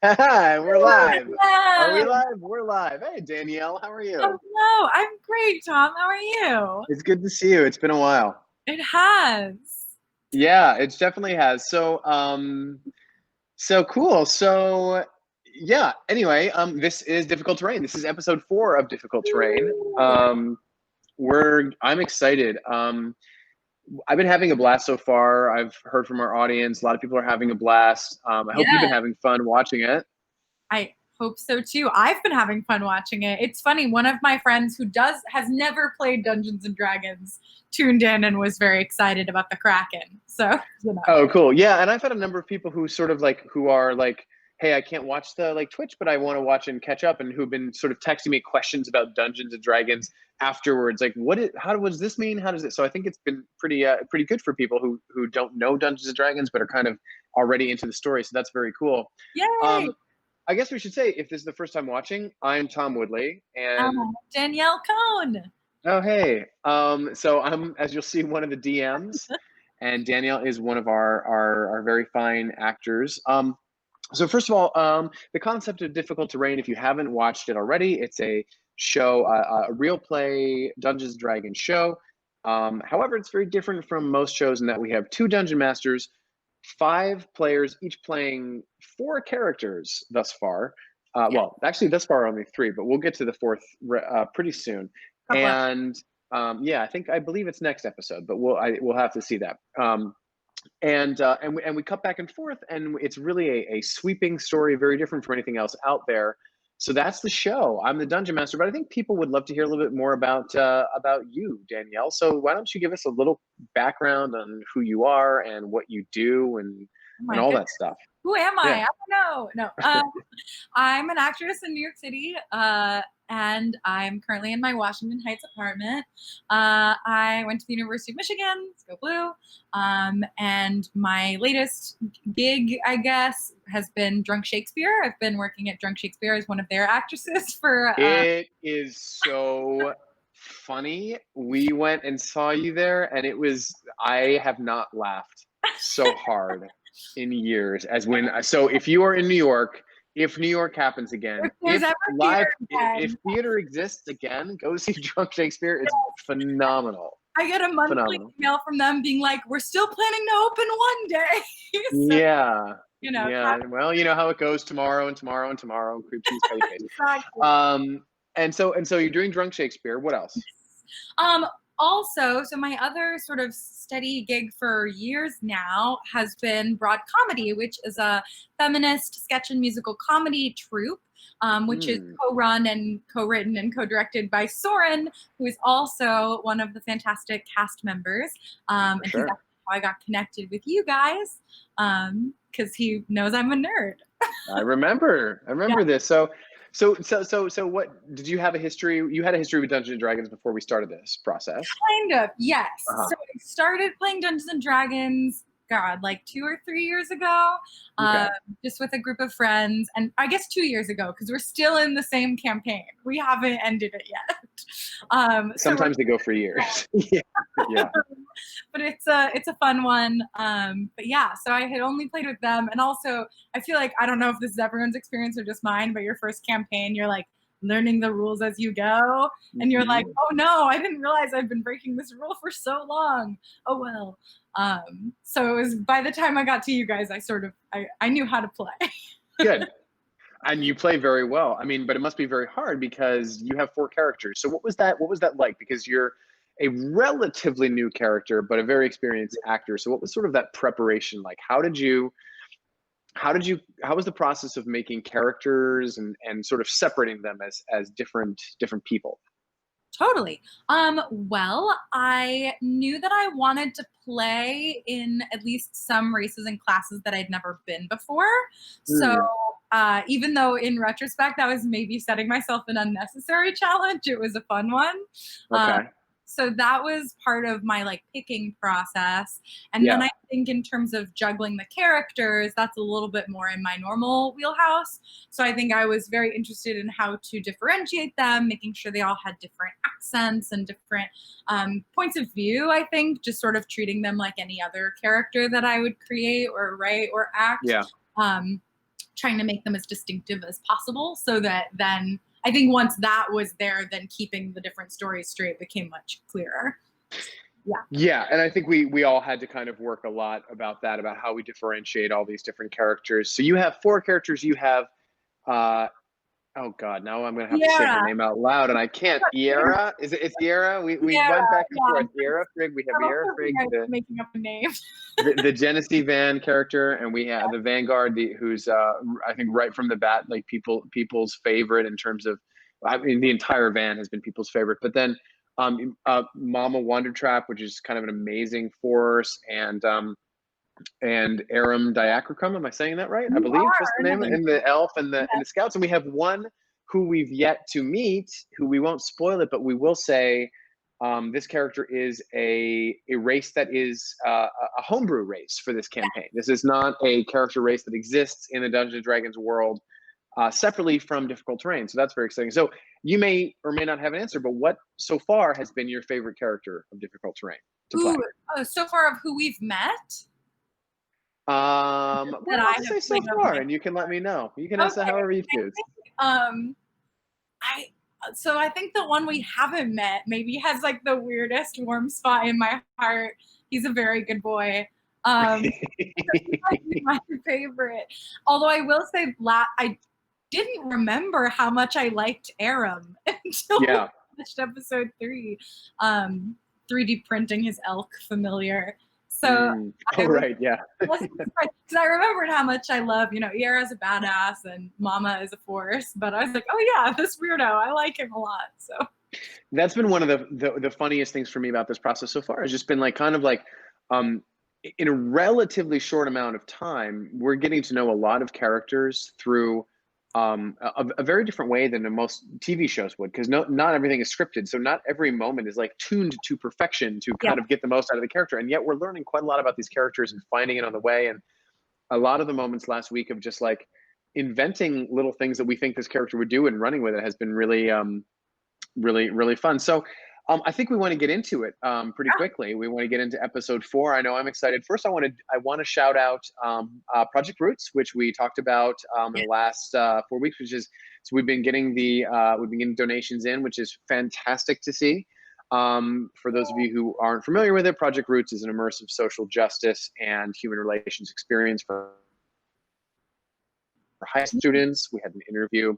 Hi, we're live. Are we Hello. live? We're live. Hey, Danielle, how are you? Hello. I'm great, Tom. How are you? It's good to see you. It's been a while. It has. Yeah, it definitely has. So cool. Yeah, anyway, this is Difficult Terrain. This is episode 4 of Difficult Terrain. Ooh. I'm excited. I've been having a blast so far. I've heard from our audience. A lot of people are having a blast. I hope you've Yeah, been having fun watching it. I hope so too. I've been having fun watching it. It's funny. One of my friends who has never played Dungeons and Dragons tuned in and was very excited about the Kraken. So, Oh, cool. Yeah, and I've had a number of people who sort of who are like, "Hey, I can't watch the Twitch, but I want to watch and catch up," and who've been sort of texting me questions about Dungeons and Dragons afterwards. Like, what does this mean? How does it? So I think it's been pretty good for people who don't know Dungeons and Dragons but are kind of already into the story. So that's very cool. yay. Um, I guess we should say, if this is the first time watching, I'm Tom Woodley, and Danielle Cohn. oh, hey. So I'm, as you'll see, one of the DMs, and Danielle is one of our very fine actors. So first of all, the concept of Difficult Terrain, if you haven't watched it already, it's a show, a real play Dungeons and Dragons show. However, it's very different from most shows in that we have 2 dungeon masters, 5 players, each playing 4 characters thus far. Yeah. Well, actually, thus far only 3, but we'll get to the 4th pretty soon. Couple of And yeah, I believe it's next episode, but we'll have to see that. And we cut back and forth, and it's really a sweeping story, very different from anything else out there. So that's the show. I'm the dungeon master, but I think people would love to hear a little bit more about you, Danielle. So why don't you give us a little background on who you are and what you do oh and my all goodness. that stuff? Who am I? Yeah. I don't know. No. I'm an actress in New York City, and I'm currently in my Washington Heights apartment. I went to the University of Michigan, let's go blue. And my latest gig, I guess, has been Drunk Shakespeare. I've been working at Drunk Shakespeare as one of their actresses for. It is so funny. We went and saw you there, and I have not laughed so hard in years as when, so if you are in New York, if New York happens again, If there's ever if theater theater exists again, go see Drunk Shakespeare. It's phenomenal. I get a monthly Phenomenal. email from them being like, "We're still planning to open one day." So, Yeah. you know, Yeah. Well, you know how it goes, tomorrow and tomorrow and tomorrow, creep cheese patty face. exactly. And so you're doing Drunk Shakespeare. What else? Um, Also, so my other sort of steady gig for years now has been Broad Comedy, which is a feminist sketch and musical comedy troupe, which is Hmm. co-run and co-written and co-directed by Soren, who is also one of the fantastic cast members. For And he's sure. actually how I got connected with you guys, because he knows I'm a nerd. I remember. I Yeah. remember this. So what did you have a history? You had a history with Dungeons and Dragons before we started this process. Kind of, yes. Uh-huh. So I started playing Dungeons and Dragons, God, like 2 or 3 years ago, Okay. just with a group of friends. And I guess 2 years ago, because we're still in the same campaign. We haven't ended it yet. So we're Sometimes they go for years. Yeah. Yeah. but it's a fun one. But yeah, so I had only played with them, and also I feel like I don't know if this is everyone's experience or just mine, but your first campaign, you're like learning the rules as you go, and you're like, Mhm. oh no, I didn't realize I've been breaking this rule for so long. Oh well. So it was by the time I got to you guys, I knew how to play. Good. And you play very well. I mean, but it must be very hard because you have 4 characters. So what was that like? Because you're a relatively new character, but a very experienced actor. So what was sort of that preparation like? How was the process of making characters and sort of separating them as different people? Totally. Well, I knew that I wanted to play in at least some races and classes that I'd never been before. So, Hmm. even though in retrospect I was maybe setting myself an unnecessary challenge, it was a fun one. Um, Okay. so that was part of my like picking process. And then Yeah. I think in terms of juggling the characters, that's a little bit more in my normal wheelhouse. So I think I was very interested in how to differentiate them, making sure they all had different accents and different points of view. I think just sort of treating them like any other character that I would create or write or act. Yeah. trying to make them as distinctive as possible, so that then I think once that was there, then keeping the different stories straight became much clearer. Yeah, and I think we all had to kind of work a lot about that, about how we differentiate all these different characters. So you have 4 characters. You have oh God, now I'm gonna have to say her name out loud, and I can't. Iera? Is it? It's Iera. We went back and forth. Iera Frigg. We have Iera Frigg, making up a name. the Genesee Van character, and we have the Vanguard, who's I think right from the bat, like people's favorite in terms of. I mean, the entire van has been people's favorite, but then Mama Wonder Trap, which is kind of an amazing force, and Aram Diacrocum. Am I saying that right? I believe that's the name. And the elf and the scouts. And we have one who we've yet to meet, who we won't spoil it, but we will say this character is a race that is a homebrew race for this campaign. This is not a character race that exists in the Dungeons and Dragons world separately from difficult terrain. So that's very exciting. So you may or may not have an answer, but what so far has been your favorite character of difficult terrain to play? Oh, so far of who we've met? Well, I'll say so far, and you can let me know. You can answer however you choose. So I think the one we haven't met maybe has like the weirdest warm spot in my heart. He's a very good boy. My favorite. Although I will say, I didn't remember how much I liked Aram until we watched episode 3. 3D printing his elk familiar. So because I remembered how much I love, Iera's a badass and Mama is a force, but I was like, oh yeah, this weirdo, I like him a lot. So that's been one of the funniest things for me about this process so far. It's just been like kind of like in a relatively short amount of time, we're getting to know a lot of characters through a very different way than most TV shows would, because not everything is scripted. So not every moment is like tuned to perfection to kind of get the most out of the character. And yet we're learning quite a lot about these characters and finding it on the way. And a lot of the moments last week of just like inventing little things that we think this character would do and running with it has been really, really fun. So I think we want to get into it pretty quickly. We want to get into episode 4. I know I'm excited. First, I want to shout out Project Roots, which we talked about in the last 4 weeks, which is so we've been getting donations in, which is fantastic to see. For those of you who aren't familiar with it, Project Roots is an immersive social justice and human relations experience for high school students. We had an interview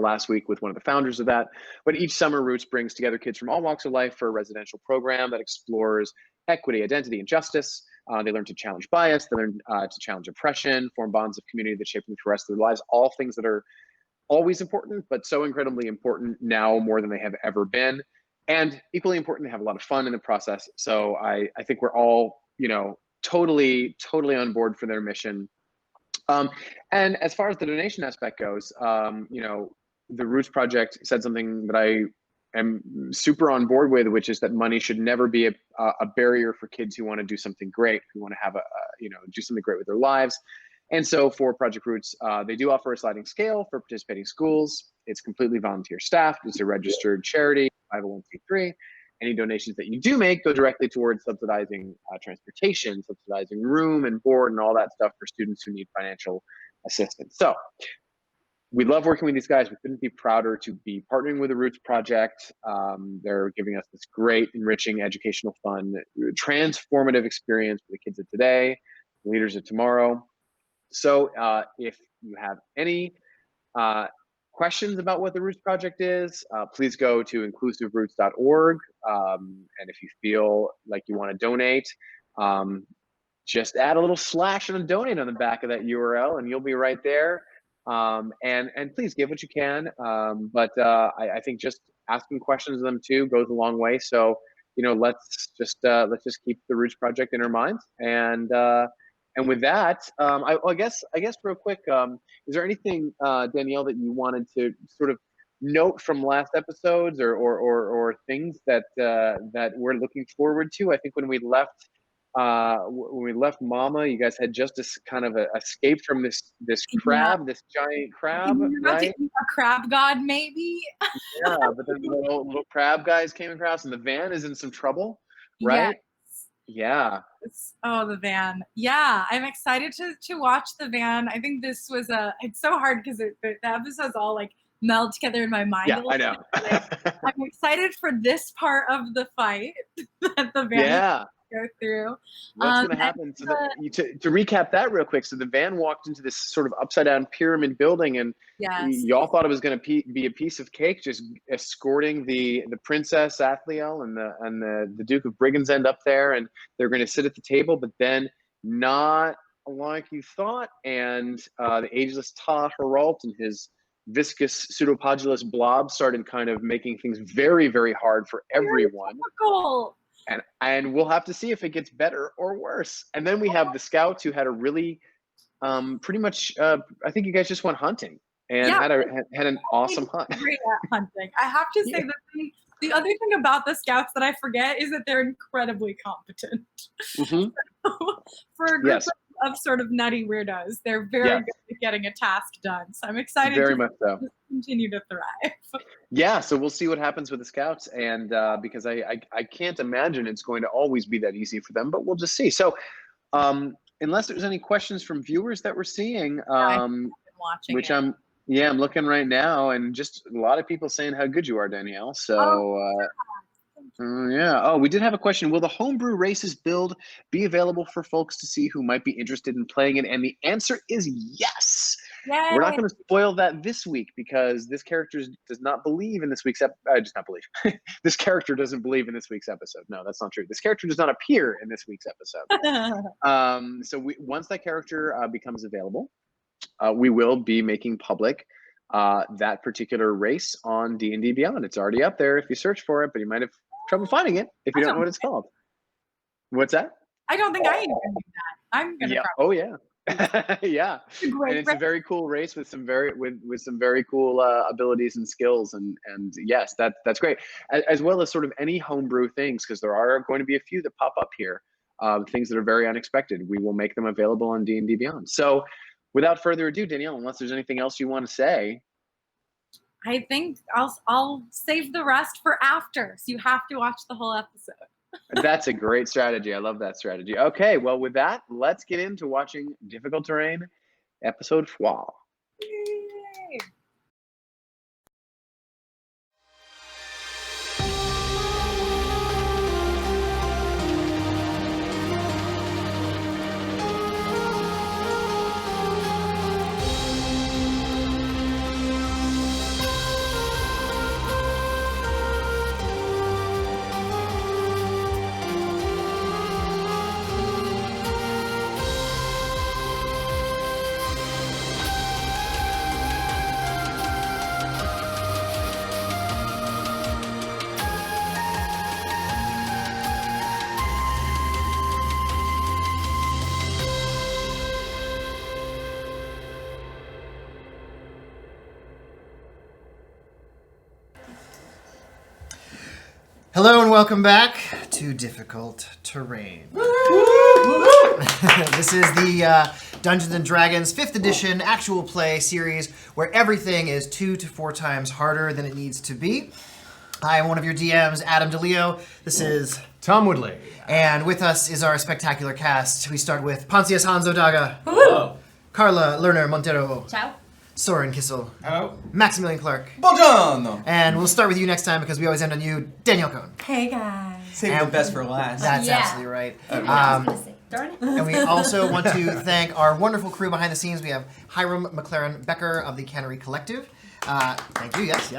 last week with one of the founders of that. But each summer, Roots brings together kids from all walks of life for a residential program that explores equity, identity, and justice. They learn to challenge bias, they learn to challenge oppression, form bonds of community that shape them for the rest of their lives, all things that are always important, but so incredibly important now more than they have ever been. And equally important to have a lot of fun in the process. So I think we're all, totally on board for their mission. And as far as the donation aspect goes, the Roots Project said something that I am super on board with, which is that money should never be a barrier for kids who want to do something great, who want to have do something great with their lives. And so for Project Roots, they do offer a sliding scale for participating schools. It's completely volunteer staffed. It's a registered charity, 501c3. Any donations that you do make go directly towards subsidizing transportation, subsidizing room and board and all that stuff for students who need financial assistance. So we love working with these guys. We couldn't be prouder to be partnering with the Roots Project. They're giving us this great, enriching, educational, fun, transformative experience for the kids of today, the leaders of tomorrow. So if you have any questions about what the Roots Project is, please go to inclusiveroots.org. And if you feel like you want to donate, just add a little slash and a donate on the back of that URL and you'll be right there. And please give what you can. But I think just asking questions of them too goes a long way. So, let's just keep the Roots Project in our minds. And with that, I guess real quick, is there anything, Danielle, that you wanted to sort of note from last episodes or things that we're looking forward to? I think when we left Mama, you guys had just kind of escaped from this crab, this giant crab, right? A crab god, maybe. Yeah, but then the little crab guys came across, and the van is in some trouble, right? Yes. Yeah. The van. Yeah, I'm excited to watch the van. I think this was it's so hard because the episodes all like meld together in my mind Yeah, a little I know. bit. Like, I'm excited for this part of the fight that the van has Yeah. to go through. What's going to happen? So to recap that real quick, so the van walked into this sort of upside down pyramid building, and Yes. y'all thought it was going to be a piece of cake, just escorting the princess Athliel and the Duke of Brigand's End up there, and they're going to sit at the table, but then not like you thought, and the Ageless Ta-Heralt and his viscous pseudopodulus blob started kind of making things very, very hard for everyone. Cool. And we'll have to see if it gets better or worse. And then we have the scouts who had a really pretty much I think you guys just went hunting and had an awesome hunt. Great at hunting. I have to say the other thing about the scouts that I forget is that they're incredibly competent. Mm-hmm. For a group of sort of nutty weirdos, they're very good at getting a task done. So I'm excited to continue to thrive. Yeah, so we'll see what happens with the scouts, and because I can't imagine it's going to always be that easy for them, but we'll just see. So unless there's any questions from viewers that we're seeing, which I'm looking right now, and just a lot of people saying how good you are, Danielle. So we did have a question. Will the homebrew races build be available for folks to see who might be interested in playing it? And the answer is yes. Yay. We're not going to spoil that this week because this character does not believe in this week's this character doesn't believe in this week's episode. No, that's not true. This character does not appear in this week's episode. So once that character becomes available, we will be making public that particular race on D&D Beyond. It's already up there if you search for it, but you might have trouble finding it if you don't know what it's called. What's that? I don't think I even knew that. I'm gonna. Yeah. Oh yeah. Yeah. And it's a very cool race with some very cool abilities and skills, and yes, that's great. As well as sort of any homebrew things, because there are going to be a few that pop up here, things that are very unexpected. We will make them available on D&D Beyond. So, without further ado, Danielle, unless there's anything else you want to say. I think I'll save the rest for after, so you have to watch the whole episode. That's a great strategy. I love that strategy. Okay, well, with that, let's get into watching Difficult Terrain, episode 4. Yay. Hello and welcome back to Difficult Terrain. This is the Dungeons & Dragons 5th edition actual play series where everything is 2 to 4 times harder than it needs to be. I am one of your DMs, Adam DeLeo. This is Tom Woodley. And with us is our spectacular cast. We start with Poncius Hanzo Daga. Hello. Carla Lerner Montero. Ciao. Soren Kissel. Hello. Maximilian Clark. Buongiorno. And we'll start with you next time because we always end on you, Danielle Cohn. Hey guys. Save the best for last. That's absolutely right. Darn it. And we also want to thank our wonderful crew behind the scenes. We have Hiram McLaren Becker of the Cannery Collective. Thank you, yes.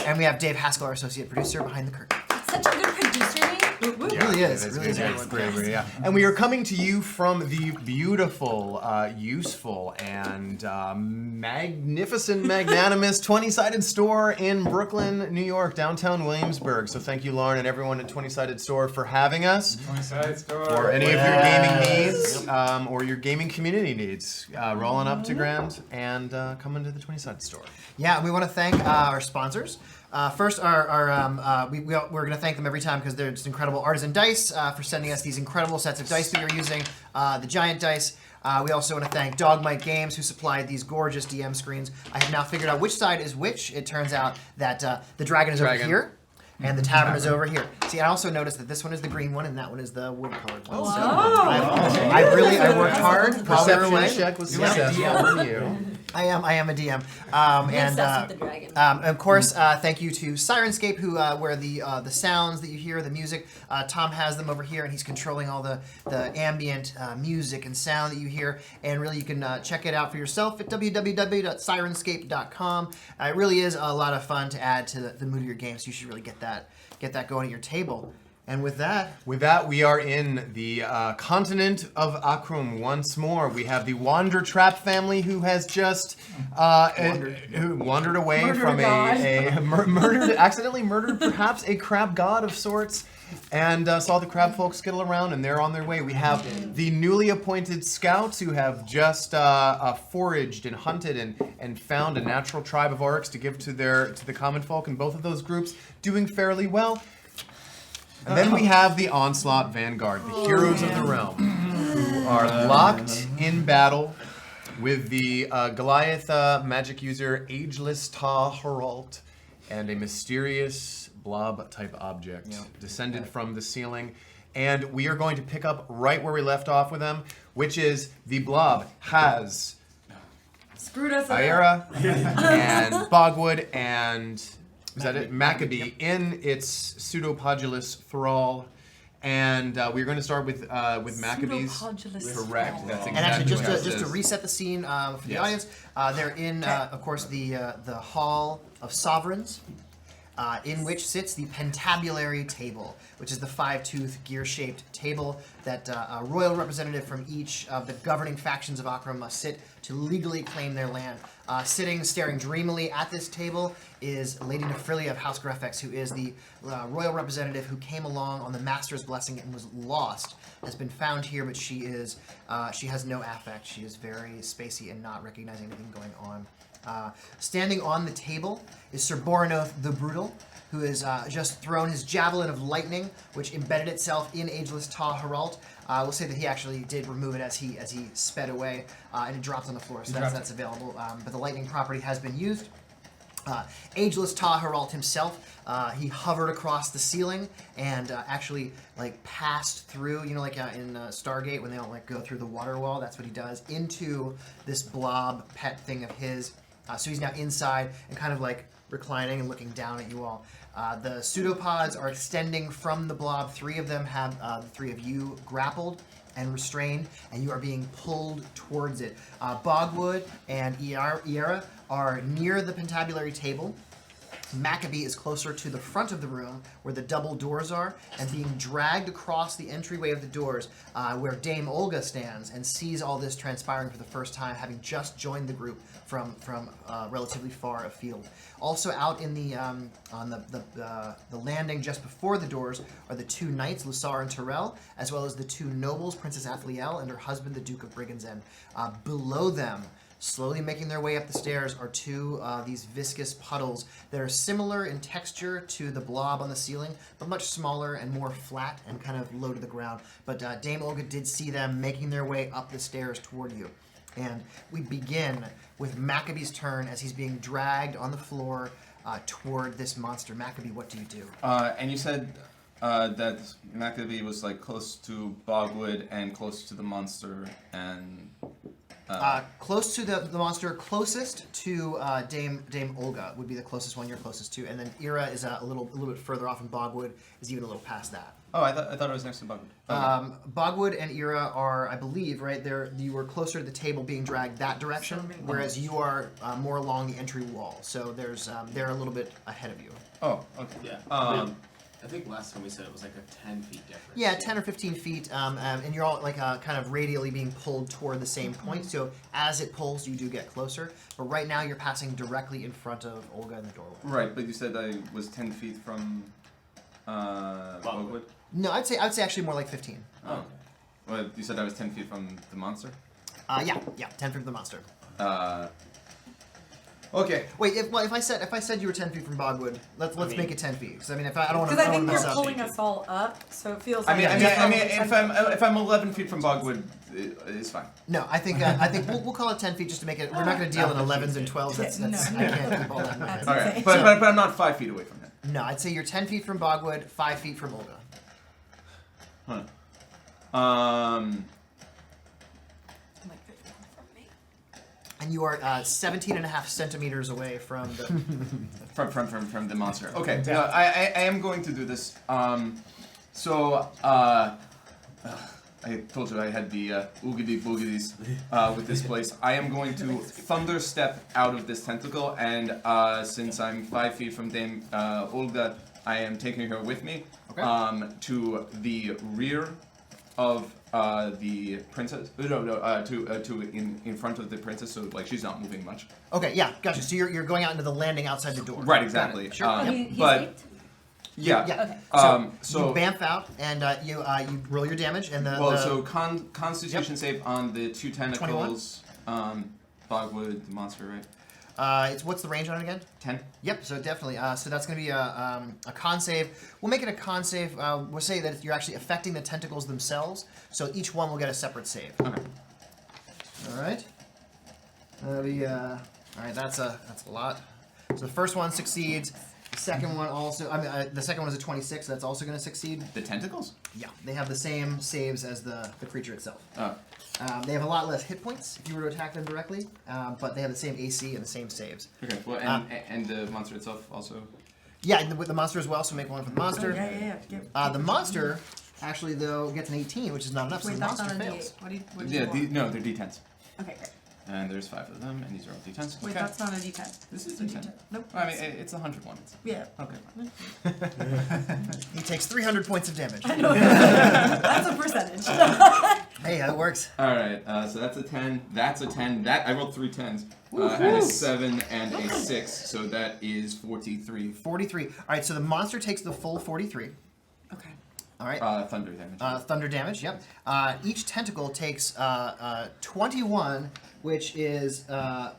And we have Dave Haskell, our associate producer, behind the curtain. Such a good producer name. It really is. It really is. It's great, yeah. And we are coming to you from the beautiful, useful, and magnificent, magnanimous 20-sided store in Brooklyn, New York, downtown Williamsburg. So thank you, Lauren, and everyone at 20-sided store for having us. 20-sided store. For any of your gaming needs, or your gaming community needs, rolling up to Grand and coming to the 20-sided store. Yeah, and we want to thank our sponsors. First, we're going to thank them every time because they're just incredible Artisan Dice for sending us these incredible sets of dice that you're using, the giant dice. We also want to thank Dogmite Games who supplied these gorgeous DM screens. I have now figured out which side is which. It turns out that the dragon is over here, And the tavern is over here. See, I also noticed that this one is the green one and that one is the wood-colored one. Oh. So Whoa. I worked hard. Perception away. check was Yeah. successful for you. I am a DM. Obsessed with the dragon. Of course, thank you to Sirenscape, who where the sounds that you hear, the music. Tom has them over here, and he's controlling all the ambient music and sound that you hear. And really, you can check it out for yourself at www.sirenscape.com. It really is a lot of fun to add to the mood of your game, so you should really get that going at your table. And with that, we are in the continent of Akrum once more. We have the Wander Trap family who has just who wandered away from accidentally murdered perhaps a crab god of sorts, and saw the crab folk skittle around, and they're on their way. We have the newly appointed scouts who have just foraged and hunted and found a natural tribe of orcs to give to the common folk, and both of those groups doing fairly well. And then we have the Onslaught Vanguard, the heroes of the realm, who are locked in battle with the Goliath magic user Ageless Ta-Heralt and a mysterious blob-type object descended from the ceiling. And we are going to pick up right where we left off with them, which is the blob has Screwed us up. Ira and Bogwood and... Is that it? Maccabee in its pseudopodulus thrall, and we're going to start with Maccabees. Pseudopodulus Correct. thrall. That's exactly and actually, what it just to says. reset the scene for the Yes. audience, they're in, of course, the Hall of Sovereigns, in which sits the pentabulary table, which is the five-tooth gear-shaped table that a royal representative from each of the governing factions of Akram must sit to legally claim their land. Staring dreamily at this table is Lady Nephrilia of House Grefex, who is the royal representative who came along on the Master's blessing and was lost. Has been found here, but she has no affect. She is very spacey and not recognizing anything going on. Standing on the table is Sir Borinoth the Brutal, who has just thrown his javelin of lightning, which embedded itself in Ageless Ta-Heralt. We'll say that he actually did remove it as he sped away, and it dropped on the floor, so that's available. But the lightning property has been used. Ageless Ta-Heralt himself, he hovered across the ceiling and actually passed through, in Stargate when they don't go through the water wall. That's what he does, into this blob pet thing of his. So he's now inside and kind of reclining and looking down at you all. The pseudopods are extending from the blob. Three of them have the three of you grappled and restrained, and you are being pulled towards it. Bogwood and Iera are near the pentabulary table. Maccabee is closer to the front of the room where the double doors are, and being dragged across the entryway of the doors where Dame Olga stands and sees all this transpiring for the first time, having just joined the group from relatively far afield. Also out in the on the landing just before the doors are the two knights, Lusar and Terrell, as well as the two nobles, Princess Athliel and her husband, the Duke of Brigand's End. Below them, slowly making their way up the stairs, are two these viscous puddles that are similar in texture to the blob on the ceiling, but much smaller and more flat and kind of low to the ground. But Dame Olga did see them making their way up the stairs toward you. And we begin with Maccabee's turn as he's being dragged on the floor toward this monster. Maccabee, what do you do? And you said that Maccabee was close to Bogwood and close to the monster, and close to the monster, closest to Dame Olga would be the closest one you're closest to, and then Ira is a little bit further off, and Bogwood is even a little past that. Oh, I thought it was next to Bogwood. Okay. Bogwood and Ira are, I believe, right there. You were closer to the table, being dragged that direction, whereas you are more along the entry wall. So there's they're a little bit ahead of you. Oh, okay. Yeah. I think last time we said it was a 10 feet difference. Yeah, 10 or 15 feet, and you're all kind of radially being pulled toward the same point. So as it pulls, you do get closer. But right now, you're passing directly in front of Olga in the doorway. Right, but you said I was 10 feet from Bogwood? No, I'd say actually more like 15. Oh, okay. Well, you said I was 10 feet from the monster? Yeah, 10 feet from the monster. Okay. Wait, if I said you were 10 feet from Bogwood, let's make it 10 feet. Because I don't want to. Because I think mess they're up. pulling us all up, so it feels I like. mean, if I'm 11 feet from Bogwood, it's fine. No, I think we'll call it 10 feet just to make it. We're not going to deal in 11s and 12s. That's I can't keep all that in mind. All right, but I'm not 5 feet away from him. No, I'd say you're 10 feet from Bogwood, 5 feet from Olga. Like 50 from me. And you are 17 and a half centimeters away from the... from the monster. Okay, I am going to do this. I told you I had the oogity boogities with this place. I am going to thunder step out of this tentacle, and since I'm 5 feet from Dame Olga, I am taking her with me to the rear of the princess. To in front of the princess, so like she's not moving much. Okay, yeah, gotcha. So you're going out into the landing outside the door. Right, exactly. Sure. He's but linked? yeah. Okay. So you bamf out and you roll your damage and So Constitution save on the 2 tentacles. Bogwood monster, right? what's the range on it again? 10. Yep. So definitely. So that's going to be a con save. We'll make it a con save. We'll say that you're actually affecting the tentacles themselves. So each one will get a separate save. Okay. All right. That'll be all right. That's a lot. So the first one succeeds. The second one also. The second one is a 26. So that's also going to succeed. The tentacles? Yeah. They have the same saves as the creature itself. Oh. They have a lot less hit points if you were to attack them directly, but they have the same AC and the same saves. Okay. Well, and the monster itself also. Yeah, and with the monster as well. So make one for the monster. Oh, yeah. The monster actually though gets an 18, which is not enough. So Wait, the that's monster not a fails. D8. What do you want? No, they're D10s. Okay, great. And there's 5 of them, and these are all D10s. Wait, okay. that's not a D10. This is a D10. Nope. Well, I mean, it's 101. Yeah. Okay. He takes 300 points of damage. I know. That's a percentage. Hey, that works. All right. So that's a 10. That's a 10. I rolled 3 10s. And a 7 and a 6. So that is 43. 43. All right, so the monster takes the full 43. Okay. All right. Thunder damage. Thunder damage, yep. Each tentacle takes 21, which is... and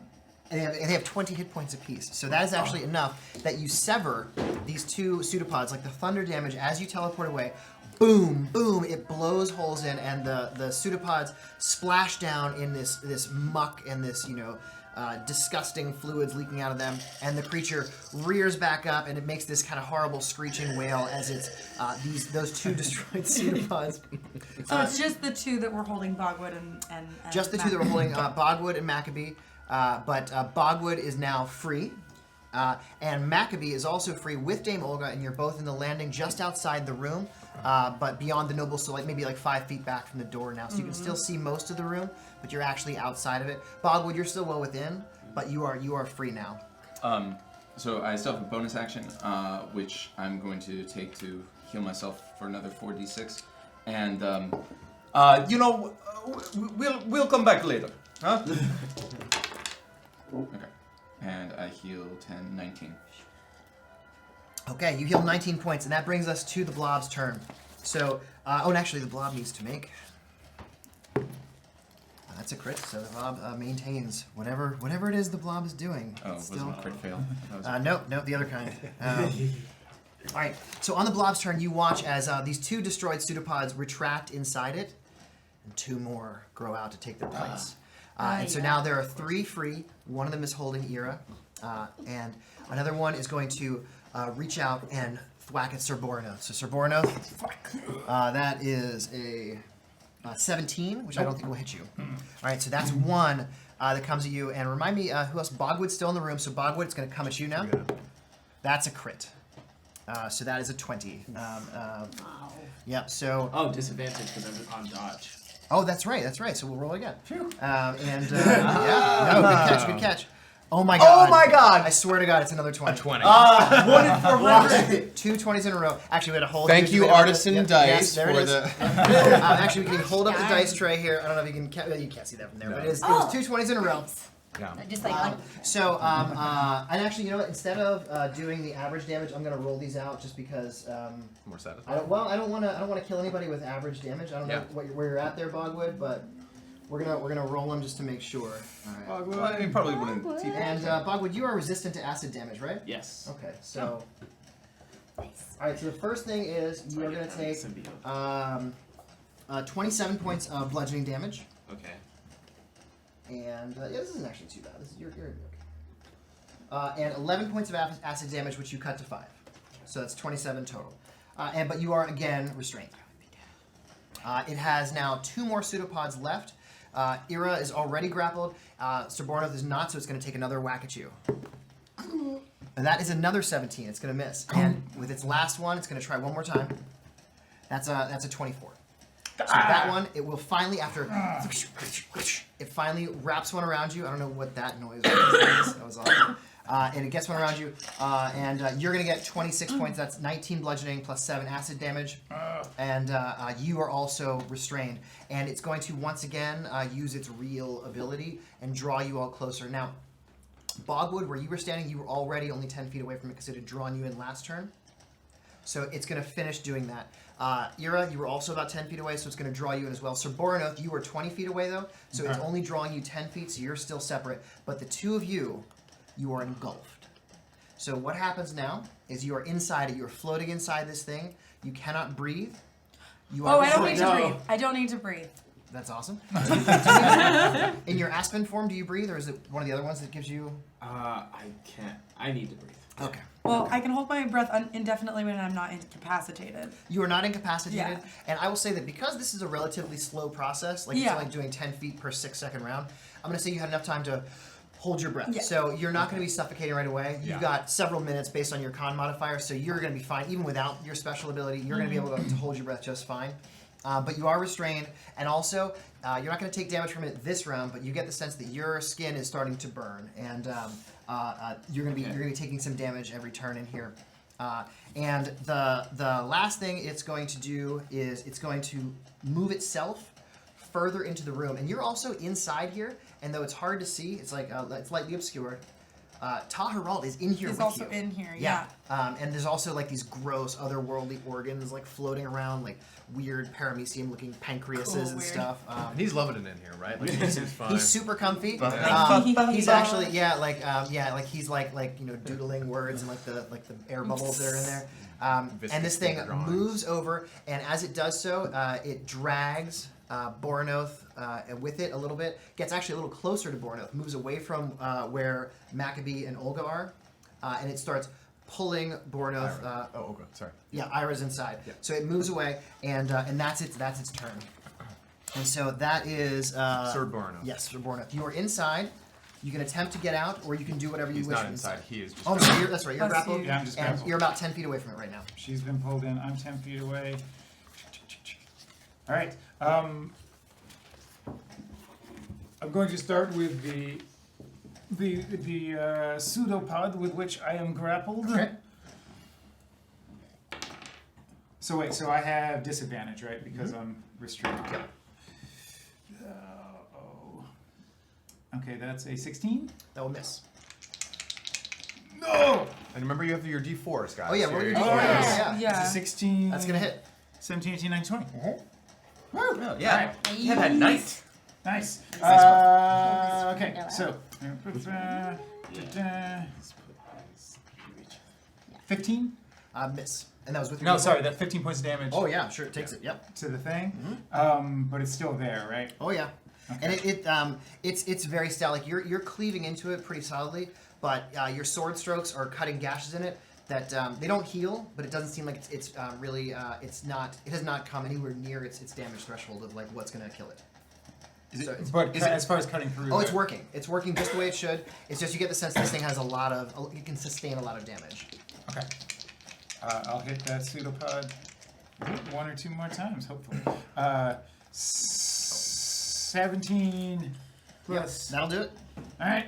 they have 20 hit points apiece. So that is actually enough that you sever these 2 pseudopods, like the thunder damage, as you teleport away. Boom, boom, it blows holes in, and the pseudopods splash down in this muck and this, disgusting fluids leaking out of them, and the creature rears back up, and it makes this kind of horrible screeching wail as it's those 2 destroyed pseudopods. So it's just the 2 that were holding Bogwood and Just the 2 that were holding Bogwood and Maccabee, but Bogwood is now free, and Maccabee is also free with Dame Olga, and you're both in the landing just outside the room, but beyond the noble, so maybe 5 feet back from the door now, so you can still see most of the room, but you're actually outside of it. Bogwood, you're still well within, but you are free now. So I still have a bonus action, which I'm going to take to heal myself for another 4d6, and we'll come back later, huh? Okay, and I heal 10, 19. Okay, you heal 19 points, and that brings us to the blob's turn. So, and actually the blob needs to make... That's a crit, so the blob maintains whatever it is the blob is doing. Oh, was it a crit fail? No, the other kind. Alright, so on the blob's turn, you watch as these 2 destroyed pseudopods retract inside it, and 2 more grow out to take their place. And so now there are 3 free. One of them is holding Ira, and another one is going to reach out and thwack at Sir Borno. So Sir Borno, that is a 17, which I don't think will hit you. All right, so that's 1 that comes at you. And remind me, who else? Bogwood's still in the room, so Bogwood's going to come at you now. That's a crit. So that is a 20. Yep, so... Oh, disadvantage because I'm on dodge. Oh, that's right. So we'll roll good catch. Oh my god. I swear to God, it's another 20. A 20. 2 20s in a row. Actually, we had to hold. Thank you, Artisan Dice, there it for is. the. Actually, we can hold up the dice tray here. I don't know if you can. You can't see that from there, but it was 2 20s in a row. Yeah. Just and actually, you know what? Instead of doing the average damage, I'm gonna roll these out just because. More I satisfying. don't want to kill anybody with average damage. I don't know where you're at there, Bogwood, but we're gonna roll them just to make sure. All right. Well, I probably wouldn't. And Bogwood, you are resistant to acid damage, right? Yes. Okay, so. All right, so the first thing is you are going to take 27 points of bludgeoning damage. Okay. And this isn't actually too bad. This is you're okay. And 11 points of acid damage, which you cut to 5. So that's 27 total. But you are again restrained. It has now 2 more pseudopods left. Ira is already grappled. Sobornoth is not, so it's going to take another whack at you. And that is another 17. It's going to miss. And with its last one, it's going to try one more time. That's a 24. So that one, it will finally, after it finally wraps one around you. I don't know what that noise was. That was awesome. And it gets one around you, and you're going to get 26 points. That's 19 bludgeoning plus 7 acid damage. And you are also restrained. And it's going to, once again, use its real ability and draw you all closer. Now, Bogwood, where you were standing, you were already only 10 feet away from it because it had drawn you in last turn. So it's going to finish doing that. Ira, you were also about 10 feet away, so it's going to draw you in as well. Sobornoth, you were 20 feet away, though, so it's only drawing you 10 feet, so you're still separate. But the two of you are engulfed. So what happens now is you are inside it. You're floating inside this thing. You cannot breathe. You are I don't need to restrained. breathe. I don't need to breathe. That's awesome. In your Aspen form, do you breathe, or is it one of the other ones that gives you... I can't. I need to breathe. Okay. Well, I can hold my breath indefinitely when I'm not incapacitated. You are not incapacitated, Yeah. and I will say that because this is a relatively slow process, like it's only doing 10 feet per 6-second round, I'm going to say you had enough time to hold your breath. Yeah. So you're not going to be suffocating right away. You've got several minutes based on your con modifier, so you're going to be fine. Even without your special ability, you're going to be able to hold your breath just fine. But you are restrained, and also you're not going to take damage from it this round, but you get the sense that your skin is starting to burn, and you're going to be taking some damage every turn in here. And the last thing it's going to do is it's going to move itself further into the room, and you're also inside here. And though it's hard to see, it's like it's lightly obscured. Ta-Heralt is in here He's with also you. in here, And there's also like these gross otherworldly organs like floating around, like weird paramecium-looking pancreases and weird. stuff. And he's loving it in here, right? Like he's fine. He's super comfy. He's actually he's like doodling words and like the air bubbles that are in there. And this thing moves over, and as it does so, it drags Bornoth with it a little bit. Gets actually a little closer to Bornoth. Moves away from where Maccabee and Olga are, and it starts pulling Bornoth. Olga, sorry. Yeah, Ira's inside. Yeah. So it moves away, and that's its turn. And so that is Sir Bornoth. Yes, Sir Bornoth. You are inside. You can attempt to get out, or you can do whatever you He's wish. not inside. He is just. Oh, so that's right. You're That's grappled. you. Yeah, I'm just and grappled. you're about 10 feet away from it right now. She's been pulled in. I'm 10 feet away. All right. I'm going to start with the pseudopod with which I am grappled. Okay. So wait. So I have disadvantage, right? Because I'm restrained. Yep. Okay, that's a 16. That will miss. No. And remember, you have your D4s, guys. Oh yeah, roll your You're- d4. yeah. Yeah. It's a 16. That's gonna hit. 17, 18, 19, 20. Oh, All yeah. right. You had nice. Nice. Okay, so 15. Miss. And that was with your No, D4? sorry, that 15 points of damage Oh yeah, sure. It takes it. Yep. to the thing. But it's still there, right? Oh yeah. Okay. And it's very stout. Like you're cleaving into it pretty solidly, but your sword strokes are cutting gashes in it that they don't heal, but it doesn't seem like it has not come anywhere near its damage threshold of like what's gonna kill it. But as far as cutting through. Oh, it's working. It's working just the way it should. It's just you get the sense this thing has it can sustain a lot of damage. Okay. I'll hit that pseudopod one or two more times, hopefully. 17 plus. That'll do it. All right,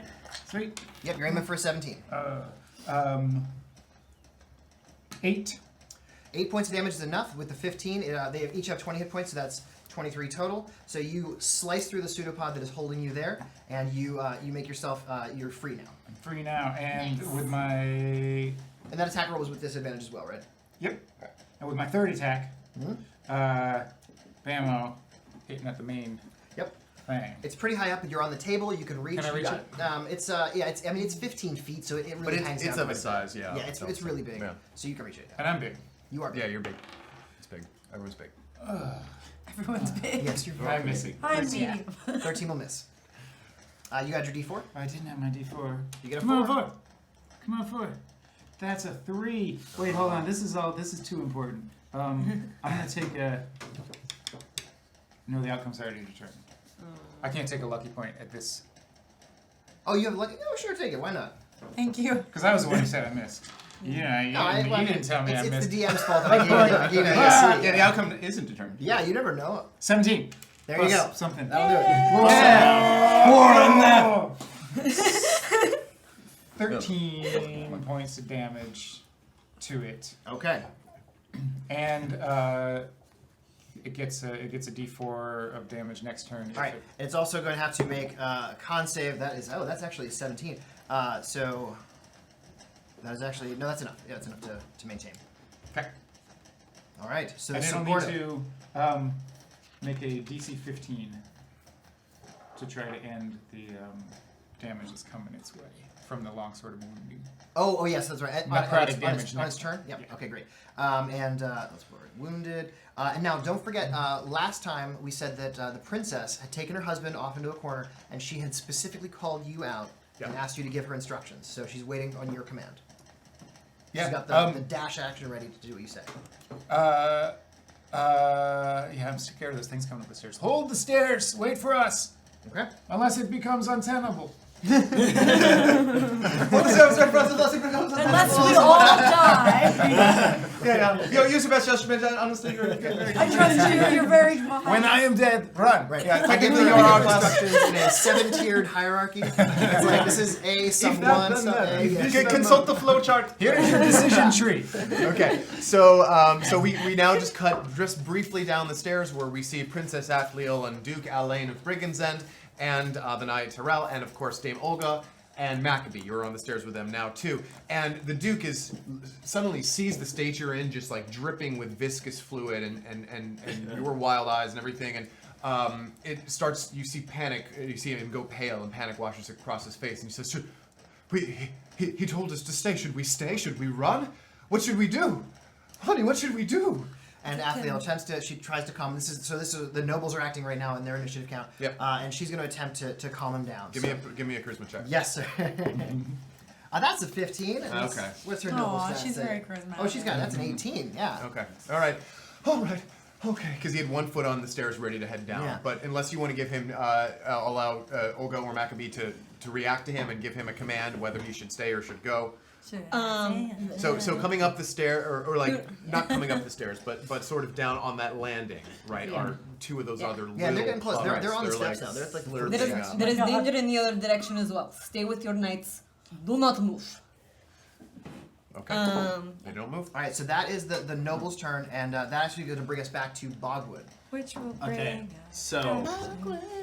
sweet. Yep, you're aiming for a 17. 8. 8 points of damage is enough. With the 15, they each have 20 hit points, so that's 23 total. So you slice through the pseudopod that is holding you there, and you make yourself you're free now. I'm free now, and Nice. with my And that attack roll was with disadvantage as well, right? yep, and with my third attack, Mhm. Bammo, hitting at the main Yep. thing. It's pretty high up, but you're on the table. You can reach. Can I you reach got it's it's 15 feet, so it really But hangs it's down. of its quite a bit. size, yeah. Yeah, it's really big, Yeah. so you can reach it. And I'm big. You are big. Yeah, you're big. It's big. Everyone's big. Everyone's big. Yes, you're I'm missing. I'm Yeah. medium. 13 will miss. You got your D4. I didn't have my D4. You get a Come on, 4. 4. Come on, 4. That's a 3. Wait, hold on. This is too important. I'm gonna take a. No, the outcome's already determined. I can't take a lucky point at this. Oh, you have lucky? No, sure, take it. Why not? Thank you. Because I was the one who said I missed. Yeah, you didn't tell me I it's missed. the DM's fault that I gave you. Yeah, the outcome isn't determined. Yeah, you never know. 17. There you go. Something. That'll do it. Yeah. 13 points of damage to it, Okay. and it gets a D4 of damage next turn. All right. It's also going to have to make a con save. That's actually a 17. So that is actually that's enough. Yeah, it's enough to maintain. Okay. All right. So And it'll need to make a DC 15 to try to end the damage that's coming its way from the longsword of wounding. Oh, yes, that's right. Necrotic on damage its next turn. Yep. Yeah. Okay, great. And that's where we're wounded. And now, don't forget. Last time we said that the princess had taken her husband off into a corner, and she had specifically called you out and asked you to give her instructions. So she's waiting on your command. Yeah. She's got the dash action ready to do what you say. Yeah, I'm scared of those things coming up the stairs. Hold the stairs. Wait for us. Okay. Unless it becomes untenable. Unless we all die. Yo, use your best judgment. Honestly, you're very I trust you. You're very smart. When I am dead, run. Right. Yeah, Technically, technically you're you're on on instructions in a 7-tiered hierarchy. It's like this is A, sub 1, sub A. Yeah. consult the flowchart. Here's your decision tree. Okay, so we now just cut just briefly down the stairs where we see Princess Athliel and Duke Alain of Brigand's End, and the Knight Ta-Heralt, and of course Dame Olga and Maccabee. You're on the stairs with them now too. And the Duke suddenly sees the state you're in, just like dripping with viscous fluid and your wild eyes and everything. And it starts. You see panic. You see him go pale, and panic washes across his face. And he says, He told us to stay. Should we stay? Should we run? What should we do? Honey, what should we do? And Athliel she tries to calm. This is the nobles are acting right now in their initiative count. Yep. And she's going to attempt to calm him down. Give me a charisma check. Yes, sir. That's a 15. Okay. What's her noble Aw, stat she's say? very charismatic. Oh, that's an 18. Yeah. Okay. All right. Okay. Because he had one foot on the stairs, ready to head down. Yeah. But unless you want to give him, allow Olga or Maccabee to react to him and give him a command whether he should stay or should go. So coming up the stair, or like not coming up the stairs, but sort of down on that landing, right? Are two of those other little Yeah, they're getting close. puppets. They're on the They're steps now. They're like the flirting first There up. is, there is danger in the other direction as well. Stay with your knights. Do not move. Okay. They don't move. All right, so that is the noble's turn, and that actually going to bring us back to Bogwood. Which will bring Okay, us so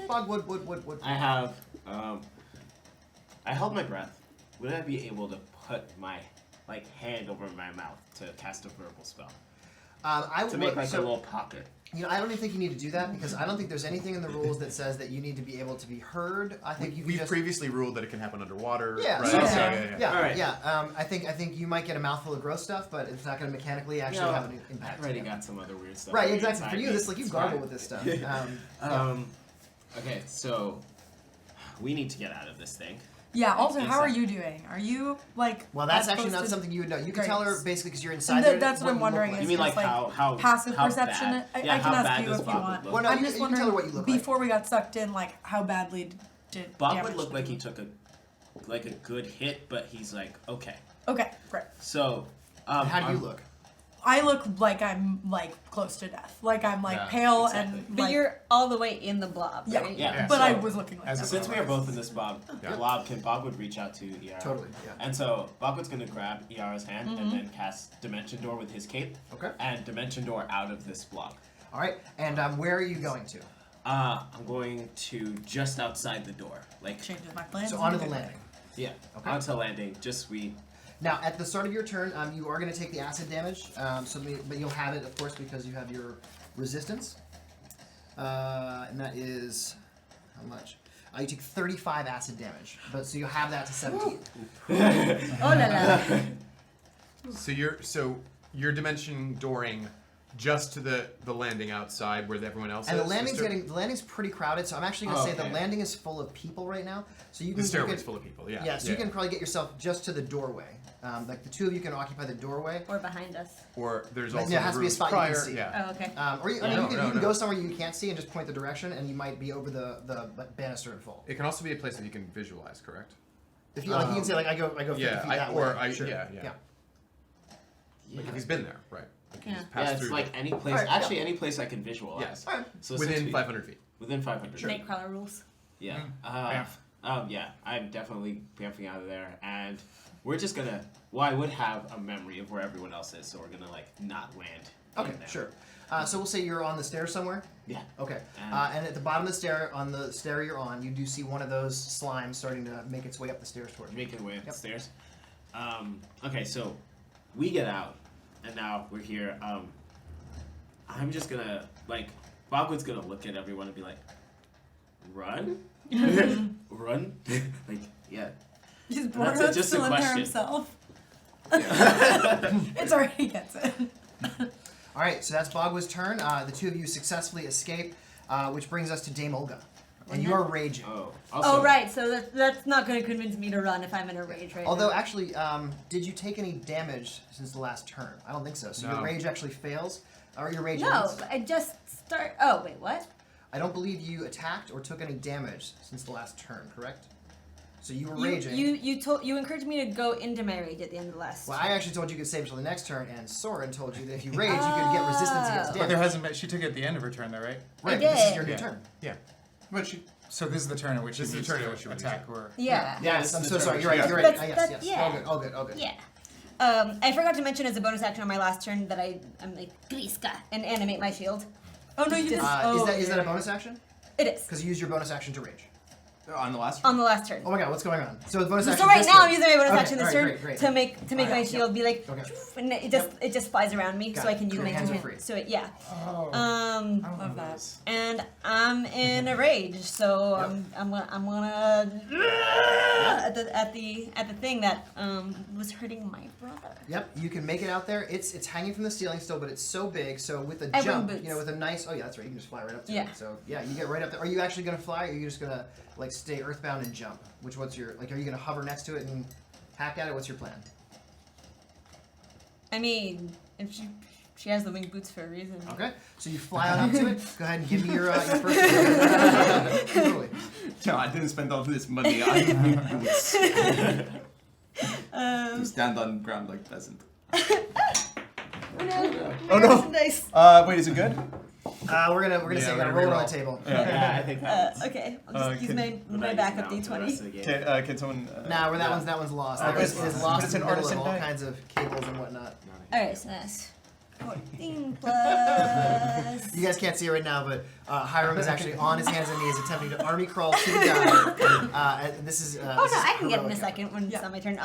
Bogwood, wood. I have, I held my breath. Would I be able to put my hand over my mouth to cast a verbal spell I to would make a little pocket? I don't even think you need to do that because I don't think there's anything in the rules that says that you need to be able to be heard. I think you can We've just previously ruled that it can happen underwater. Yeah, Right? so- So, yeah. All right. I think you might get a mouthful of gross stuff, but it's not going to mechanically actually have an impact. I've already got some other weird stuff. Right, already exactly. inside For you, me. this you It's gargle fine. with this stuff. Okay, so we need to get out of this thing. Yeah. Also, how are you doing? Are you Well, that's as actually not posted- something you would know. You can Great. tell her basically because you're inside And there. that's what I'm wondering look is You mean just, like how passive how perception? bad? I Yeah, can how ask bad you does if you Bob want. look? Well, no, I'm you just can tell her wondering what you look like. before we got sucked in, how badly did Bob damage would look to like them? he took a good hit, but he's like okay. Okay, great. So How do you look? I look like I'm close to death. I'm Yeah, pale exactly. and But you're all the way in the blob, yeah, right? Yeah, But so- I was looking like As that. a- Since we are both in this Bob Yeah. blob, Bob would reach out to Iara. Totally, yeah. And so Bogwood's gonna grab Iara's hand and then cast Dimension Door with his cape. Okay. And Dimension Door out of this block. All right, and where are you going to? I'm going to just outside the door, Changes my plans. So onto the landing. yeah, Okay. onto landing. Just Now, at the start of your turn, you are going to take the acid damage, but you'll have it, of course, because you have your resistance. And that is how much? You take 35 acid damage, so you'll have that to 17. Oh la la. So you're dimension dooring just to the landing outside where everyone else And is. the landing's pretty crowded, so I'm actually gonna say the landing is full of people right now. So you can The stairway's full of people. Yeah. Yeah, so you can probably get yourself just to the doorway. Like the two of you can occupy the doorway. Or behind us. Or there's Like, also there has to be a rooms spot prior. you can see. Yeah. Oh, okay. Or you, I Yeah, mean, no, you no, can no. go somewhere you can't see and just point the direction, and you might be over the banister and fall. It can also be a place that you can visualize, correct? If you like, you can say like I go 50 yeah, feet that way. Sure. yeah. Like if he's been there, right? Like he's Yeah. passed Yeah, it's through like any place. Alright, Actually, any place I can visualize. Yes. Alright. So within 6 feet. 500 feet. Within 500. Sure. Nightcrawler rules. Yeah. Bamf. Yeah. I'm definitely bamfing out of there, and we're just gonna. Well, I would have a memory of where everyone else is, so we're gonna like not land. Okay, in there. sure. So we'll say you're on the stairs somewhere. Yeah. Okay. And at the bottom of the stair, on the stair you're on, you do see one of those slimes starting to make its way up the stairs towards you. Making way up the stairs. Okay, so we get out, and now we're here. I'm just gonna like Bogwood's gonna look at everyone and be like, "Run, run!" Like, yeah. He's That's bored it, of just a still in there question. himself. Yeah. It's alright, he gets it. All right, so that's Bogwa's turn. The two of you successfully escape, which brings us to Dame Olga, and you are raging. Oh. Oh, Also, right. So that's not going to convince me to run if I'm in a rage right Although now. actually, did you take any damage since the last turn? I don't think so. So No. your rage actually fails, or your rage No, ends. I just start. Oh, wait, what? I don't believe you attacked or took any damage since the last turn. Correct? So you were raging. You encouraged me to go into my rage at the end of the last. Well, I actually told you could save until the next turn, and Soren told you that if you rage, you could get resistance against But damage. there hasn't been. She took it at the end of her turn, though, right? Right, I but this is did. your new Yeah. turn. Yeah. But she. So this is the turn in which This she is the needs turn in to which she would attack or. Yeah. Yes, I'm the so turn sorry. which You're right. she You're has. right. That's- Yes. yeah. All good. All good. All good. Yeah. I forgot to mention as a bonus action on my last turn that I'm like Griska and animate my shield. Oh no, you didn't. Is that a bonus action? It is Because you used your bonus action to rage. On the last on the last turn. Oh my god, what's going on? So it's bonus So action. right this now turn. I'm using my bonus Okay, action this alright, turn great. to make my Alright, shield be like, Okay. and it just flies around me, Got so I it. can use Your my hands are two free. hands. So yeah. Oh. Love that. And I'm in a rage, so I'm gonna at the thing that was hurting my brother. Yep, you can make it out there. It's hanging from the ceiling still, but it's so big. So with a I bring jump, boots. you know, with a nice. Oh yeah, that's right. You can just fly right up to Yeah. it. So yeah, you get right up there. Are you actually gonna fly? Or are you just gonna like stay earthbound and jump? What's your like? Are you gonna hover next to it and hack at it? What's your plan? I mean, if she has the wing boots for a reason. Okay, so you fly on up to it. Go ahead and give me your first. Totally. No, I didn't spend all this money on boots. To stand on ground like peasant. Oh no. Nice. Wait, is it good? We're gonna say we're we're gonna gonna roll it on reroll. the table. Yeah, I think that. Okay, I'll just use my But backup I use now for the rest of D20. the game. Can someone? Nah, where that one's lost. Oh, That it's is fine. lost But it's in an the middle of artisan all die. kinds of cables and whatnot. Alright, so that's 14 plus. You guys can't see it right now, but Hiram is actually on his hands and knees attempting to army crawl to the guy. This is. Oh no, I can get it in a heroic. second when it's not my turn.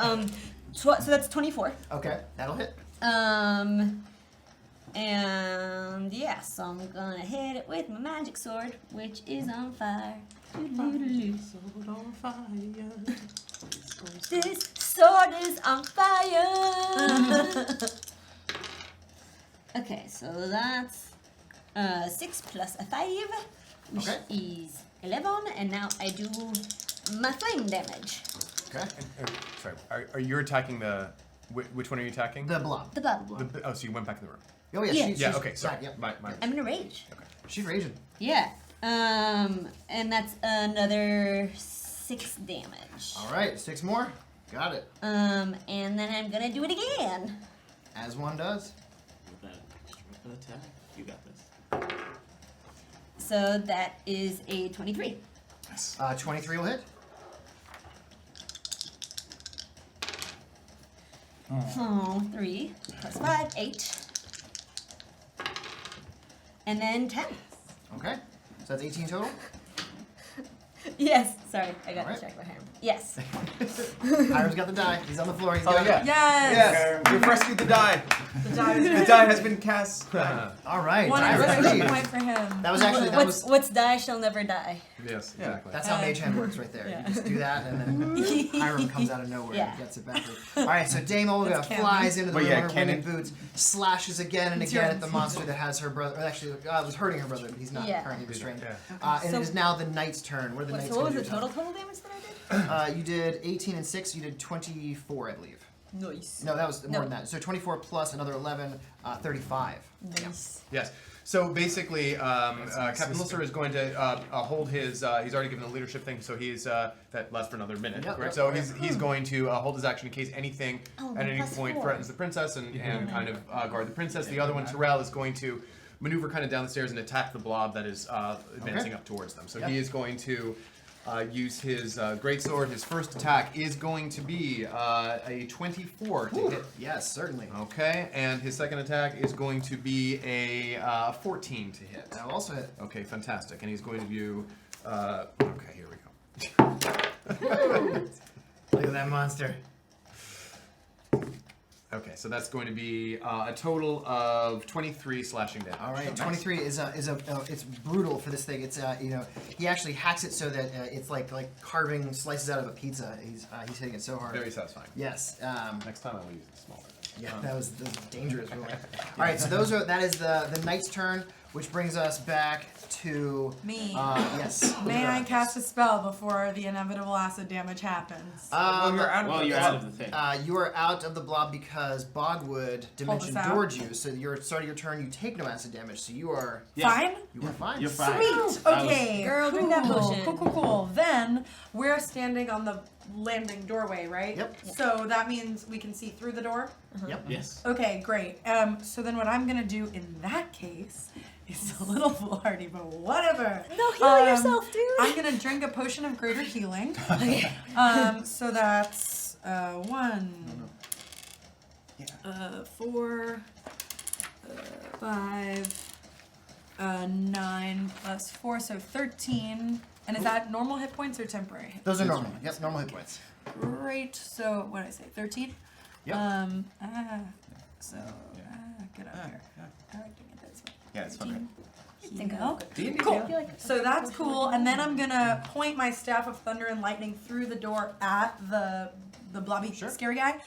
So that's 24. Okay, that'll hit. And yeah, so I'm gonna hit it with my magic sword, which is on fire. This sword is on fire. Okay, so that's 6 plus a 5, which Okay. is 11, and now I do my flame damage. Okay. Sorry. Are you attacking the? Which one are you attacking? The blob. The bubble. Oh, so you went back in the room. Oh yeah. Yeah. She's, Yeah. she's Okay. Sorry. back, yep. My. I'm in a rage. She's raging. Yeah. And that's another 6 damage. All right, 6 more. Got it. And then I'm gonna do it again. As one does. With that attack, you got this. So that is a 23. 23 will hit. Oh, 3 plus 5, 8. And then 10. Okay. So that's 18 total. Yes. Sorry, I got Alright. distracted by Hiram. Yes. Hiram's got the die. He's on the floor. He's Oh got yeah. it. Yes. Yes. We've rescued the die. The die is The ready. die has been cast. All right. One die exclamation retrieved. point for him. That was actually that was. What's die shall never die. Yes, exactly. That's how Mage Hand works right there. Yeah. You just do that, and then Hiram comes out of nowhere Yeah. and gets it back. All right, so Dame Olga That's canon. flies into the But room yeah, on her winged canon. boots, slashes again and It's again your- at the monster that has her brother. Or actually, was hurting her brother, but he's not Yeah. currently restrained. Yeah. And So- it is now the Knight's turn. What are the Knights So what was gonna the do? total damage that I did? You did 18 and 6. You did 24, I believe. Nice. No, that was more No. than that. So 24 plus another 11, 35. Nice. Yes. So basically, Captain Lister is going to hold his. He's already given the leadership thing, so he's that lasts for another minute, Yep, correct? yep. So he's going to hold his action in case anything Oh, at any plus point 4. threatens the princess and kind of guard the princess. The other one, Terrell, is going to maneuver kind of down the stairs and attack the blob that is advancing up towards them. So Yep. he is going to use his greatsword. His first attack is going to be a 24 to hit. Yes, certainly. Okay, and his second attack is going to be a 14 to hit. That will also hit. Okay, fantastic. And he's going to do. Okay, here we go. Look at that monster. Okay, so that's going to be a total of 23 slashing damage. All right, 23 is it's brutal for this thing. It's he actually hacks it so that it's like carving slices out of a pizza. He's hitting it so hard. Very satisfying. Yes. Next time I will use the smaller. Yeah, that was dangerous. Really. All right, so that is the Knight's turn, which brings us back to Me. Yes. May I cast a spell before the inevitable acid damage happens? Well, you're out of Well, the you're out of the thing. You are out of the blob because Bogwood dimension us out. doored you. So your start of your turn, you take no acid damage. So you are Fine? fine. You're fine. Sweet! That was- Okay. Girl, drink that potion. Cool. Then we're standing on the landing doorway, right? Yep. So that means we can see through the door? Yep. Yes. Okay, great. So then what I'm gonna do in that case is a little foolhardy, but whatever. No, heal yourself, dude. I'm gonna drink a potion of greater healing. Okay. So that's 1, 4, 5, 9 plus 4, so 13. And is that normal hit points or temporary hit Those are normal. Yep, normal hit points. Great. So what did I say? 13. Yep. Get up here. I like doing it this way. Yeah, it's fun. Think Heal. D&D. Cool. So that's cool. And then I'm gonna point my staff of thunder and lightning through the door at the blobby scary guy.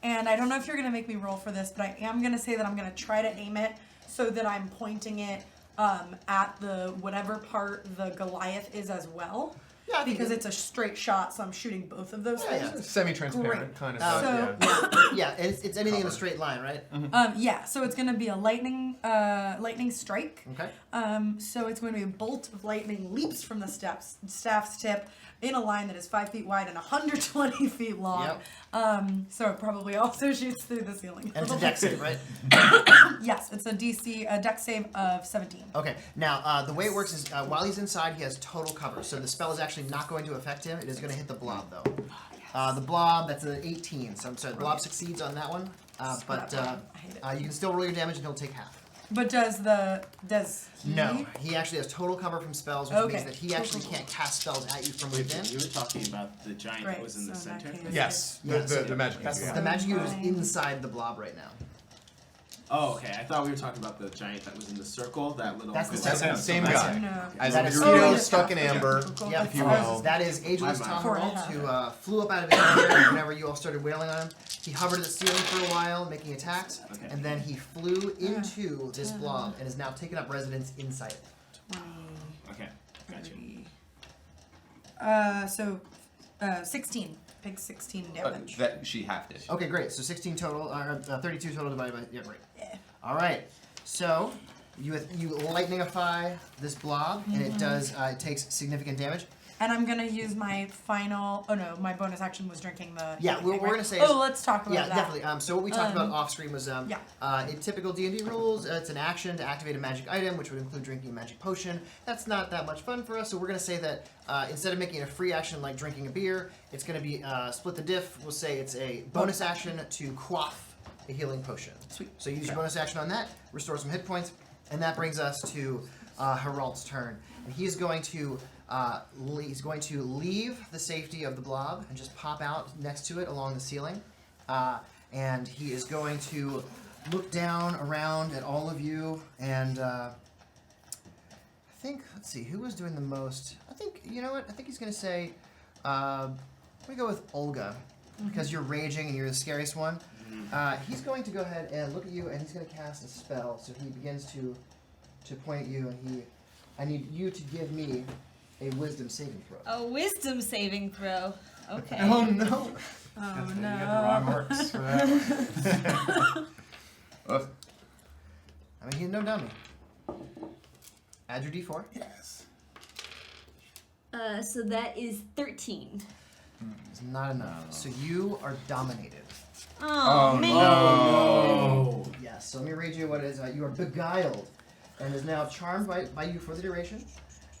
And I don't know if you're gonna make me roll for this, but I am gonna say that I'm gonna try to aim it so that I'm pointing it at the whatever part the Goliath is as well. Yeah, I think Because it's a straight shot, so I'm shooting both of those Yeah, things. Semi-transparent Great. kind of. So- yeah. Yeah, it's anything in a straight line, right? Yeah, so it's gonna be a lightning strike. Okay. So it's going to be a bolt of lightning leaps from the staff's tip in a line that is 5 feet wide and 120 feet long. Yep. So it probably also shoots through the ceiling. And it's a dex save, right? Yes, it's a dex save of 17. Okay. Now, the way it works is while he's inside, he has total cover. So the spell is actually not going to affect him. It is going to hit the blob, though. The blob, that's an 18. So I'm sorry, the blob succeeds on that one. But I hate it. you can still roll your damage and he'll take half. But does he? No, he actually has total cover from spells, which Okay. means that he actually can't cast spells at you from within. You were talking about the giant that Right, was in the so in that center. case- Yes, Yeah, the magic. That's yeah. the magic user is Fine. inside the blob right now. Oh, okay. I thought we were talking about the giant that was in the circle. That little. That's the That's same the same guy. guy. No. As That a is- mosquito Oh, stuck in amber. Yeah, if you will. that is Ageless My Ta-Heralt, bad. who flew up out of the air whenever you all started wailing on him. He hovered at the ceiling for a while, making attacks, Okay. and then he flew into this blob and has now taken up residence inside it. 20, Okay. Gotcha. 30. So 16. Big 16 damage. That she halved it. Okay, great. So 16 total, 32 total divided by, yeah, right. Yeah. All right. So you lightningify this blob, and it does, it takes significant damage. And I'm gonna use my final. Oh no, my bonus action was drinking the. Yeah, healing we're thing, gonna right? say. Oh, let's talk about Yeah, that. definitely. So what we talked about off screen was yeah. in typical D&D rules, it's an action to activate a magic item, which would include drinking a magic potion. That's not that much fun for us, so we're going to say that instead of making it a free action like drinking a beer, it's going to be split the diff. We'll say it's a bonus action to quaff a healing potion. Sweet. So use your bonus action on that, restore some hit points, and that brings us to Heralt's turn. And he is going to he's going to leave the safety of the blob and just pop out next to it along the ceiling. And he is going to look down around at all of you and I think, let's see, who was doing the most? I think, you know what? I think he's going to say, we go with Olga, because you're raging and you're the scariest one. He's going to go ahead and look at you, and he's going to cast a spell. So he begins to point at you, and I need you to give me a wisdom saving throw. A wisdom saving throw. Okay. Oh no! Oh You no. got the wrong orcs for that. I mean, he's no dummy. Add your d4. Yes. So that is 13. It's not enough. So you are dominated. Oh, man. Oh. Yes. So let me read you what it is. You are beguiled, and is now charmed by you for the duration.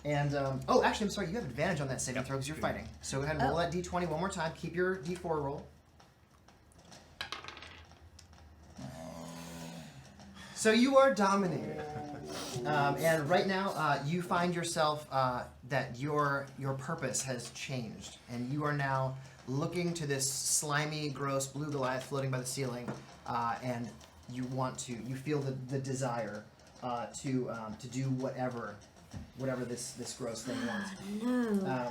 And oh, actually, I'm sorry. You have advantage on that saving throw because you're fighting. So go ahead and roll that d20 one more time. Keep your d4 roll. So you are dominated, and right now you find yourself that your purpose has changed, and you are now looking to this slimy, gross blue Goliath floating by the ceiling, and you feel the desire to do whatever this gross thing wants. No.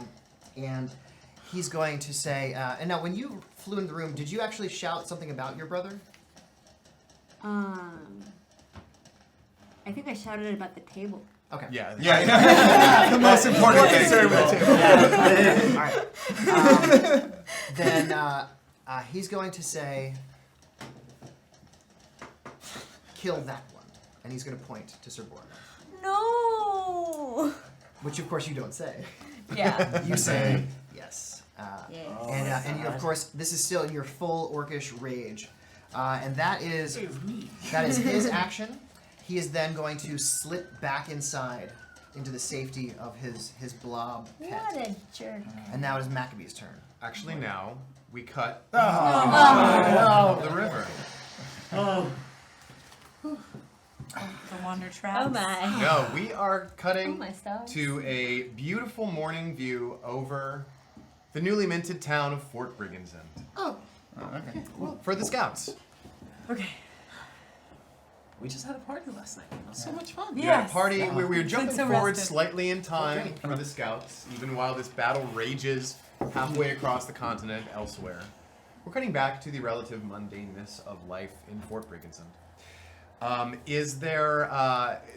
And he's going to say, and now when you flew into the room, did you actually shout something about your brother? I think I shouted about the table. Okay. Yeah. The most important thing. All right. Then he's going to say, kill that one. And he's going to point to Sir Born. No. Which, of course, you don't say. Yeah. You say, yes. Yes. And you, of course, this is still in your full orcish rage. And that is his action. He is then going to slip back inside into the safety of his blob pet. What a jerk. And now it is Maccabee's turn. Actually, now we cut Oh, the river. The Wander Traps. Oh my. No, we are Oh cutting my stars. to a beautiful morning view over the newly minted town of Fort Briggsend. Oh. Okay. For the scouts. Okay. We just had a party last night. It was so much fun. We had a Yes. party. We were Been jumping so forward rested. slightly in time for the scouts, even while this battle rages halfway across the continent elsewhere. We're cutting back to the relative mundaneness of life in Fort Briggsend. Is there?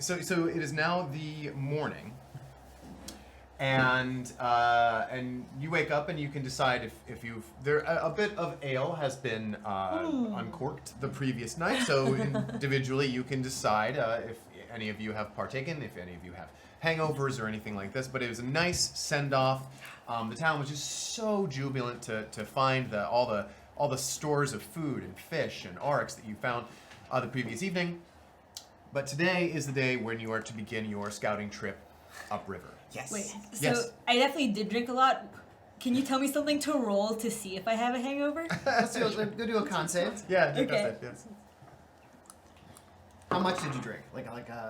So it is now the morning, and you wake up and you can decide if you've a bit of ale has been uncorked the previous night. So individually you can decide if any of you have partaken, if any of you have hangovers or anything like this. But it was a nice send off. The town was just so jubilant to find all the stores of food and fish and oryx that you found the previous evening. But today is the day when you are to begin your scouting trip upriver. Yes. Wait, so Yes. I definitely did drink a lot. Can you tell me something to roll to see if I have a hangover? Let's go do a con save. Yeah, Okay. that's it. Yes. How much did you drink?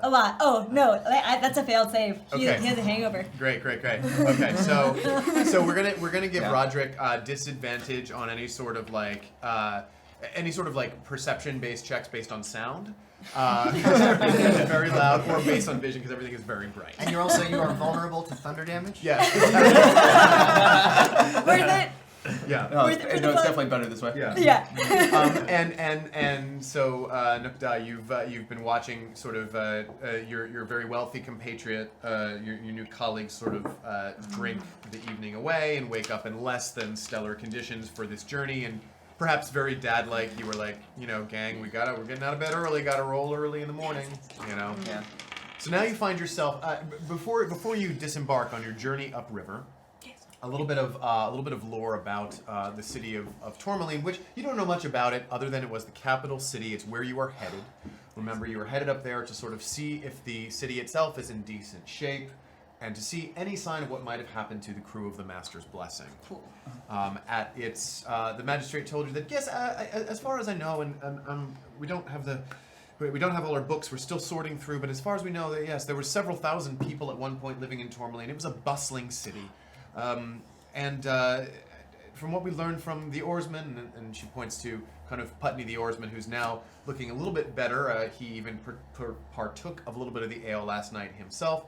A lot. Oh, no. That's a failed save. He Okay. has a hangover. Great. Okay, so we're gonna give Roderick disadvantage on any sort of perception-based checks based on sound. Everything is very loud, or based on vision because everything is very bright. And you are vulnerable to thunder damage? Yeah. Worth it? Yeah. No, Worth it for it's the fun? definitely better this way. Yeah. Yeah. And so Nukta, you've been watching sort of your very wealthy compatriot, your new colleagues sort of drink the evening away and wake up in less than stellar conditions for this journey, and perhaps very dad-like. You were like, gang, we're getting out of bed early, gotta roll early in the morning, Yeah. So now you find yourself before you disembark on your journey upriver. A little bit of lore about the city of Tourmaline, which you don't know much about it other than it was the capital city. It's where you are headed. Remember, you were headed up there to sort of see if the city itself is in decent shape, and to see any sign of what might have happened to the crew of the Master's Blessing. Cool. The magistrate told you that yes, as far as I know, and we don't have the we don't have all our books. We're still sorting through, but as far as we know, yes, there were several thousand people at one point living in Tourmaline. It was a bustling city, and from what we learned from the oarsman, and she points to kind of Putney the oarsman, who's now looking a little bit better. He even partook of a little bit of the ale last night himself.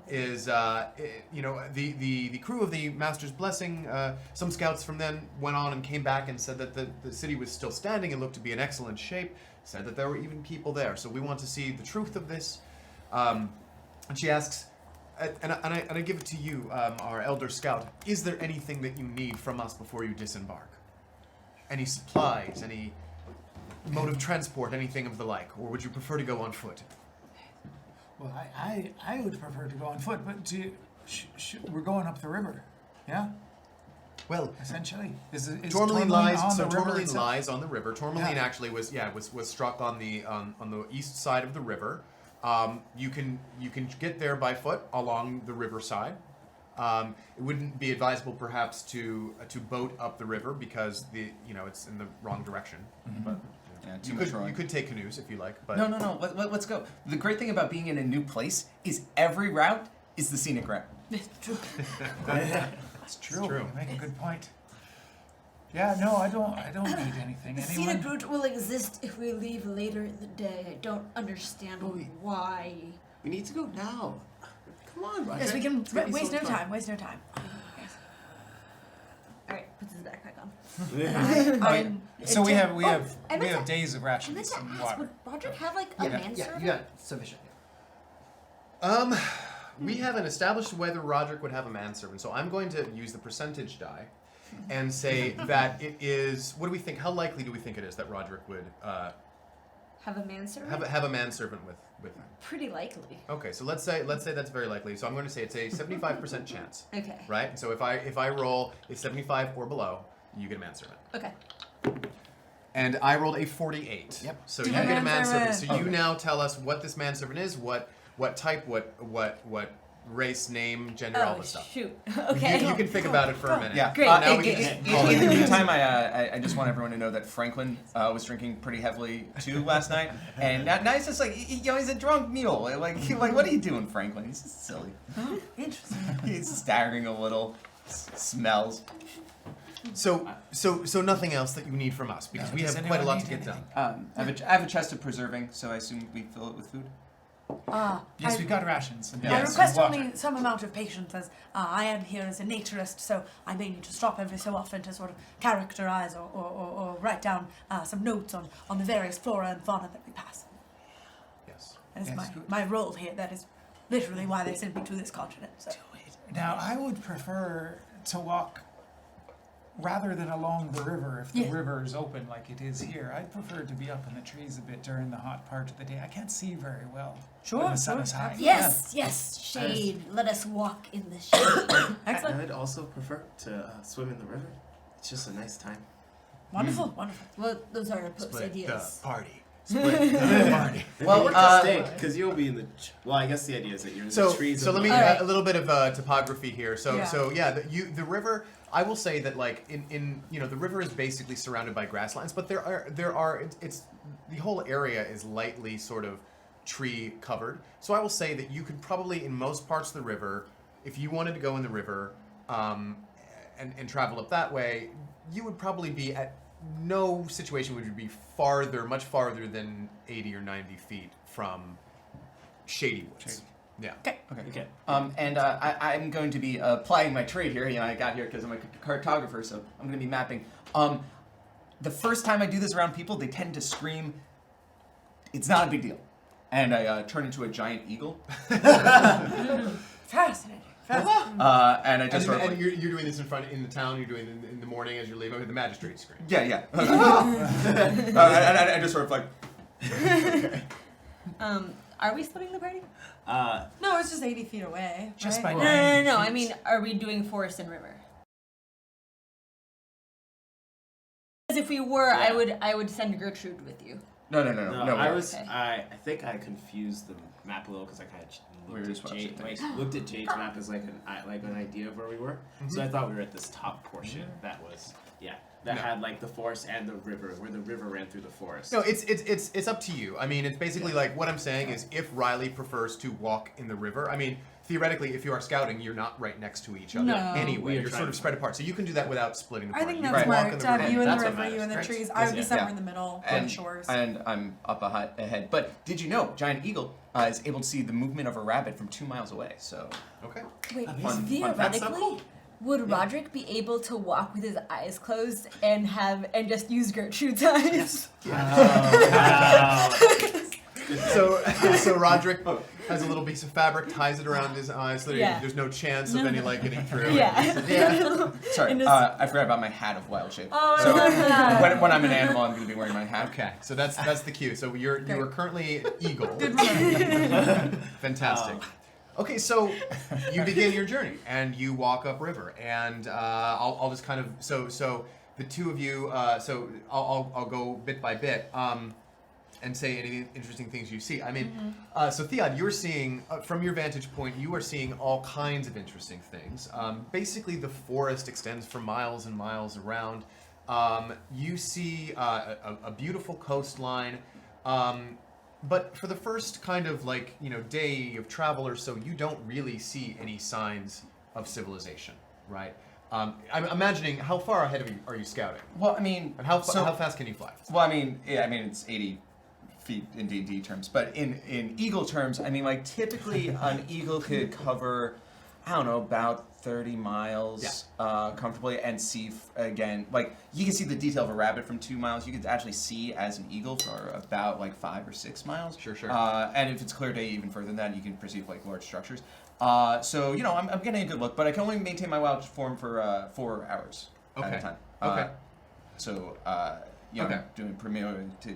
Is you know, the crew of the Master's Blessing, some scouts from then went on and came back and said that the city was still standing and looked to be in excellent shape. Said that there were even people there. So we want to see the truth of this. And she asks, and I give it to you, our elder scout. Is there anything that you need from us before you disembark? Any supplies, any mode of transport, anything of the like, or would you prefer to go on foot? Well, I would prefer to go on foot, but we're going up the river, yeah? Well, essentially, is Tourmaline lies. on So the Tourmaline river lies on the river. Tourmaline actually was struck on the east side of the river. You can get there by foot along the riverside. It wouldn't be advisable perhaps to boat up the river because it's in the wrong direction. Mm-hmm. But yeah, you could take canoes if you like. But No. Let's go. The great thing about being in a new place is every route is the scenic route. It's true. It's true. You make a good point. Yeah, no, I don't need anything. The scenic route will exist if we leave later in the day. I don't understand why. We need to go now. Come on, Roger. Yes, we can It's gonna be waste so no fun. time. Waste no time. All right, puts his backpack on. So we have and that's days of I rations meant to and ask, water. would Roderick have like a Yeah, manservant? you got sufficient. We haven't established whether Roderick would have a manservant, so I'm going to use the percentage die and say that it is. What do we think? How likely do we think it is that Roderick would Have a manservant? have a manservant with him? Pretty likely. Okay, so let's say that's very likely. So I'm going to say it's a 75% chance. Okay. Right. So if I roll a 75 or below, you get a manservant. Okay. And I rolled a 48. Yep. So Do you a get a manservant. So manservant. you now tell us what this manservant is, what type, what race, name, gender, all Oh this stuff. shoot. Okay. You can think about it for a minute. Yeah. Great. Now we Okay. can just call In it. the meantime, I just want everyone to know that Franklin was drinking pretty heavily too last night, and now he's just like, he's a drunk mule. Like what are you doing, Franklin? He's just silly. Interesting. He's staggering a little. Smells. So nothing else that you need from us because we Does have quite a anyone lot to need get done. I have a chest of preserving, so I assume we fill it with food. Yes, we've got rations. And I yes, request and water. only some amount of patience, as I am here as a naturist, so I may need to stop every so often to sort of characterize or write down some notes on the various flora and fauna that we pass. Yes. That is Yes, my role here. That is literally why they sent me to this continent. So. Now, I would prefer to walk rather than along the river if the Yeah. river is open like it is here. I'd prefer to be up in the trees a bit during the hot part of the day. I can't see very well when the sun is high. Yes, shade. Let us walk in the shade. Excellent. I would also prefer to swim in the river. It's just a nice time. Wonderful, wonderful. Well, those are Pope's Split ideas. the party. Split the party. Well, stay, because you'll be in the. Well, I guess the idea is that you're in the trees. So and let me the- Alright. a little bit of topography here. So Yeah. the river. I will say that like in the river is basically surrounded by grasslands, but there are it's the whole area is lightly sort of tree covered. So I will say that you could probably in most parts of the river, if you wanted to go in the river, and travel up that way, you would probably be at no situation would you be much farther than 80 or 90 feet from shady woods. Yeah. Okay. And I'm going to be applying my trade here. I got here because I'm a cartographer, so I'm going to be mapping. The first time I do this around people, they tend to scream, "It's not a big deal," and I turn into a giant eagle. Fascinating. And I just sort of And you're doing this in the town. You're doing it in the morning as you're leaving with the magistrate screen. yeah. And I just sort of like. Are we splitting the party? No, it's just 80 feet away. Just right? by No. I mean, are we doing forest and river? Because if we were, Yeah. I would send Gertrude with you. No. I way. was. Okay. I think I confused them map a little because I kind of We were just watching looked at Jade's map as like an idea of where we were. So I thought we were at this top portion that was had like the forest and the river, where the river ran through the forest. No, it's up to you. I mean, it's basically like what I'm saying is if Riley prefers to walk in the river, I mean, theoretically, if you are scouting, you're not right next to each other No. anyway. You're sort of spread apart, so you can do that without splitting apart. I think You that's can walk smart in to the have river. you in the That's what river, you in the matters. trees. I would be somewhere Yeah. in the middle, on And, shores. and I'm up ahead. But did you know Giant Eagle is able to see the movement of a rabbit from 2 miles away? So Okay. Wait, Fun- theoretically, would Roderick be able to walk with his eyes closed and just use Gertrude's eyes? So Roderick has a little piece of fabric, ties it around his eyes, so Yeah. there's no chance of any light getting through. Yeah. sorry, And just- I forgot about my hat of wild shape. Oh, so yeah. when I'm an animal, I'm going to be wearing my hat. Okay, so that's the cue. So you are currently eagle. Good remember. Fantastic. Okay, so you begin your journey and you walk upriver, and I'll just kind of so the two of you. So I'll go bit by bit. And say any interesting things you see. I mean, so Theod, you're seeing, from your vantage point, you are seeing all kinds of interesting things. Basically, the forest extends for miles and miles around. You see a beautiful coastline, but for the first kind of day of travel or so, you don't really see any signs of civilization, right? I'm imagining, how far ahead of you are you scouting? Well, I mean, And how fast can you fly? Well, I mean, it's 80 feet in D&D terms, but in eagle terms, I mean, like typically an eagle could cover, I don't know, about 30 miles comfortably, and see again, like you can see the detail of a rabbit from 2 miles. You could actually see as an eagle for about 5 or 6 miles. Sure. And if it's clear day, even further than that, you can perceive large structures. So I'm getting a good look, but I can only maintain my wild form for 4 hours at a time. Okay. So I'm doing primarily to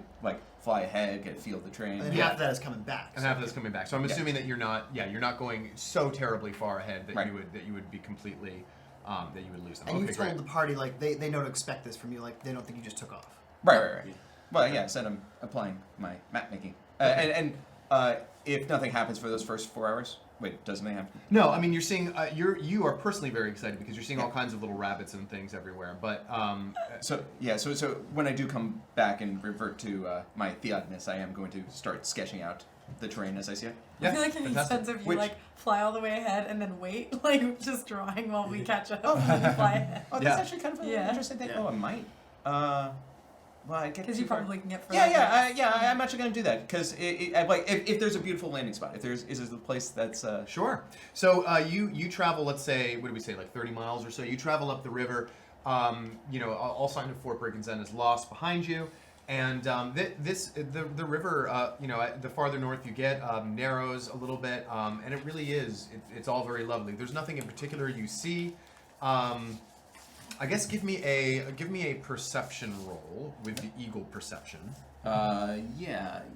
fly ahead, get a feel of the terrain. And half of that is coming back. And half of that's coming back. So I'm assuming that you're not going so terribly far ahead that you would be completely that you would lose them. And you Okay, told great. the party they know to expect this from you. They don't think you just took off. Right. Well, yeah, I said I'm applying my map making. And if nothing happens for those first 4 hours, doesn't anything happen? No, I mean you're seeing you are personally very excited because you're seeing all kinds of little rabbits and things everywhere. But So when I do come back and revert to my Theodness, I am going to start sketching out the terrain as I see it. I feel like it makes sense if you fly all the way ahead and then wait, just drawing while we catch up and then fly ahead. Oh, that's actually kind of an Yeah. interesting thing. Yeah. Oh, I might. Well, I get Because too you far. probably can get further. I'm actually going to do that because if there's a beautiful landing spot, if there's a place that's sure. So you travel, let's say, what do we say, 30 miles or so. You travel up the river. All sign of Fort Briggsend is lost behind you, and the river, the farther north you get, narrows a little bit, and it really is. It's all very lovely. There's nothing in particular you see. I guess give me a perception roll with the eagle perception.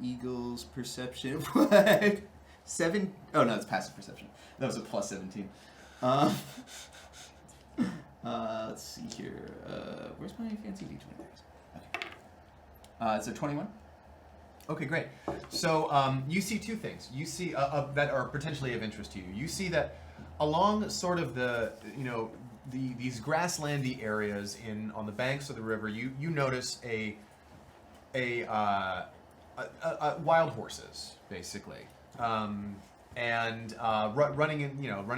Eagle's perception. What? 7? Oh no, it's passive perception. That was a plus 17. Let's see here. Where's my fancy D20? Okay. It's a 21. Okay, great. So you see two things. You see that are potentially of interest to you. You see that along sort of these grasslandy areas on the banks of the river, you notice a wild horses basically, and running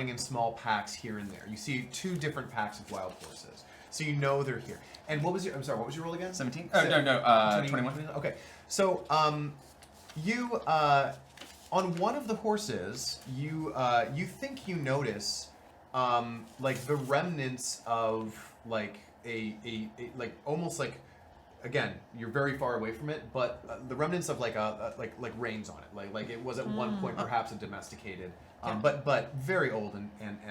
in small packs here and there. You see 2 different packs of wild horses, so you know they're here. And what was your roll again? 17. Oh no, 21. Okay, so you on one of the horses, you think you notice the remnants of almost again, you're very far away from it, but the remnants of like reins on it, like it was at one point perhaps a domesticated, but very old and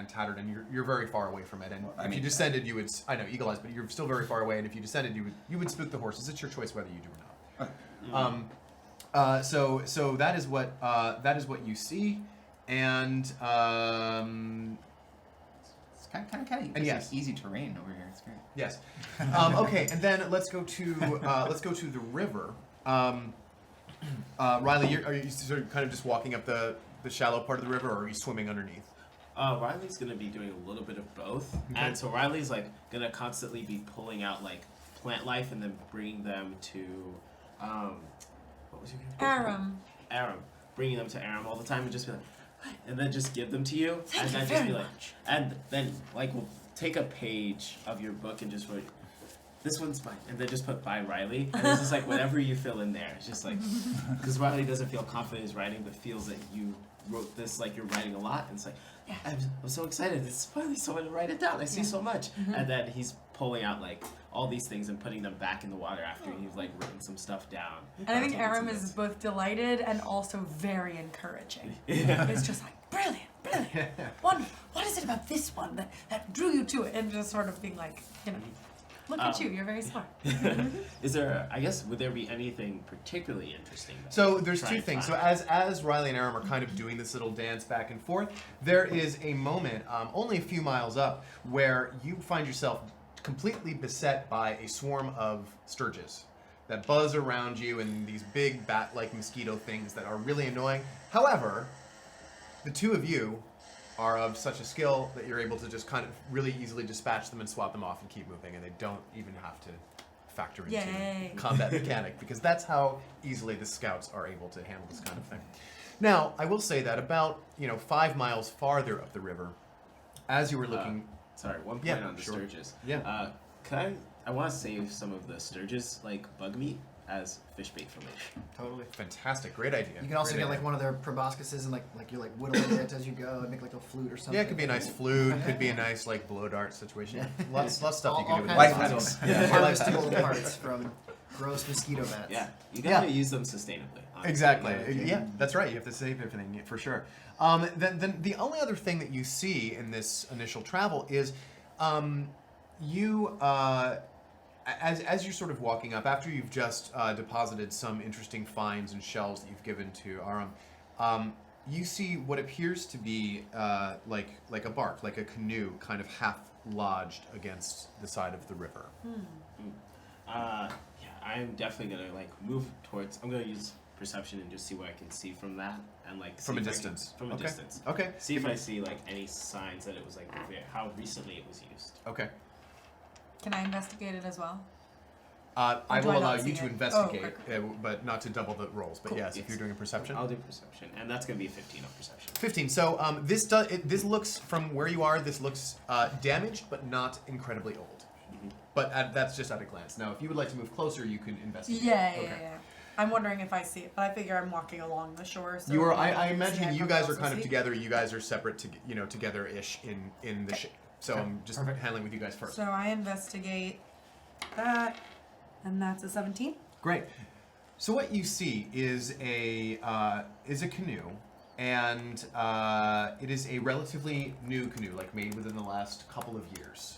tattered, and you're very far away from it. And if you descended, you would, I know, eagle eyes, but you're still very far away. And if you descended, you would spook the horses. It's your choice whether you do or not. So that is what you see, and It's kind of yes. easy terrain over here. It's great. yes. Okay, and then let's go to the river. Riley, are you sort of kind of just walking up the shallow part of the river, or are you swimming underneath? Riley's gonna be doing a little bit of both, and so Riley's like gonna constantly be pulling out like plant life and then bringing them to, what was your name? Aram, bringing them to Aram all the time and just be like, and then just give them to you, and then just be like, and then like we'll take a page of your book and just write, this one's mine, and then just put by Riley, and it's just like whatever you fill in there. It's just like, because Riley doesn't feel confident in his writing, but feels that you wrote this like you're writing a lot, and it's like, I'm so excited. It's finally someone to write it down. I see so much, and then he's pulling out like all these things and putting them back in the water after you've like written some stuff down. And I think Aram is both delighted and also very encouraging. Yeah. It's just like, brilliant. What is it about this one that drew you to it? And just sort of being like, look at you, you're very smart. Is there, I guess, would there be anything particularly interesting? So there's two things. So as Riley and Aram are kind of doing this little dance back and forth, there is a moment, only a few miles up, where you find yourself completely beset by a swarm of sturges that buzz around you and these big bat-like mosquito things that are really annoying. However, the two of you are of such a skill that you're able to just kind of really easily dispatch them and swat them off and keep moving, and they don't even have to factor into combat mechanic, because that's how easily the scouts are able to handle this kind of thing. Now, I will say that about 5 miles farther up the river, as you were looking... Sorry, one point on the sturges. Yeah. I want to save some of the sturges, like bug meat, as fish bait for later. Totally. Fantastic. Great idea. You can also get like one of their proboscises and like you're like whittling it as you go and make like a flute or something. Yeah, it could be a nice flute. Could be a nice like blow dart situation. Lots of stuff you can do with Life proboscis. harvestable parts from gross mosquito bats. Yeah, you gotta use them sustainably. Honestly. Exactly. Yeah, that's right. You have to save everything for sure. Then the only other thing that you see in this initial travel is as you're sort of walking up, after you've just deposited some interesting finds and shells that you've given to Aram, you see what appears to be like a bark, like a canoe, kind of half lodged against the side of the river. Yeah, I'm definitely gonna like move towards. I'm gonna use perception and just see what I can see from that, and like From a distance. From a distance. Okay. See if I see like any signs that it was like how recently it was used. Okay. Can I investigate it as well? I do will I allow not you see to it? investigate, Oh, but not to double the rolls. But Cool. yes, if you're doing a perception. I'll do perception, and that's gonna be a 15 on perception. 15. So this looks, from where you are, this looks damaged, but not incredibly old. But that's just at a glance. Now, if you would like to move closer, you can investigate. Yeah. I'm wondering if I see it, but I figure I'm walking along the shore. So You are. maybe I can imagine see you I guys can are kind also of see. together. You guys are separate, together-ish in the ship. So I'm just handling with you guys first. So I investigate that, and that's a 17. Great. So what you see is a canoe, and it is a relatively new canoe, like made within the last couple of years.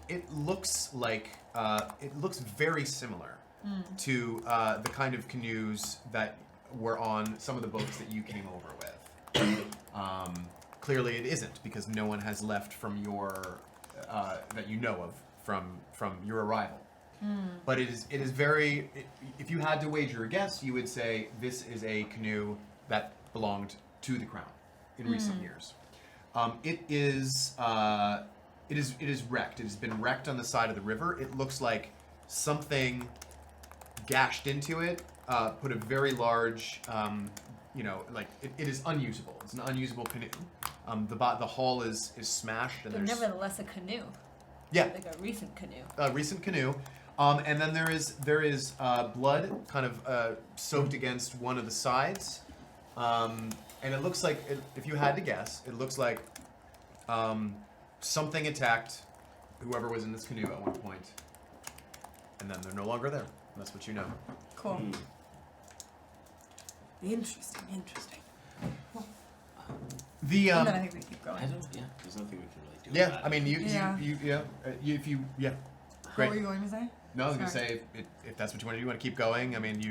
It looks like it looks very similar to the kind of canoes that were on some of the boats that you came over with. Clearly, it isn't, because no one has left from your that you know of from your arrival. But it is very. If you had to wager a guess, you would say this is a canoe that belonged to the crown in recent years. It is wrecked. It has been wrecked on the side of the river. It looks like something gashed into it, put a very large, it is unusable. It's an unusable canoe. The hull is smashed, and But there's nevertheless a canoe. yeah, Like a recent canoe. a recent canoe. And then there is blood kind of soaked against one of the sides. And it looks like, if you had to guess, it looks like something attacked whoever was in this canoe at one point, and then they're no longer there. That's what you know. Cool. Interesting. The And then I think we keep going. There's nothing we can really do. yeah, about I mean What great. were you going to say? No, I was gonna say if that's what you want to do, you want to keep going. I mean,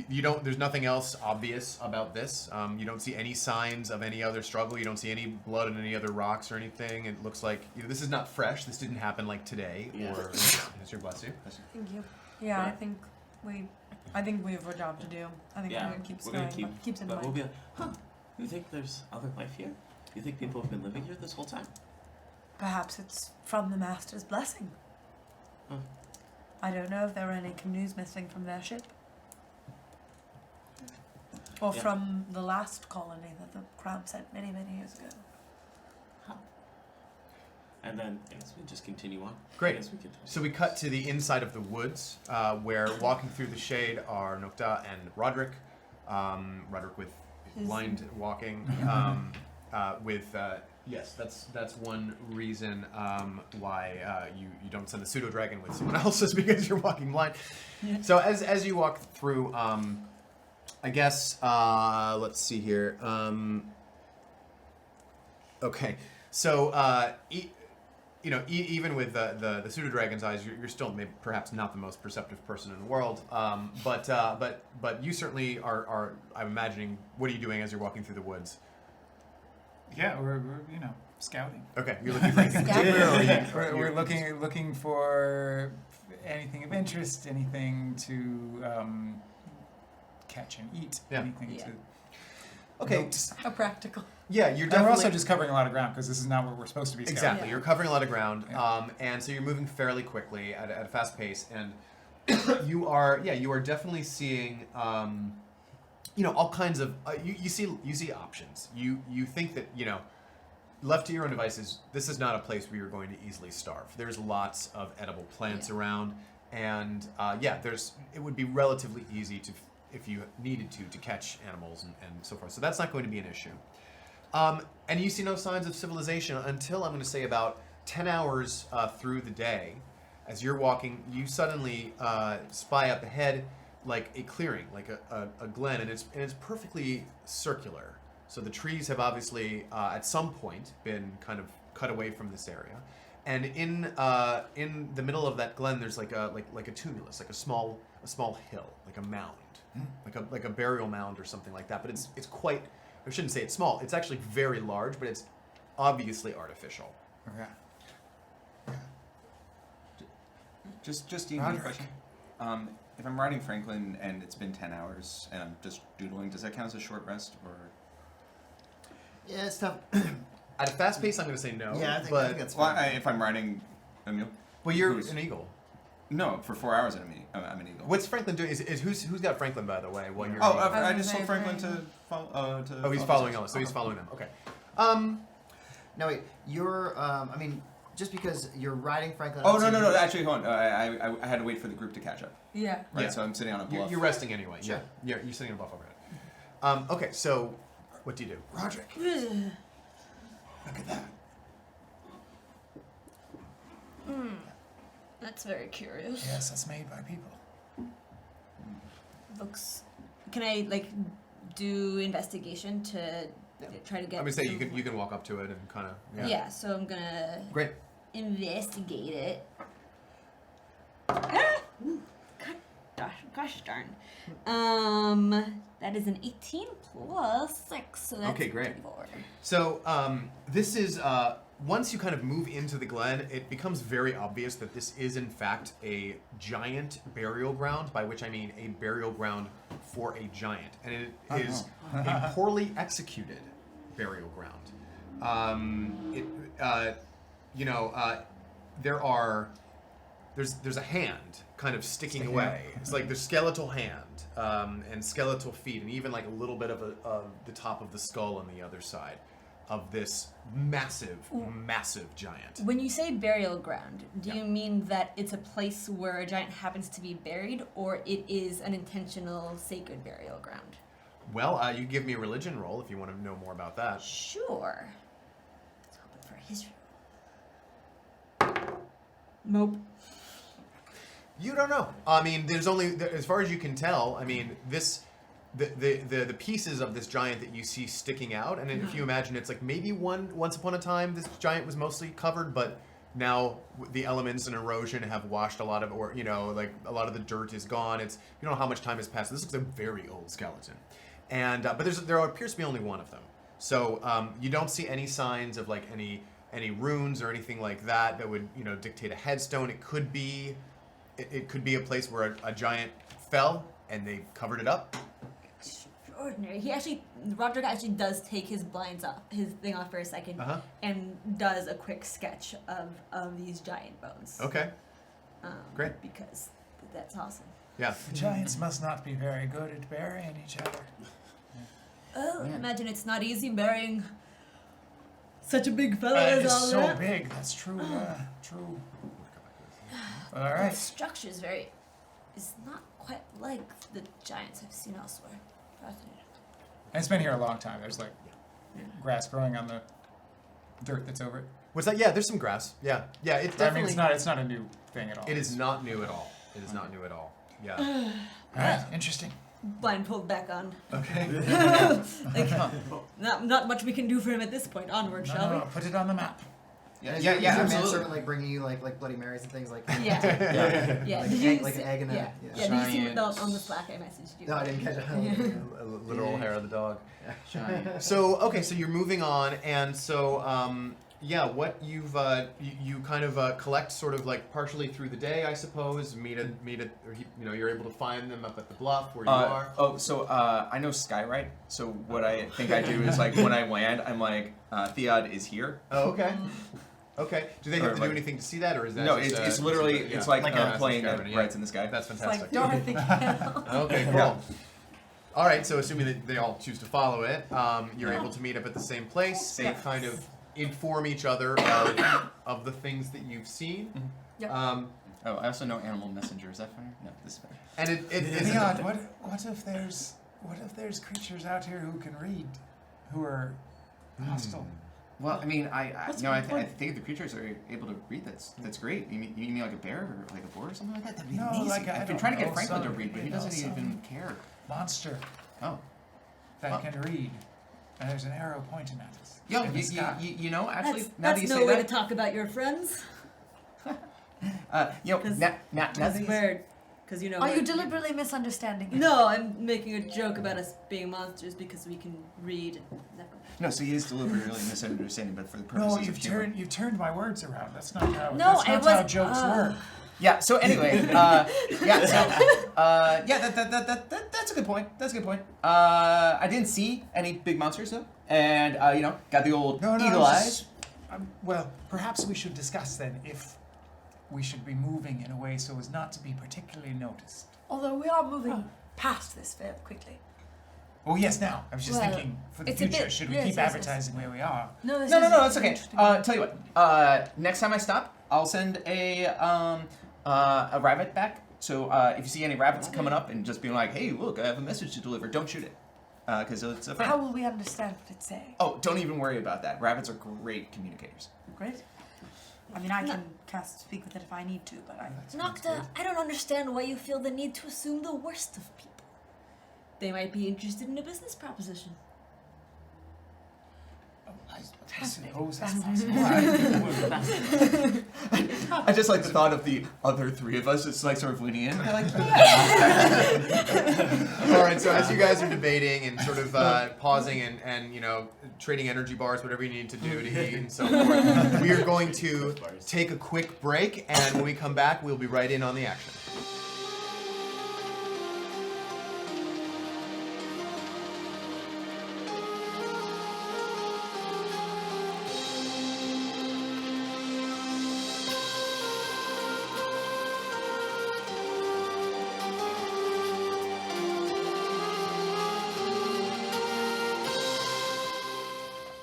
you don't. There's nothing else obvious about this. You don't see any signs of any other struggle. You don't see any blood on any other rocks or anything. It looks like this is not fresh. This didn't happen like today. Yeah. Or bless you. Thank you. Yeah, Right. I think we have a job to do. I think Yeah, we're gonna keep we're gonna skying, keep. but keeps in But mind. we'll be like, huh? You think there's other life here? You think people have been living here this whole time? Perhaps it's from the Master's blessing. Huh. I don't know if there were any canoes missing from their ship. Or Yeah. from the last colony that the Crown sent many, many years ago. And then I guess we just continue on. Great. I guess we could. So we cut to the inside of the woods, where walking through the shade are Nocta and Roderick. Roderick with blind walking. Yes, that's one reason why you don't send the pseudo dragon with someone else is because you're walking blind. So as you walk through, I guess let's see here. Okay, so even with the pseudo dragon's eyes, you're still maybe perhaps not the most perceptive person in the world. But you certainly are. I'm imagining. What are you doing as you're walking through the woods? Yeah, we're scouting. Okay, you're looking for anything particular, or We're looking for anything of interest, anything to catch and eat, anything to. Okay. Note. A practical. Yeah, you're And definitely. we're also just covering a lot of ground because this is not what we're supposed to be scouting. Exactly, Yeah. you're covering a lot of ground, Yeah. and so you're moving fairly quickly at a fast pace, and you are definitely seeing, all kinds of. You see options. You think that left to your own devices, this is not a place where you're going to easily starve. There's lots of edible plants around, and it would be relatively easy to, if you needed to catch animals and so forth. So that's not going to be an issue. And you see no signs of civilization until, I'm going to say, about 10 hours through the day. As you're walking, you suddenly spy up ahead like a clearing, like a glen, and it's perfectly circular. So the trees have obviously at some point been kind of cut away from this area. And in the middle of that glen, there's like a tumulus, like a small hill, like a mound, like a burial mound or something like that. But it's quite. I shouldn't say it's small. It's actually very large, but it's obviously artificial. Okay. Just Ian, Roderick. if I'm riding Franklin and it's been 10 hours and I'm just doodling, does that count as a short rest or? Yeah, it's tough. At a fast pace, I'm going to say no. Yeah, I think that's Well, fine. if I'm riding a mule. Well, you're Who's- an eagle. No, for 4 hours I'm an eagle. What's Franklin doing? Is who's got Franklin, by the way? While you're Oh, an eagle? I just told Franklin to follow. Oh, he's following Ellis, so he's following them. Okay. No, wait. You're. Just because you're riding Franklin. Oh no! Actually, hold on. I had to wait for the group to catch up. Yeah. Right. Yeah. So I'm sitting on a bluff. You're resting anyway. Sure. Yeah. You're sitting on a bluff overhead. Okay. So, what do you do? Roderick, look at that. That's very curious. Yes, that's made by people. Looks. Can I do investigation to try to get? I'm gonna say some- you can walk up to it and kind of. Yeah. So I'm gonna Great. investigate it. Gosh darn. That is an 18 plus 6, so that's Okay, great. 24. So this is once you kind of move into the glen, it becomes very obvious that this is in fact a giant burial ground, by which I mean a burial ground for a giant, and it is a poorly executed burial ground. There's a hand kind of sticking away. It's like the skeletal hand and skeletal feet, and even like a little bit of the top of the skull on the other side of this massive giant. When you say burial ground, do you mean that it's a place where a giant happens to be buried, or it is an intentional sacred burial ground? Well, you give me a religion roll if you want to know more about that. Sure. Let's hope for a history roll. Nope. You don't know. I mean, there's only, as far as you can tell, I mean, the pieces of this giant that you see sticking out, and if you imagine, it's like maybe once upon a time this giant was mostly covered, but now the elements and erosion have washed a lot of, or like a lot of the dirt is gone. It's how much time has passed. This looks a very old skeleton, and but there appears to be only one of them. So you don't see any signs of like any runes or anything like that would dictate a headstone. It could be it could be a place where a giant fell and they covered it up. Extraordinary. Roderick actually does take his blinds off, his thing off for a second, and does a quick sketch of these giant bones. Okay. Great. Because that's awesome. Yeah. The giants must not be very good at burying each other. Oh, I imagine it's not easy burying such a big fella as It's all so that. big. That's true. True. All The right. structure is not quite like the giants I've seen elsewhere. Fascinating. And it's been here a long time. There's like grass growing on the dirt that's over it. What's that? Yeah, there's some grass. Yeah. Yeah, it's I definitely... mean, it's not a new thing at all. It is not new at all. It is not new at all. Yeah. All right. Interesting. Blind pulled back on. Okay. Not much we can do for him at this point. Onward, shall we? No, put it on the map. Yeah, Yeah, is your absolutely. manservant like bringing you like Bloody Marys and things like that? Yeah. Like, Did an you egg, like see- an egg and yeah. a... Yeah, did you see Giant- on the Slack I messaged you? No, I didn't catch it. A literal hair of the dog. Giant. So okay, so you're moving on, and so yeah, what you've you kind of collect sort of like partially through the day, I suppose. Meet at or you're able to find them up at the bluff where you are. Oh, so I know Skyride. So what I think I do is like when I land, I'm like, Theod is here. Oh, okay. Okay. Do they have Or to like- do anything to see that, or is that No, just, it's literally yeah. it's like, Like a a- plane that yeah. rides in the sky. That's It's fantastic. like Dorothy Gale. Okay, cool. Yeah. All right, so assuming that they all choose to follow it, you're able to meet up at the same place. They Yes. kind of inform each other of the things that you've seen. Yep. Oh, I also know Animal Messenger. Is that funny? No, this is better. And it is Leon, what if there's creatures out here who can read, who are hostile? Well, I mean, I think the creatures are able to read. That's great. You mean like a bear or like a boar or something like that? That'd be No, amazing. like I've been don't trying to know, get Franklin to some- read, but he you know, doesn't even some care. monster Oh, that Well- can read, and there's an arrow pointing at us. yo, in the sky. you know, actually, That's, now that that's you no say way that, to talk about your friends. now that That's you weird. Because Are you deliberately misunderstanding him? No, I'm making a joke about us being monsters because we can read. And never mind. no, so he is deliberately misunderstanding, but for the No, purposes of humor. you've turned my words around. That's not how. No, that's it not how was- jokes work. Yeah. So anyway, that's a good point. That's a good point. I didn't see any big monsters though, and got the old No, eagle it's eyes. just- well, perhaps we should discuss then if we should be moving in a way so as not to be particularly noticed. Although we are moving past this fairly quickly. Oh yes, now I was just Well, thinking for the it's a future. bit- Should we yes, keep yes, yes. advertising where we are? No, this No, is it's okay. interesting. Tell you what. Next time I stop, I'll send a rabbit back. So if you see any rabbits coming up and just being like, "Hey, look, I have a message to deliver," don't shoot it, because it's a friend. How will we understand what it's saying? Oh, don't even worry about that. Rabbits are great communicators. Great. I mean, I can speak with it if I need to, but I. Nocta, I don't understand why you feel the need to assume the worst of people. They might be interested in a business proposition. Oh, I suppose that's Fascinating. possible. I just like the thought of the other three of us just like sort of leaning in. They're like, All right, so as you guys are debating and sort of pausing and trading energy bars, whatever you need to do to eat and so forth, we are going to take a quick break, and when we come back, we'll be right in on the action.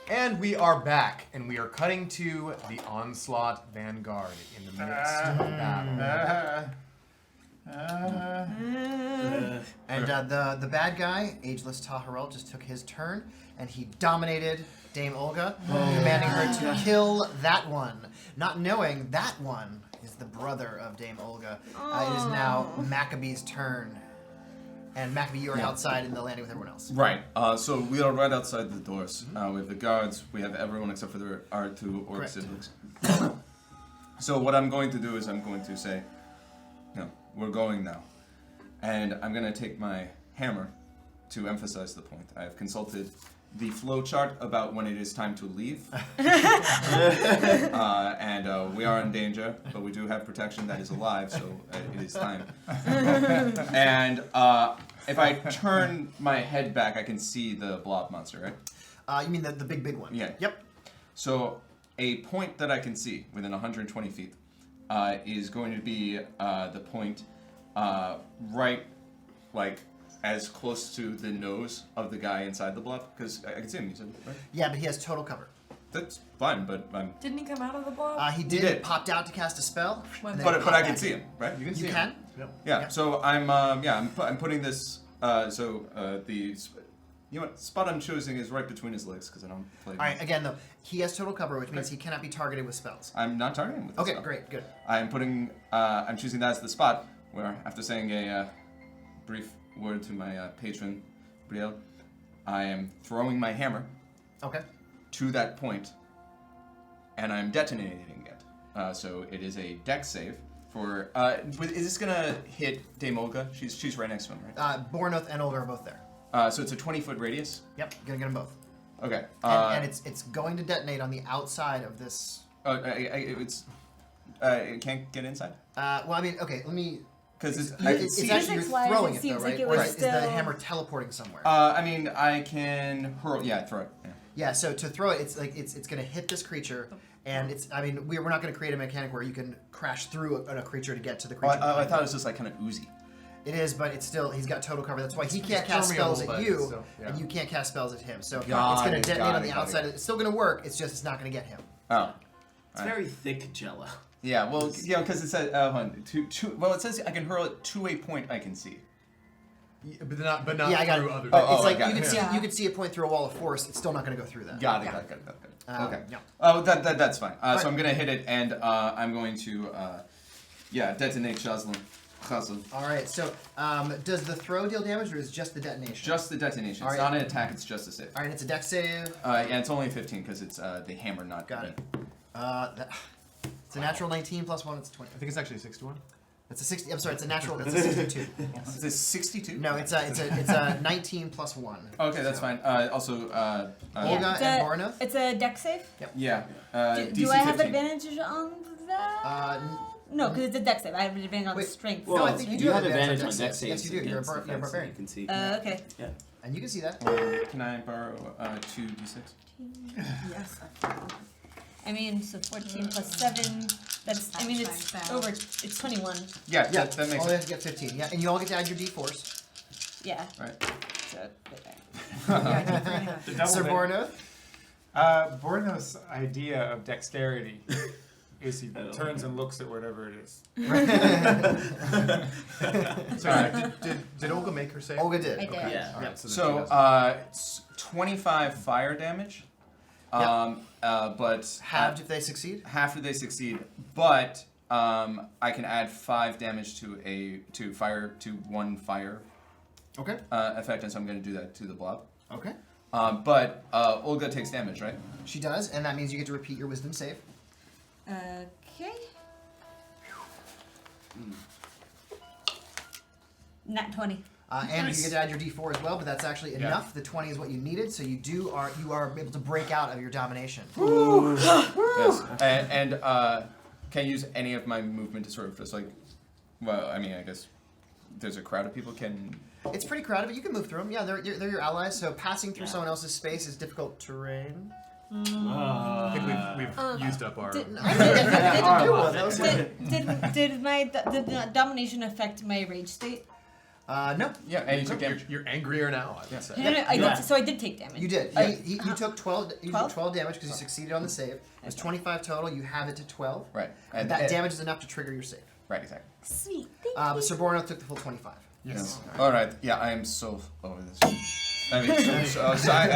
And we are back, and we are cutting to the Onslaught Vanguard in the midst of battle. And the bad guy, Ageless Ta-Heralt, just took his turn, and he dominated Dame Olga, commanding her to kill that one, not knowing that one is the brother of Dame Olga. It is now Maccabee's turn. And Maccabee, you are outside in the landing with everyone else. right. So we are right outside the doors. We have the guards. We have everyone except for our two orc Correct. siblings. So what I'm going to do is I'm going to say, we're going now, and I'm going to take my hammer to emphasize the point. I have consulted the flow chart about when it is time to leave. And we are in danger, but we do have protection that is alive, so it is time. And if I turn my head back, I can see the blob monster, right? You mean the big one? Yeah. Yep. So a point that I can see within 120 feet is going to be the point right, like, as close to the nose of the guy inside the blob, because I can see him. You said, right? Yeah, but he has total cover. That's fine, but I'm. Didn't he come out of the blob? He did. Popped out to cast a spell. When and they- then But popped I can back see in. him, right? You can see You him. can. Yep. Yeah. So I'm putting this. You know what? Spot I'm choosing is right between his legs because I don't play. All right. Again, though, he has total cover, which means he cannot be targeted with spells. I'm not targeting with this Okay, spell. great, good. I'm putting. I'm choosing that as the spot where, after saying a brief word to my patron, Brielle, I am throwing my hammer. Okay. To that point, and I'm detonating it. So it is a dex save for. Is this gonna hit Dame Olga? She's right next to him, right? Bornoth and Olga are both there. So it's a 20-foot radius. Yep, gonna get them both. Okay. And it's going to detonate on the outside of this. It can't get inside. Well, I mean, okay, let me. Because It's I can see. actually you're Physics-wise, throwing it it though, seems like right? it Or was is the still- hammer teleporting somewhere? I mean, I can hurl. Yeah, throw it. Yeah. Yeah, so to throw it, it's like it's going to hit this creature, and it's. I mean, we're not going to create a mechanic where you can crash through a creature to get to the Oh, creature. I thought it was just like kind of oozy. It is, but it's still he's got total cover. That's why he It's can't cast spells permeable, at but you, still, yeah. and you can't cast spells at him. So Got it's going it, to detonate got on it, the got outside. it. It's still going to work. It's just it's not going to get him. Oh. It's very thick Jello. Yeah. Well, because it says well, it says I can hurl it to a point I can see. Yeah, but not Yeah, I got through it. other. But Oh, it's I like got you it. can see Yeah. you can see a point through a wall of force. It's still not going to go through that. Got it. Yeah. Got it. Okay. Yeah. Oh, that's fine. So Right. I'm gonna hit it, and I'm going to, detonate Shazlin. All right. So does the throw deal damage, or is it just the detonation? Just the detonation. All It's right. not an attack. It's just a save. All right. It's a dex save. Yeah, it's only 15 because it's the hammer, not. Got it. It's a natural 19 plus 1. It's 20. I think it's actually 61. It's a 60. I'm sorry. It's a natural. It's a 62. Is this 62? No, it's a 19 plus 1. Okay, that's So- fine. Also, Olga It's and a- Bornoth? It's a dex save. yeah. Do DC I have 15. advantage on that? N- No, because it's a dex save. I have advantage on Wait. strength. No, I think you do have have advantage advantage on on dex dex saves. saves. Yes, you do. You're a against you're a defense, barbarian. You can see. Okay. And you can see that. Can I borrow 2d6? Yes. I mean, so 14 plus 7. That's. I mean, it's That's over. It's 21. Yeah, Yeah, that makes only have sense. to get 15. Yeah, and you all get to add your d4s. Yeah. Right. So, The double Sir bit. Bornoth? Borno's idea of dexterity is he I don't turns know. and looks at whatever it is. Sorry, did Olga make her save? Olga did. I did. Okay. Yeah. All right, then she So, does. it's 25 fire damage. But Halved if they succeed. half if they succeed, but I can add 5 damage to one fire Okay. effect, and so I'm going to do that to the blob. Okay. But Olga takes damage, right? She does, and that means you get to repeat your wisdom save. Okay. Nat 20. And Nice. you get to add your d4 as well, but that's actually Yeah. enough. The 20 is what you needed, so you are able to break out of your domination. Yes. And can I use any of my movement to sort of just like, well, I mean, I guess there's a crowd of people. It's pretty crowded, but you can move through them. Yeah, they're your allies, so passing through someone else's space is difficult terrain. I think we've used up our. I didn't do one. That was good. Did the domination affect my rage state? No, Yeah, and you took You're, damage. you're angrier now, I would Yeah. say. No, I Yeah. did, so I did take damage. you did. Uh, You took 12. You took 12? 12 damage because you succeeded on the save. It was 25 total. You have it to 12. Right. And that damage is enough to trigger your save. Right, exactly. Sweet. Thank But you. Sir Bornoth took the full 25. Yes. All right. Yeah, I am so over this. I mean, I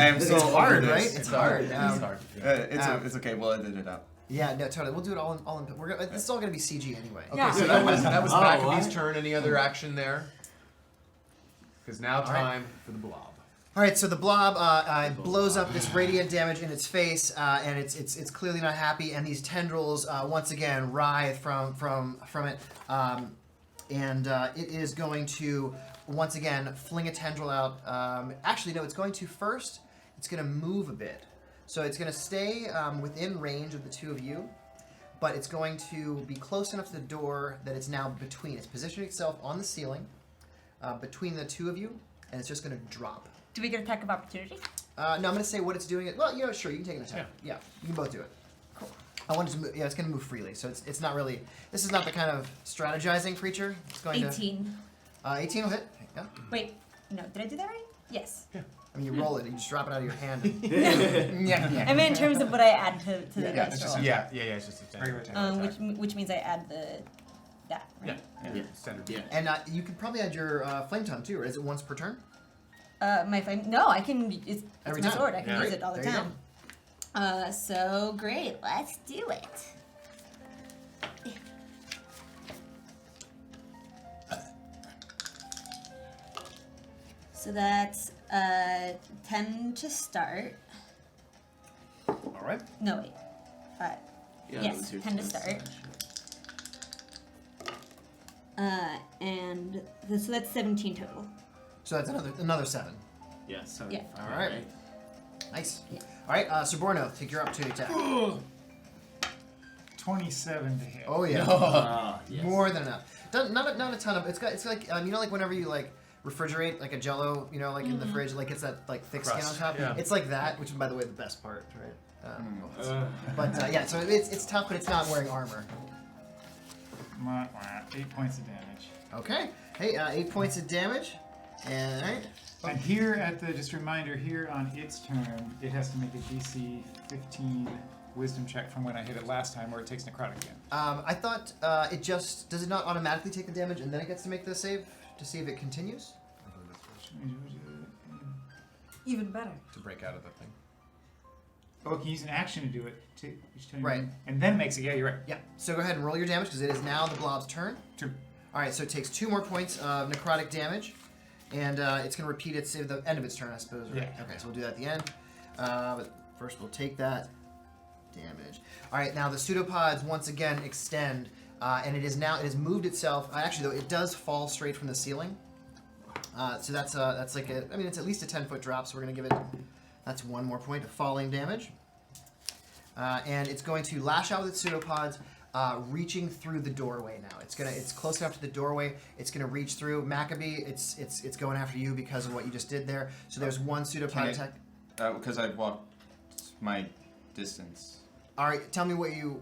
am so It's over hard, this. right? It's hard. It's hard. It's okay. We'll edit it out. Yeah, no, totally. We'll do it all in. This is all going to be CG anyway. Okay, Yeah. so that was Oh, Maccabee's what? turn. Any other action there? Because now All right. time for the blob. All right, so the blob blows up this radiant damage in its face, and it's clearly not happy. And these tendrils once again writhe from it, and it is going to once again fling a tendril out. Actually, no, it's going to first. it's going to move a bit. So it's going to stay within range of the two of you, but it's going to be close enough to the door that it's now between. It's positioning itself on the ceiling between the two of you, and it's just going to drop. Do we get attack of opportunity? No, I'm going to say what it's doing. Well, sure, you can take an attack. Yeah, you can both do it. Cool. I want it to move. Yeah, it's going to move freely, so it's not really. This is not the kind of strategizing creature. It's going 18. to. 18 will hit. Yeah. Wait, no, did I do that right? Yes. I mean, you roll it, and you just drop it out of your hand. And yeah. I mean, in terms of what I add to the Yeah, dice it's roll. just Yeah, it's just a standard. Which means I add that. Right? Yeah, standard. Yeah. And you could probably add your flame tongue too, or is it once per turn? My flame. No, I can. It's Every my time. sword. I can Yeah. use it all the There you time. So great. Let's do it. So that's 10 to start. All right. No wait. Yeah, Yes, that was your 10 to turn. start. So that's 17 total. So that's another 7. Yeah, 75. Yeah. All right. Nice. All right, Suborno, take your opportunity attack. 27 to hit. Oh yeah. Yes. More than enough. Not a ton of. It's like like whenever you like refrigerate like a Jello, like in the fridge, like it's that like thick skin on Crust, top. yeah. It's like that, which is by the way the best part, right? But yeah, so it's tough, but it's not wearing armor. 8 points of damage. Okay. Hey, 8 points of damage. And all right. And here just a reminder, here on its turn, it has to make a DC 15 wisdom check from when I hit it last time, or it takes necrotic again. I thought does it not automatically take the damage and then it gets to make the save to see if it continues? Even better. To break out of the thing. Oh, it can use an action to do it. Each time. Right. And then makes it. Yeah, you're right. Yeah. So go ahead and roll your damage because it is now the blob's turn. 2. All right. So it takes 2 more points of necrotic damage, and it's going to repeat its at the end of its turn, I suppose. Right? Yeah. Okay. So we'll do that at the end. But first we'll take that damage. All right. Now the pseudopods once again extend, and it has moved itself. Actually, though, it does fall straight from the ceiling. So that's like it's at least a 10-foot drop. So we're going to give it. That's 1 more point of falling damage. And it's going to lash out with its pseudopods, reaching through the doorway now. It's close enough to the doorway. It's gonna reach through. Maccabee, it's going after you because of what you just did there. So there's 1 pseudopod attack. Because I've walked my distance. All right, tell me where you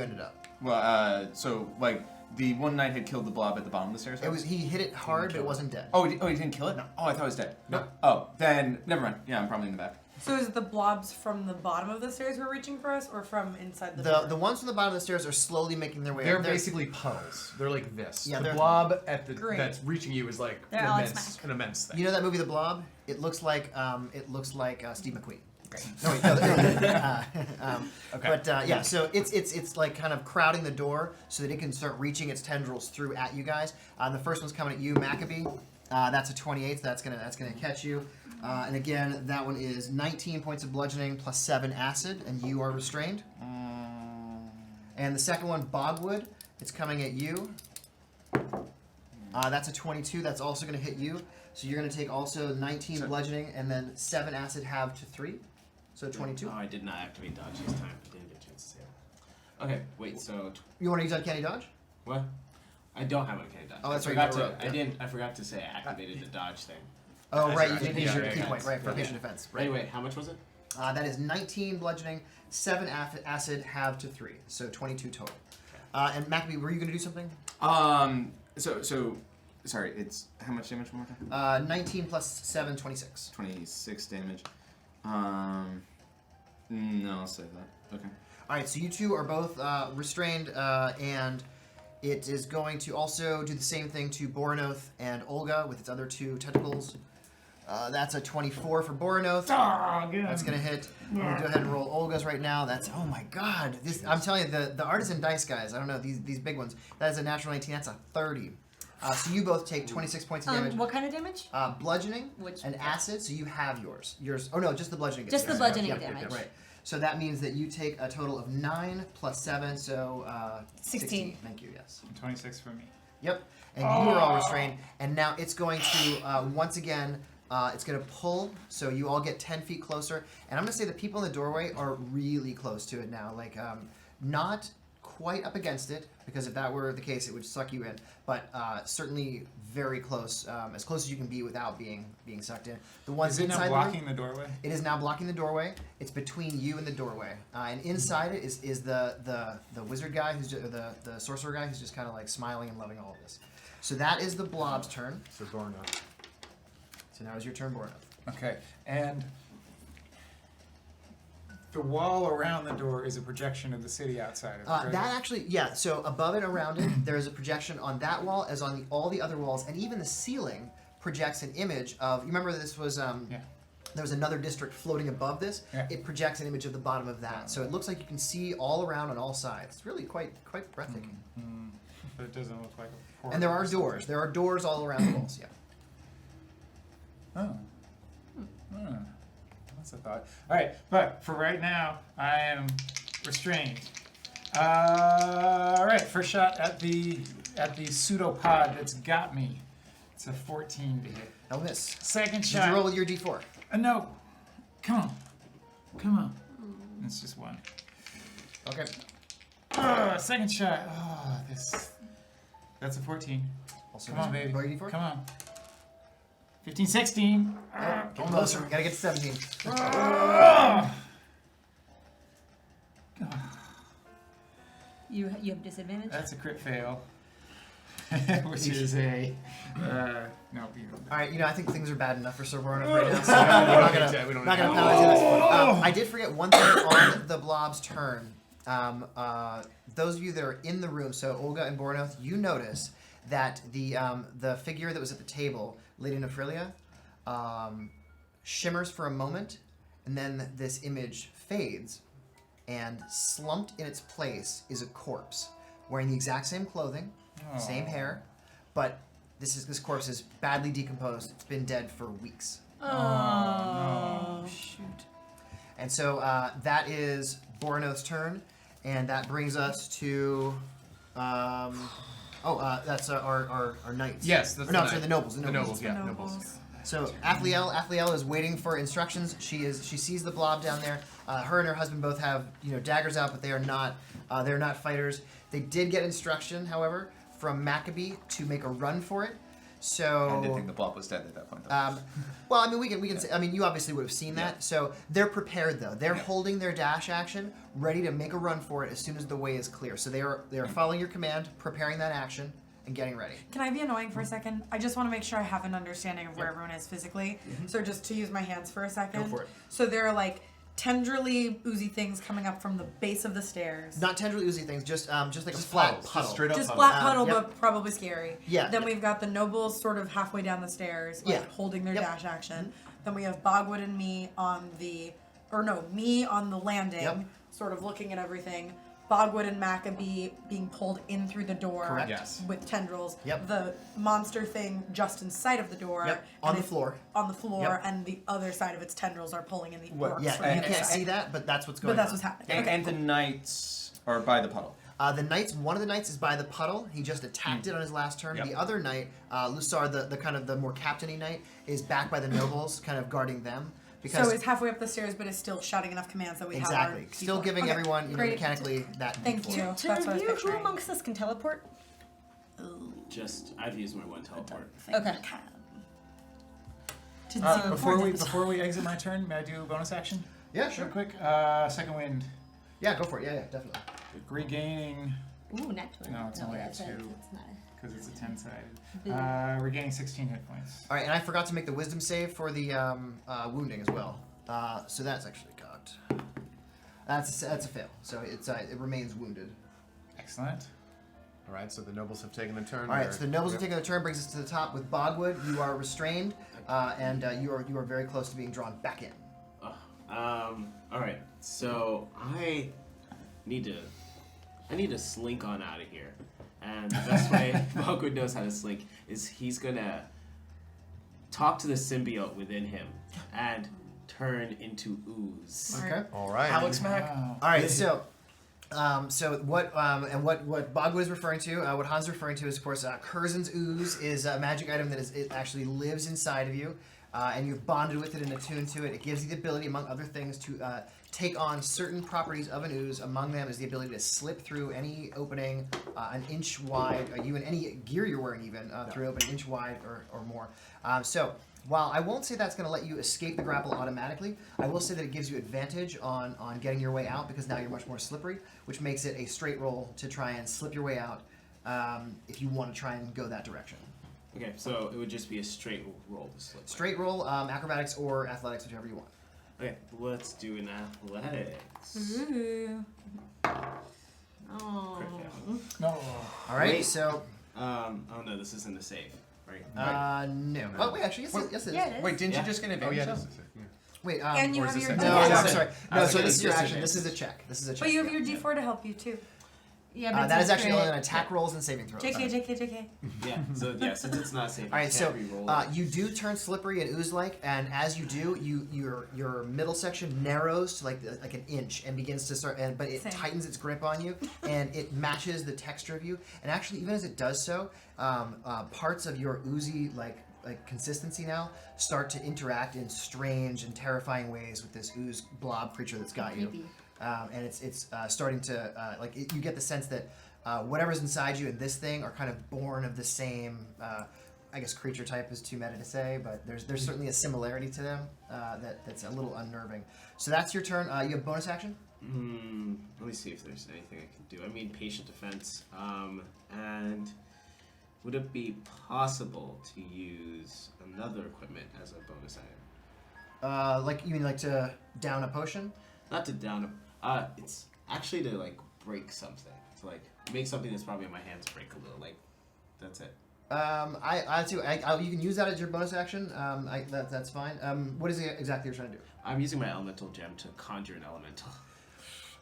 ended up. Well, so like the one knight had killed the blob at the bottom of the stairs. He hit it hard, but it wasn't dead. Oh, he didn't kill it? No. Oh, I thought it was dead. No. Oh, then never mind. Yeah, I'm probably in the back. So is it the blobs from the bottom of the stairs who are reaching for us, or from inside the The door? the ones from the bottom of the stairs are slowly making their way. They're up. basically puddles. They're like this. Yeah, the they're- blob Great. that's reaching you is like They're all smack. an immense thing. You know that movie The Blob? It looks like Steve McQueen. Great. No, wait, no, Okay. But yeah, so it's like kind of crowding the door so that it can start reaching its tendrils through at you guys. The first one's coming at you, Maccabee. That's a 28. That's gonna catch you. And again, that one is 19 points of bludgeoning plus 7 acid, and you are restrained. And the second one, Bogwood, it's coming at you. That's a 22. That's also going to hit you. So you're going to take also 19 bludgeoning and then 7 acid halved to 3. So 22. Oh, I did not activate dodge this time. I didn't get a chance to say that. Okay, wait. So You want to use Uncanny Dodge? what? I don't have uncanny dodge. Oh, that's I right, forgot you to. wrote, I yeah. didn't. I forgot to say I activated the dodge thing. Oh, That's right. You right. didn't use your Yeah, key yeah, point. Right, for yeah. patient defense. Right. Anyway, how much was it? That is 19 bludgeoning, 7 acid halved to 3. So 22 total. And Maccabee, were you going to do something? So sorry. It's how much damage one more time? 19 plus 7, 26. 26 damage. No, I'll save that. Okay. All right, so you two are both restrained, and it is going to also do the same thing to Boranoth and Olga with its other 2 tentacles. That's a 24 for Boranoth. That's going to hit. We'll go ahead and roll Olga's right now. That's, oh my god. I'm telling you, the artisan dice guys, I don't know, these big ones, that is a natural 19. That's a 30. So you both take 26 points of damage. What kind of damage? Bludgeoning Which- and acid, so you have yours. Oh no, just the bludgeoning. Just the damage. bludgeoning Yep, damage. Right. So that means that you take a total of 9 plus 7, so 16. Thank you, yes. 26 for me. Yep. And you are all restrained, and now it's going to once again It's going to pull, so you all get 10 feet closer. And I'm going to say the people in the doorway are really close to it now. Like, not quite up against it, because if that were the case, it would suck you in. But certainly very close, as close as you can be without being sucked in. The ones Is it inside now blocking the the doorway? it is now blocking the doorway. It's between you and the doorway. And inside it is the wizard guy, who's just, the sorcerer guy, who's just kind of like smiling and loving all of this. So that is the blob's turn. So Dorna. So now is your turn, Borna. Okay, and the wall around the door is a projection of the city outside of it, right? That actually, yeah. So above it, around it, there is a projection on that wall, as on all the other walls, and even the ceiling projects an image of. You remember this was there was another district floating above this. Yeah. It projects an image of the bottom of that, so it looks like you can see all around on all sides. It's really quite breathtaking. But it doesn't look like a portal. And there are doors. There are doors all around the walls. Yeah. Oh. Hmm. That's a thought. All right, but for right now, I am restrained. All right, first shot at the pseudopod that's got me. It's a 14 to hit. That'll miss. Second Did shot. you roll with your d4? No. Come on. It's just one. Okay. Second shot. Oh, that's a 14. Also, Come on, baby. roll your d4. Come on. 15, 16. Get closer. Gotta get to 17. You have disadvantage? That's a crit fail. Which is a no. You don't. All right, I think things are bad enough for Sir Borna right now, so we're not gonna penalize this. I did forget one thing on the blob's turn. Those of you that are in the room, so Olga and Bornoth, you notice that the figure that was at the table, Lady Nephrilia, shimmers for a moment, and then this image fades, and slumped in its place is a corpse wearing the exact same clothing, same hair, but this corpse is badly decomposed. It's been dead for weeks. Oh, shoot. And so that is Bornoth's turn, and that brings us to that's our knights. Yes, that's the nobles. The nobles, yeah, nobles. So Athliel is waiting for instructions. She sees the blob down there. Her and her husband both have daggers out, but they're not fighters. They did get instruction, however, from Maccabee to make a run for it. So I didn't think the blob was dead at that point, though. well, I mean, we can say, I mean, you obviously would have seen that. So they're prepared, though. They're holding their dash action, ready to make a run for it as soon as the way is clear. So they are following your command, preparing that action, and getting ready. Can I be annoying for a second? I just want to make sure I have an understanding of where everyone is physically. So just to use my hands for a second. Go for it. So there are like tendrily oozy things coming up from the base of the stairs. Not tendrily oozy things, just like a flat puddle. Just straight up Just puddle. flat puddle, yep. but probably scary. Yeah. Then we've got the nobles sort of halfway down the stairs, like Yeah. holding their Yep. dash action. Then we have Bogwood and me on the landing, Yep. sort of looking at everything. Bogwood and Maccabee being pulled in through the door Correct. Yes. with tendrils. Yep. The monster thing just inside of the door. Yep. and On the it's floor. On the floor, Yep. and the other side of its tendrils are pulling in the What- orcs Yeah, from you the can't other see side. that, but that's what's going But that's on. what's happening. And, Okay, and the knights are by the puddle. The knights, one of the knights is by the puddle. He just attacked it on his last turn. Yep. The other knight, Lusar, the kind of the more captainy knight, is back by the nobles, kind of guarding them. Because So it's halfway up the stairs, but it's still shouting enough commands that we exactly, have our still D4. giving Okay, everyone great. mechanically that. Thank D4. you. To That's what I was review, who picturing. amongst us can teleport? I've used my one teleport. Okay. Before we exit my turn, may I do a bonus action? Yeah, sure. Real quick. Second wind. Yeah, go for it. Yeah, definitely. Regaining, Ooh, not 20. No, it's only a that's 2. It's not. because it's a 10-sided. Regaining 16 hit points. All right, and I forgot to make the wisdom save for the wounding as well. So that's actually cocked. That's a fail. So it remains wounded. Excellent. All right, so the nobles have taken a turn. All right, so the nobles have taken a turn. Brings us to the top with Bogwood. You are restrained, and you are very close to being drawn back in. All right. So I need to slink on out of here, and the best way Bogwood knows how to slink is he's gonna talk to the symbiote within him and turn into ooze. Okay. All right. Alex Mack. Wow. All right, so what Bogwood is referring to, what Hans is referring to is, of course, Kurzen's ooze is a magic item that it actually lives inside of you. and you've bonded with it and attuned to it. It gives you the ability, among other things, to take on certain properties of an ooze. Among them is the ability to slip through any opening an inch wide, you and any gear you're wearing even, through open an inch wide or more. So while I won't say that's going to let you escape the grapple automatically, I will say that it gives you advantage on getting your way out because now you're much more slippery, which makes it a straight roll to try and slip your way out if you want to try and go that direction. Okay, so it would just be a straight roll to slip. Straight roll, acrobatics or athletics, whichever you want. Okay, let's do an athletics. Ooh. Oh. Crit fail. No. All right, Wait. so Oh no, this isn't a save, right? no. Oh wait, actually, yes, it is. Yeah, it is. Wait, didn't Yeah. you just get Oh advantage? yeah, though? this is it. Yeah. Wait, And you or have is your this no, a- no, Yeah. I'm sorry. I No, was so gonna this is your say action. this. This is a check. This is a check. But you have yeah. your D4 to help you too. Yeah, but That it's is a actually only crit. on attack rolls and saving throws. JK. Yeah. So since it's not a save, All right, you so can't re-roll it. you do turn slippery and ooze-like, and as you do, your middle section narrows to like an inch and begins to start, but it Same. tightens its grip on you, and it matches the texture of you. And actually, even as it does so, parts of your oozy like consistency now start to interact in strange and terrifying ways with this ooze blob creature that's got you. Creepy. And it's starting to you get the sense that whatever's inside you and this thing are kind of born of the same I guess creature type is too meta to say, but there's certainly a similarity to them that's a little unnerving. So that's your turn. You have bonus action. Let me see if there's anything I can do. I mean, patient defense. And would it be possible to use another equipment as a bonus item? Like you mean like to down a potion? Not to down. It's actually to like break something. To like make something that's probably in my hands break a little. Like that's it. I too. You can use that as your bonus action. That's fine. What is it exactly you're trying to do? I'm using my elemental gem to conjure an elemental.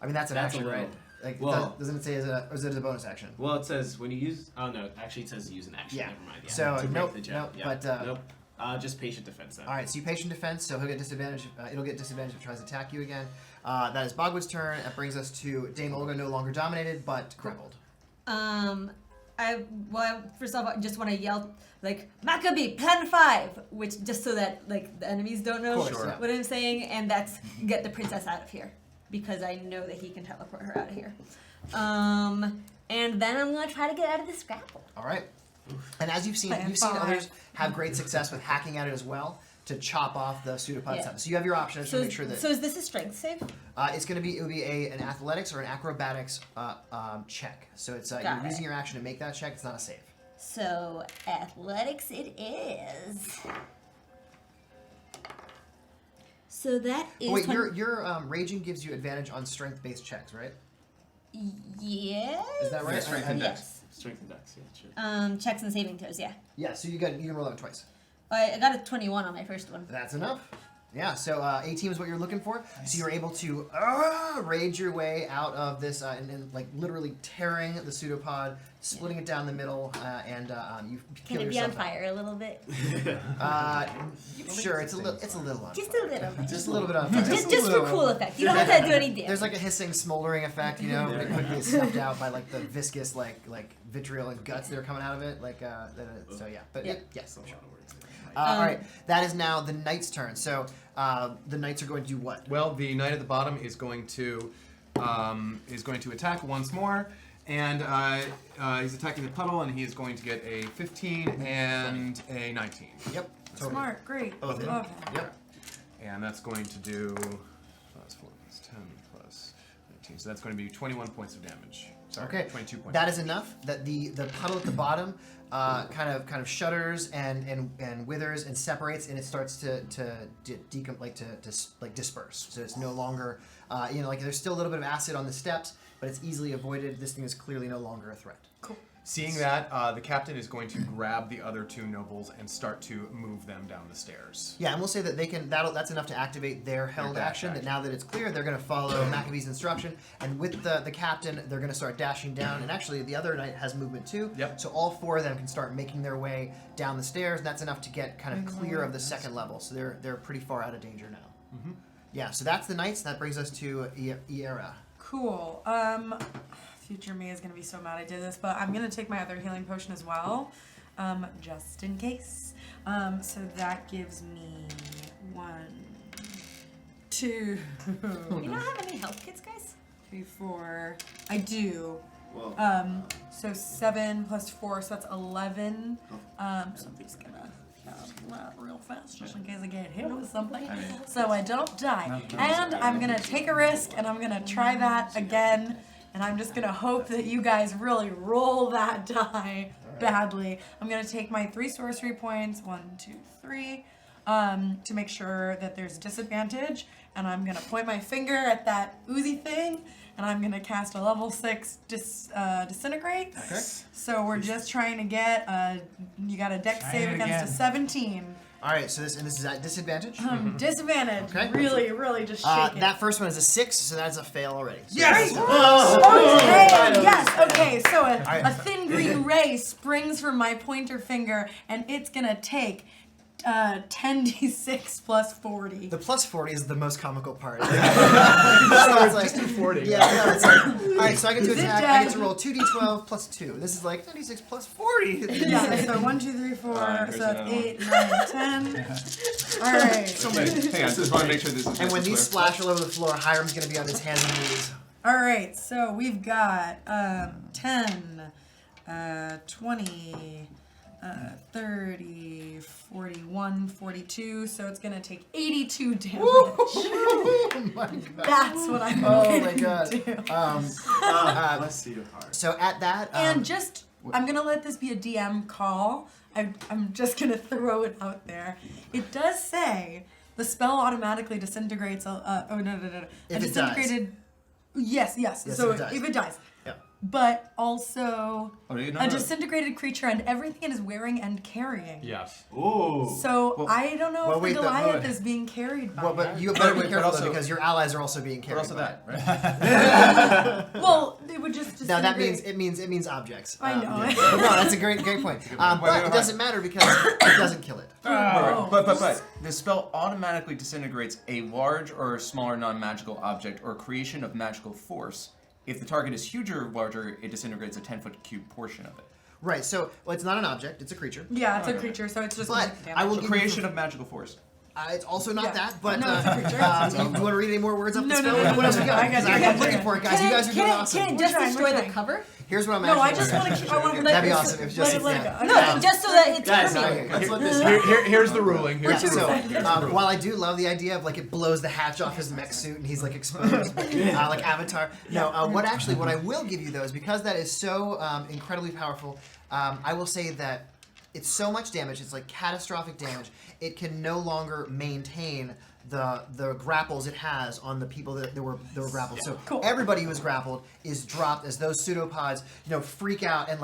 I mean that's an That's a action, right? little- Like well- doesn't it say or is it a bonus action? Well, it says when you use. Oh no, actually it says use an action. Yeah. Never mind. Yeah. So, to break nope, the gem. nope, Yeah. but, nope. Just patient defense then. All right, so you patient defense, so he'll get disadvantage. It'll get disadvantage if it tries to attack you again. That is Bogwood's turn. That brings us to Dame Olga, no longer dominated, but crippled. First off, I just want to yell like Maccabee, plan 5, which just so that like the enemies don't know Sure. what I'm saying, and that's get the princess out of here because I know that he can teleport her out of here. And then I'm gonna try to get out of this grapple. All right. And as you've seen Plan five. others have great success with hacking at it as well to chop off the pseudopod Yeah. stuff. So you have your options to make sure that So is this a strength save? it would be an athletics or an acrobatics check. So it's Got you're it. using your action to make that check. It's not a save. So athletics it is. So that is. Oh, wait, 20 your raging gives you advantage on strength-based checks, right? Yes. Is that right? Yeah, strength and dex. Yes. Strength and dex. Yeah, sure. Checks and saving throws. Yeah. Yeah. So you can roll that twice. I got a 21 on my first one. That's enough. Yeah, so 18 is what you're looking for. So you're able to rage your way out of this, and like literally tearing the pseudopod, splitting it down the middle, and you Can kill it be on yourself. fire a little bit? Sure, it's a little on Just fire. a little bit. Just a little bit on fire. Just for cool effect. You don't have to do any damage. There's like a hissing, smoldering effect, you know, but it quickly is snuffed out by like the viscous, like vitriol and guts that are coming out of it. So yeah, but Yeah. yes, That's a sure. lot of words. All right, that is now the knight's turn. So the knights are going to do what? Well, the knight at the bottom is going to attack once more, and he's attacking the puddle, and he is going to get a 15 and a 19. Yep. Totally. Smart, great. Both of them. Okay. Yep. And that's going to do plus 4 plus 10 plus 19. So that's going to be 21 points of damage. Sorry, Okay. 22 points. That is enough. That the puddle at the bottom kind of shudders and withers and separates, and it starts to disperse. So it's no longer like there's still a little bit of acid on the steps, but it's easily avoided. This thing is clearly no longer a threat. Cool. Seeing that, the captain is going to grab the other two nobles and start to move them down the stairs. Yeah, and we'll say that that's enough to activate their held dash action. That action. now that it's clear, they're going to follow Maccabee's instruction, and with the captain, they're going to start dashing down. And actually, the other knight has movement too. Yep. So all four of them can start making their way down the stairs. And that's enough to get kind of clear of the second level. So they're pretty far out of danger now. Mm-hmm. Yeah. So that's the knights. That brings us to Iera. Cool. Future me is gonna be so mad I did this, but I'm gonna take my other healing potion as well. just in case. So that gives me 1, 2, You don't have any health kits, guys? 3, 4. I do. Well, So 7 plus 4, so that's 11. So I'm just gonna that real fast, just in case I get hit with something, so I don't die. And I'm gonna take a risk, and I'm gonna try that again. And I'm just gonna hope that you guys really roll that die badly. I'm gonna take my 3 sorcery points, 1, 2, 3, to make sure that there's disadvantage. And I'm gonna point my finger at that oozy thing, and I'm gonna cast a level 6 disintegrate. Okay. So we're just trying to get you got a dex save against a 17. All right, so this is at disadvantage. Disadvantage. Okay. Really just shake it. That first one is a 6, so that's a fail already. So Yes! Okay, yes, okay, so right. a thin green ray springs from my pointer finger, and it's gonna take 10d6 plus 40. The plus 40 is the most comical part. So it's like, just do 40. Yeah, no, it's like, all right, so I get to Is it attack. I dead? get to roll 2d12 plus 2. This is like 36 plus 40. Yeah, so 1, 2, 3, 4, Here's so that's another 8, 9, 10. Alright. So many. Hang on, just want to make sure this is. And when these clear. splash all over the floor, Hiram's going to be on his hands and knees. Alright, so we've got 10, 20, 30, 41, 42, so it's gonna take 82 damage. Oh my god. That's what I'm Oh going my god. to do. bless you, heart. So at that, And just, I'm gonna let this be a DM call. I'm just gonna throw it out there. It does say the spell automatically disintegrates. If A it disintegrated. Yes. Yes, So if it dies. if it dies. Yeah. But also Oh, you know a what? disintegrated creature and everything it is wearing and carrying. Yes. Ooh. So I don't know if wait, the the- Goliath wait. is being carried by well, but it. you better be But careful also- though, because your allies are also being But carried. also by that, it. right? Well, they would just Now that disintegrate. means it means objects. I know. But no, that's a great point. But it doesn't matter because it doesn't kill it. Oh. But the spell automatically disintegrates a large or smaller non-magical object or creation of magical force. If the target is huger or larger, it disintegrates a 10-foot cube portion of it. Right. So it's not an object; it's a creature. Yeah, it's a creature, so it's just But magic I will So give you creation of magical force. It's also not Yeah. that, but No, it's a creature. do you want to read any more words up the No, spell? no, What else we got? I got 'Cause you. I'm looking for it, guys. You guys are doing awesome. Can it just We're trying, destroy we're the trying. cover? Here's what I'm No, I actually just want to keep. I want to let That'd be this- awesome if let just it yeah. go. No, Okay. just so that it's Guys, permeable. let's let this. Here's the ruling. We're too So, excited. while I do love the idea of like it blows the hatch off his mech suit and he's like exposed, like Avatar. No, what I will give you though is because that is so incredibly powerful. I will say that it's so much damage. It's like catastrophic damage. It can no longer maintain the grapples it has on the people that were grappled. So Cool. everybody who was grappled is dropped as those pseudopods, freak out and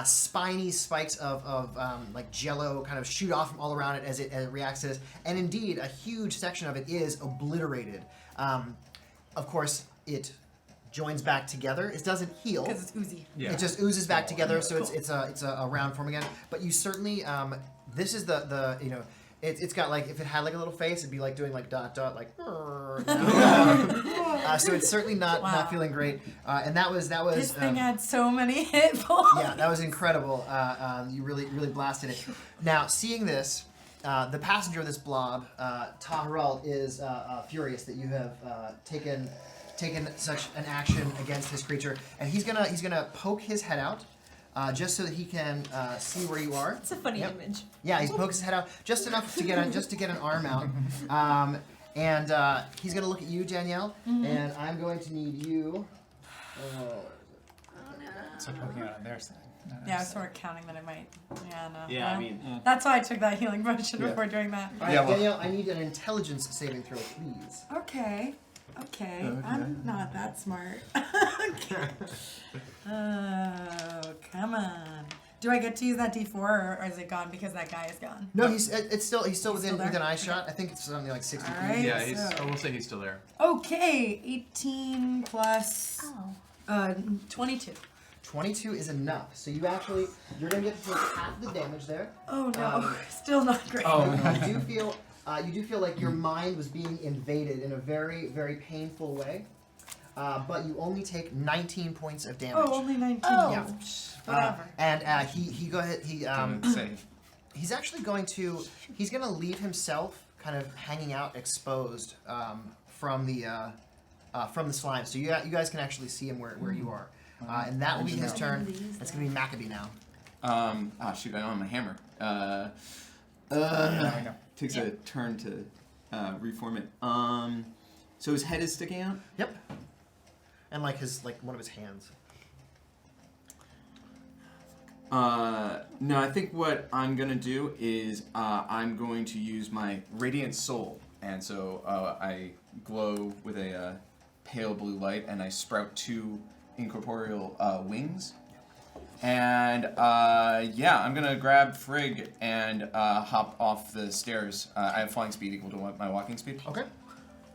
spiny spikes of like jello kind of shoot off from all around it as it reacts to this. And indeed, a huge section of it is obliterated. Of course, it joins back together. It doesn't heal. Because it's oozy. Yeah. It just oozes back together, so it's a round form again. But you certainly this is the it's got like if it had like a little face, it'd be like doing like dot like. So it's certainly not feeling great. And that was This thing had so many hit points. yeah, that was incredible. You really blasted it. Now seeing this. The passenger of this blob, Ta-Heralt, is furious that you have taken such an action against this creature, and he's gonna poke his head out, just so that he can see where you are. It's a funny image. Yeah, he pokes his head out just enough to get an arm out, and he's gonna look at you, Danielle, and I'm going to need you. So poking out on their side. Yeah, I was sort of counting that it might. Yeah, no. Yeah, I no. mean, That's why I took that healing potion Yeah. before doing that. All right, Yeah, well- Danielle, I need an intelligence saving throw, please. Okay. I'm not that smart. Okay. Oh, come on. Do I get to use that D4 or is it gone because that guy is gone? No, he's still within still there? eye shot. I think it's something like 60 feet. Alright. Yeah, he's. so- Oh, we'll say he's still there. Okay, 18 plus 22. 22 is enough. So you're gonna get to take half the damage there. Oh no, still not great. You do feel like your mind was being invaded in a very, very painful way. but you only take 19 points of damage. Oh, only 19. Oh. Yeah. Whatever. And he go ahead. Say. He's actually going to leave himself kind of hanging out, exposed from the slime. So you guys can actually see him where you are. And that will be his turn. It's going to be Maccabee now. Shoot! I don't have my hammer. Takes a turn to reform it. So his head is sticking out. Yep. And like one of his hands. No, I think what I'm gonna do is I'm going to use my Radiant Soul, and so I glow with a pale blue light, and I sprout 2 incorporeal wings. And I'm gonna grab Frigg and hop off the stairs. I have flying speed equal to my walking speed. Okay.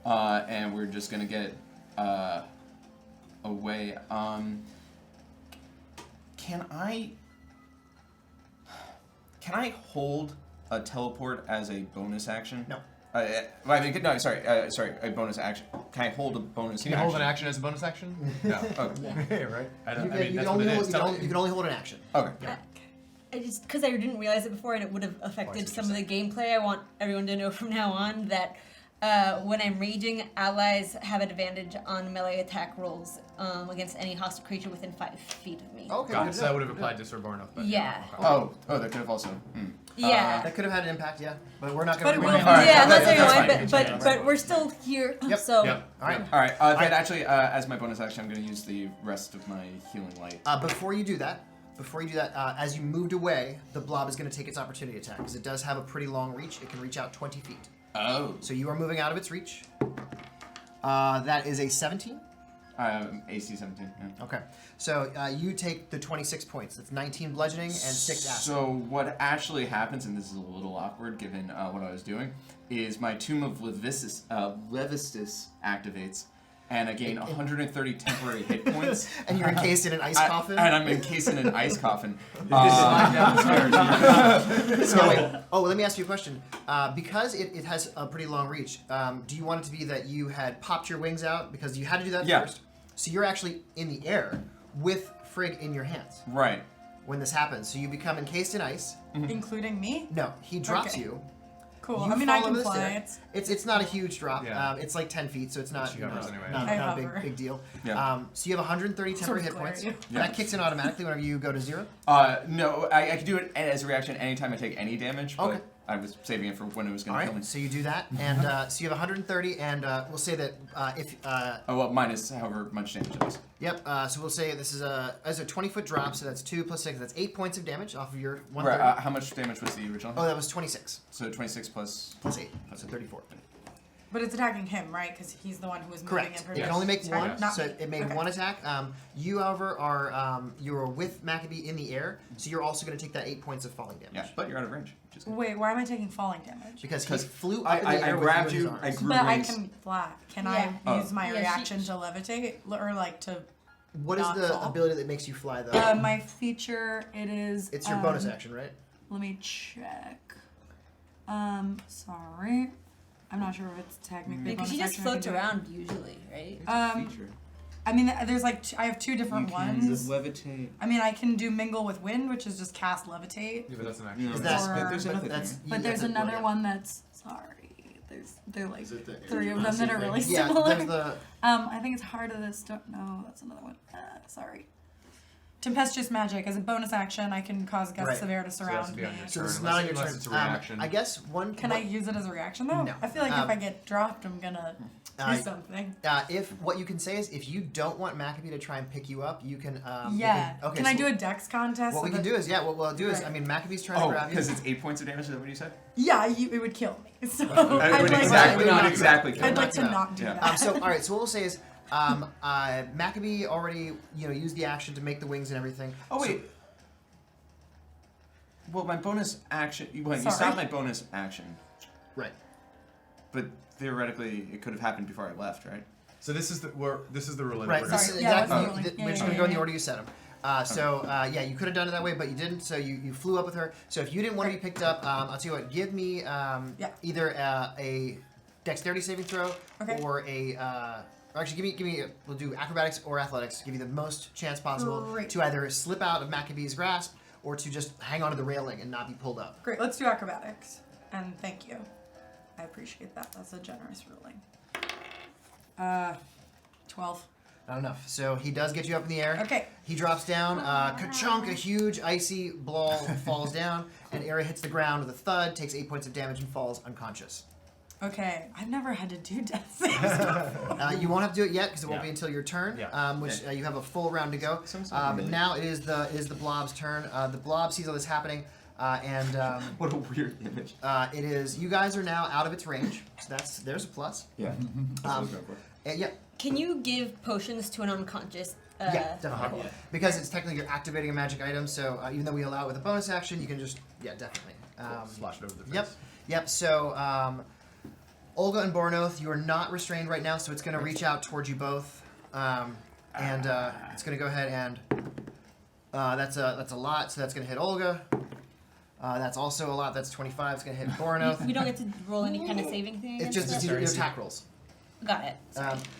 And we're just gonna get away. Can I hold a teleport as a bonus action? No. A bonus action. Can I hold a bonus Can you action? hold an action as a bonus action? No. Okay, right? I mean, that's what it is. You can only hold an action. Okay. I just because I didn't realize it before and it would have affected some of the gameplay. I want everyone to know from now on that when I'm raging, allies have advantage on melee attack rolls against any hostile creature within 5 feet of me. Okay. Got it. So that would have applied to Sir Bornoth. But Yeah. Okay. Oh, that could have also. Yeah. That could have had an impact, yeah. But we're not But going it to. will- Yeah, I'm not that's saying why, fine. but we're still here. Yep. So Yep. All right. All right. Then actually, as my bonus action, I'm going to use the rest of my healing light. Before you do that, as you moved away, the blob is going to take its opportunity attack because it does have a pretty long reach. It can reach out 20 feet. Oh. So you are moving out of its reach. That is a 17. AC 17. Yeah. Okay. So you take the 26 points. That's 19 bludgeoning and 6 acid. So what actually happens, and this is a little awkward given what I was doing, is my Tomb of Levistus activates, and I gain 130 temporary hit points. And you're encased in an ice coffin? And I'm encased in an ice coffin. Slide down the stairs. Let me ask you a question. Because it has a pretty long reach, do you want it to be that you had popped your wings out? Because you had to do that first. So you're actually in the air with Frigg in your hands Right. when this happens. So you become encased in ice. Including me? No, he drops Okay. you. Cool. You I mean, I fall can over the fly. stair. It's not a huge drop. Yeah. It's like 10 feet, so it's not, She hovers anyway. not I a hover. big deal. Yeah. So you have 130 temporary hit glare points. you. That kicks in automatically whenever you go to 0. No, I can do it as a reaction anytime I take any damage, but Okay. I was saving it for when it was All going to kill right, me. so you do that, and so you have 130, and we'll say that if Minus however much damage it is. yep, so we'll say this is a 20-foot drop, so that's 2 plus 6, that's 8 points of damage off of your 130. Right, how much damage was the original? Oh, that was 26 So 26 plus... plus 8, so 34. But it's attacking him, right? Because he's the one who was moving Correct. in for It can only make Sorry, one, not so me. it made Okay. one attack. You, however, are you're with Maccabee in the air, so you're also going to take that 8 points of falling damage. Yeah, but you're out of range. Which is good. Wait, why am I taking falling damage? Because he 'Cause flew up in the air with grabbed you in you, his I arms. grew But I wings. can fly. Can Yeah. I use my Yeah, she- reaction to levitate? Or like to... What is not the fall. ability that makes you fly, though? my feature, it is... It's your bonus action, right? Let me check. Sorry. I'm not sure if it's technically a because bonus she just action. I can floats do it. around usually, right? Feature. I mean, there's like, I have 2 different You can ones. levitate. I mean, I can do mingle with wind, which is just cast levitate. Yeah, but that's an action. No, Is that's- that- but there's but another that's- thing. But there's that's a- another yeah. one that's, sorry, they're like Is it the 3 of them that are really Yeah, similar. there's the... I think it's Heart of the Stone. No, that's another one. Sorry. Tempestuous Magic. As a bonus action, I can cause gusts Right. of air to So it has surround to be me. on your So turn, this is not on your unless turn. it's a reaction. I guess one... Can I use it as a reaction, though? No. I feel like Um, if I get dropped, I'm gonna do something. If what you can say is if you don't want Maccabee to try and pick you up, you can. Yeah. Okay. Can I do a dex contest? What so we can that- do is what we'll do is Right. I mean Maccabee's trying to Oh, grab you. because it's 8 points of damage, is that what you said? Yeah, it would kill me. So It I'd would like exactly, to, not exactly kill I'd me. like to No. not do Yeah. that. So all right. So what we'll say is Maccabee already used the action to make the wings and everything. Oh, So- wait. Well, my bonus action... Well, you Sorry. stopped my bonus action. right. But theoretically, it could have happened before I left, right? So this is the rule. Right. We're This just- is Yeah, exactly. that's the ruling. We're just Yeah, gonna go in the yeah. order you set them. Yeah, you could have done it that way, but you didn't. So you flew up with her. So if you didn't want to be picked up, I'll tell you what. Give me either a dexterity saving throw Okay. or a Actually, give me. We'll do acrobatics or athletics. Give you the most chance possible Great. to either slip out of Maccabee's grasp or to just hang onto the railing and not be pulled up. Great, let's do acrobatics. And thank you. I appreciate that. That's a generous ruling. 12. Not enough. So he does get you up in the air. Okay. He drops down. Ka-chunk, a huge icy ball falls down, and Era hits the ground with a thud, takes 8 points of damage, and falls unconscious. Okay, I've never had to do death saves before. You won't have to do it yet because it won't Yeah. be until your turn, Yeah. which you have a full round to go. Sounds like really- Now it is the blob's turn. The blob sees all this happening, and What a weird image. it is. You guys are now out of its range, so there's a plus. Yeah. Yeah, Can you give potions to an unconscious? yeah, definitely. yeah. Because it's technically you're activating a magic item, so even though we allow it with a bonus action, you can just definitely. Slash it over the face. Yep. So Olga and Bornoth, you are not restrained right now, so it's going to reach out towards you both, and it's going to go ahead and that's a lot, so that's going to hit Olga. That's also a lot. That's 25. It's going to hit Bornoth. We don't get to roll any kind of saving thing. It's against just it? your attack rolls. Got it.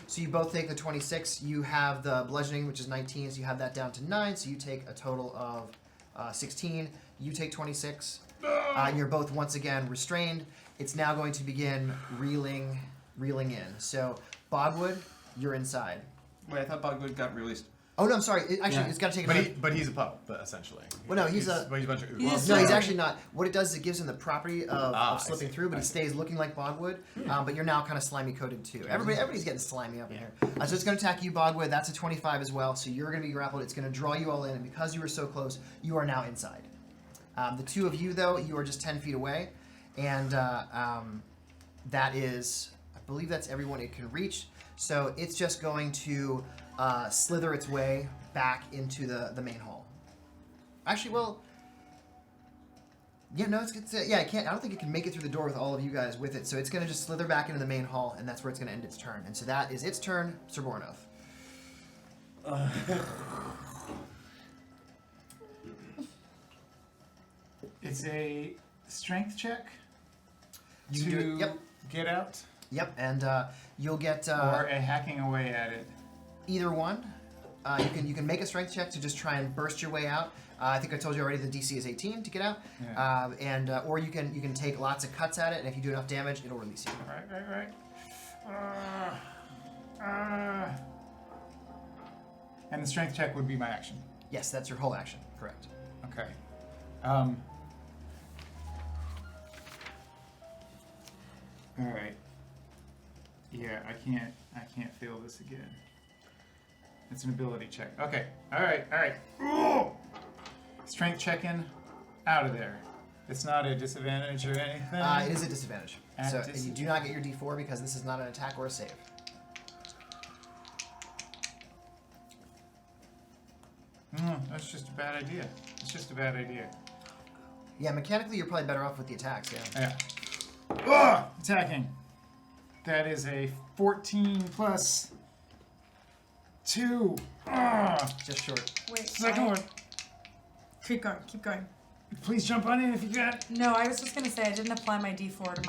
So you both take the 26. You have the bludgeoning, which is 19, so you have that down to 9. So you take a total of 16. You take 26. You're both once again restrained. It's now going to begin reeling in. So Bogwood, you're inside. Wait, I thought Bogwood got released. Oh no, I'm sorry. It's got to take a But he's a pup, essentially. Well, no, he's a bunch of He's No, he's Sorry. actually not. What it does is it gives him the property of I slipping see. through, but I he see. stays looking like Bogwood. But you're now kind of slimy coated too. Everybody's getting slimy up in here. So it's going to attack you, Bogwood. That's a 25 as well. So you're going to be grappled. It's going to draw you all in, and because you were so close, you are now inside. The two of you, though, you are just 10 feet away, and that is, I believe that's everyone it can reach. So it's just going to slither its way back into the main hall. Actually, well, yeah, no, it can't. I don't think it can make it through the door with all of you guys with it. So it's going to just slither back into the main hall, and that's where it's going to end its turn. And so that is its turn, Sir Bornoth. It's a strength check You to can do it. Yep. get out, Yep, and you'll get or a hacking away at it. either one. You can make a strength check to just try and burst your way out. I think I told you already the DC is 18 to get out, Yeah. or you can take lots of cuts at it, and if you do enough damage, it'll release you. Right. And the strength check would be my action. Yes, that's your whole action. Correct. Okay. All right. Yeah, I can't fail this again. It's an ability check. Okay. All right. Ooh! Strength check-in, out of there. It's not a disadvantage or anything. It is a disadvantage. At So you do not get your D4 because this is not an attack or a save. That's just a bad idea. It's just a bad idea. Yeah, mechanically you're probably better off with the attacks. Yeah. Yeah. Attacking. That is a 14 plus 2. Just short. Wait, Second one. Keep going. Please jump on in if you got. No, I was just gonna say I didn't apply my D4 to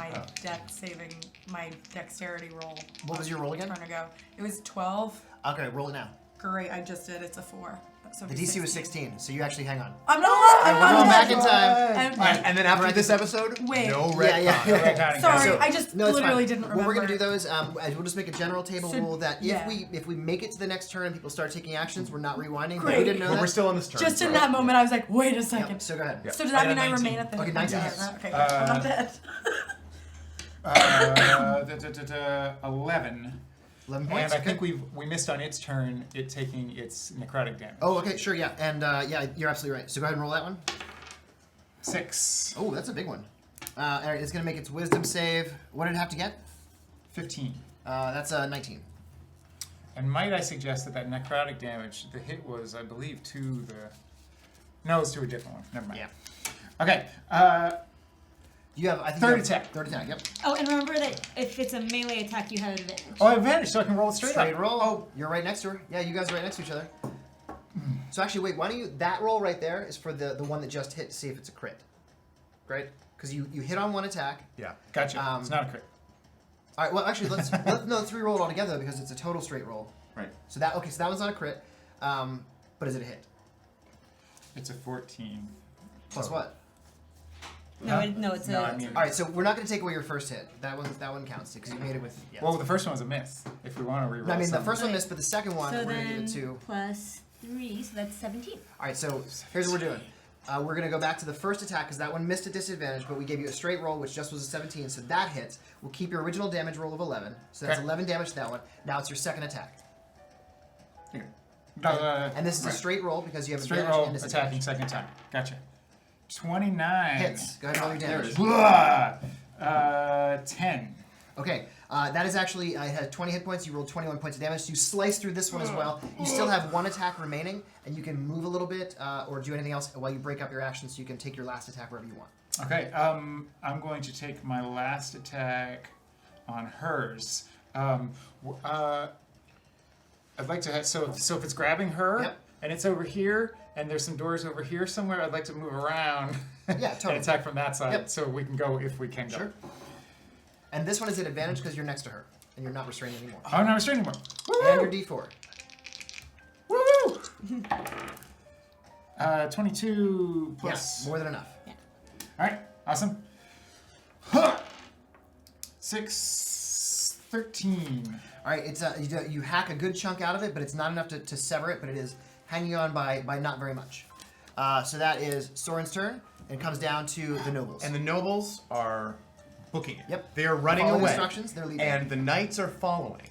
my dexterity roll. What was your roll again? Turn ago. It was 12. Okay, roll it now. Great, I just did. It's a 4. So The DC was 16, so you actually hang on. I'm not. And we're going back in time. I'm- And then after this episode, Wait. no Yeah, retcon. yeah. Sorry, So- I just No, it's literally fine. didn't remember. What we're gonna do though is we'll just make a general table So- rule that yeah. if we make it to the next turn and people start taking actions, we're not rewinding. But Great. we didn't know But that. we're still on this turn. Just in so- that moment, I was like, wait a second. Yep, so go ahead. Yeah. So does that I mean got I 19. remain at the? Okay, 19 yeah, hits. Okay, I'm not dead. 11. 11 points. And I okay. think we missed on its turn, it taking its necrotic damage. Oh, okay, sure, yeah, and yeah, you're absolutely right. So go ahead and roll that one. 6. Oh, that's a big one. All right, it's gonna make its wisdom save. What did it have to get? 15. That's a 19. And might I suggest that necrotic damage, the hit was, I believe, to the... No, it's to a different one. Never mind. Yeah. Okay. You have, I think. Third you have, attack. Third attack. Yep. Oh, and remember that if it's a melee attack, you have advantage. Oh, advantage, so I can roll it straight Straight up. roll. Oh, you're right next to her. Yeah, you guys are right next to each other. So actually, wait. Why don't you? That roll right there is for the one that just hit to see if it's a crit, right? Because you hit on one attack. Yeah, gotcha. It's not a crit. All right. Well, actually, let's re-roll it all together because it's a total straight roll. Right. So that one's not a crit. But is it a hit? It's a 14. Plus what? No, it's a. I mean, All right. So we're not going to take away your first hit. That one counts because you made it with. Yeah, well, the first one was a miss. If we want to reroll. I mean, the some. first one missed, but the second one So we're going to then give it to. plus 3, so that's 17. All right. So here's what we're doing. We're going to go back to the first attack because that one missed at disadvantage, but we gave you a straight roll, which just was a 17, so that hits. We'll keep your original damage roll of 11, so that's Okay. 11 damage to that one. Now it's your second attack. Here. And this is a straight roll because you have straight advantage roll, and disadvantage. attacking, second time. Gotcha. 29. Hits. Go ahead and roll your damage. Blah! 10. Okay, that is actually, it has 20 hit points, you rolled 21 points of damage, so you slice through this one as well. You still have one attack remaining, and you can move a little bit, or do anything else while you break up your actions, so you can take your last attack wherever you want. Okay, I'm going to take my last attack on hers. I'd like to have, so if it's grabbing her, Yep. and it's over here, and there's some doors over here somewhere, I'd like to move around Yeah, totally. and attack from that side, Yep. so we can go if we can go. Sure. And this one is at advantage because you're next to her, and you're not restrained anymore. Oh, I'm not restrained anymore. And your D4. Woo! 22 plus. Yes, more than enough. All right, awesome. 6, 13. All right, it's you hack a good chunk out of it, but it's not enough to sever it, but it is hanging on by not very much. So that is Soren's turn, and it comes down to the nobles. And the nobles are booking it. Yep. They are running Following away. instructions, they're leaving. And the knights are following.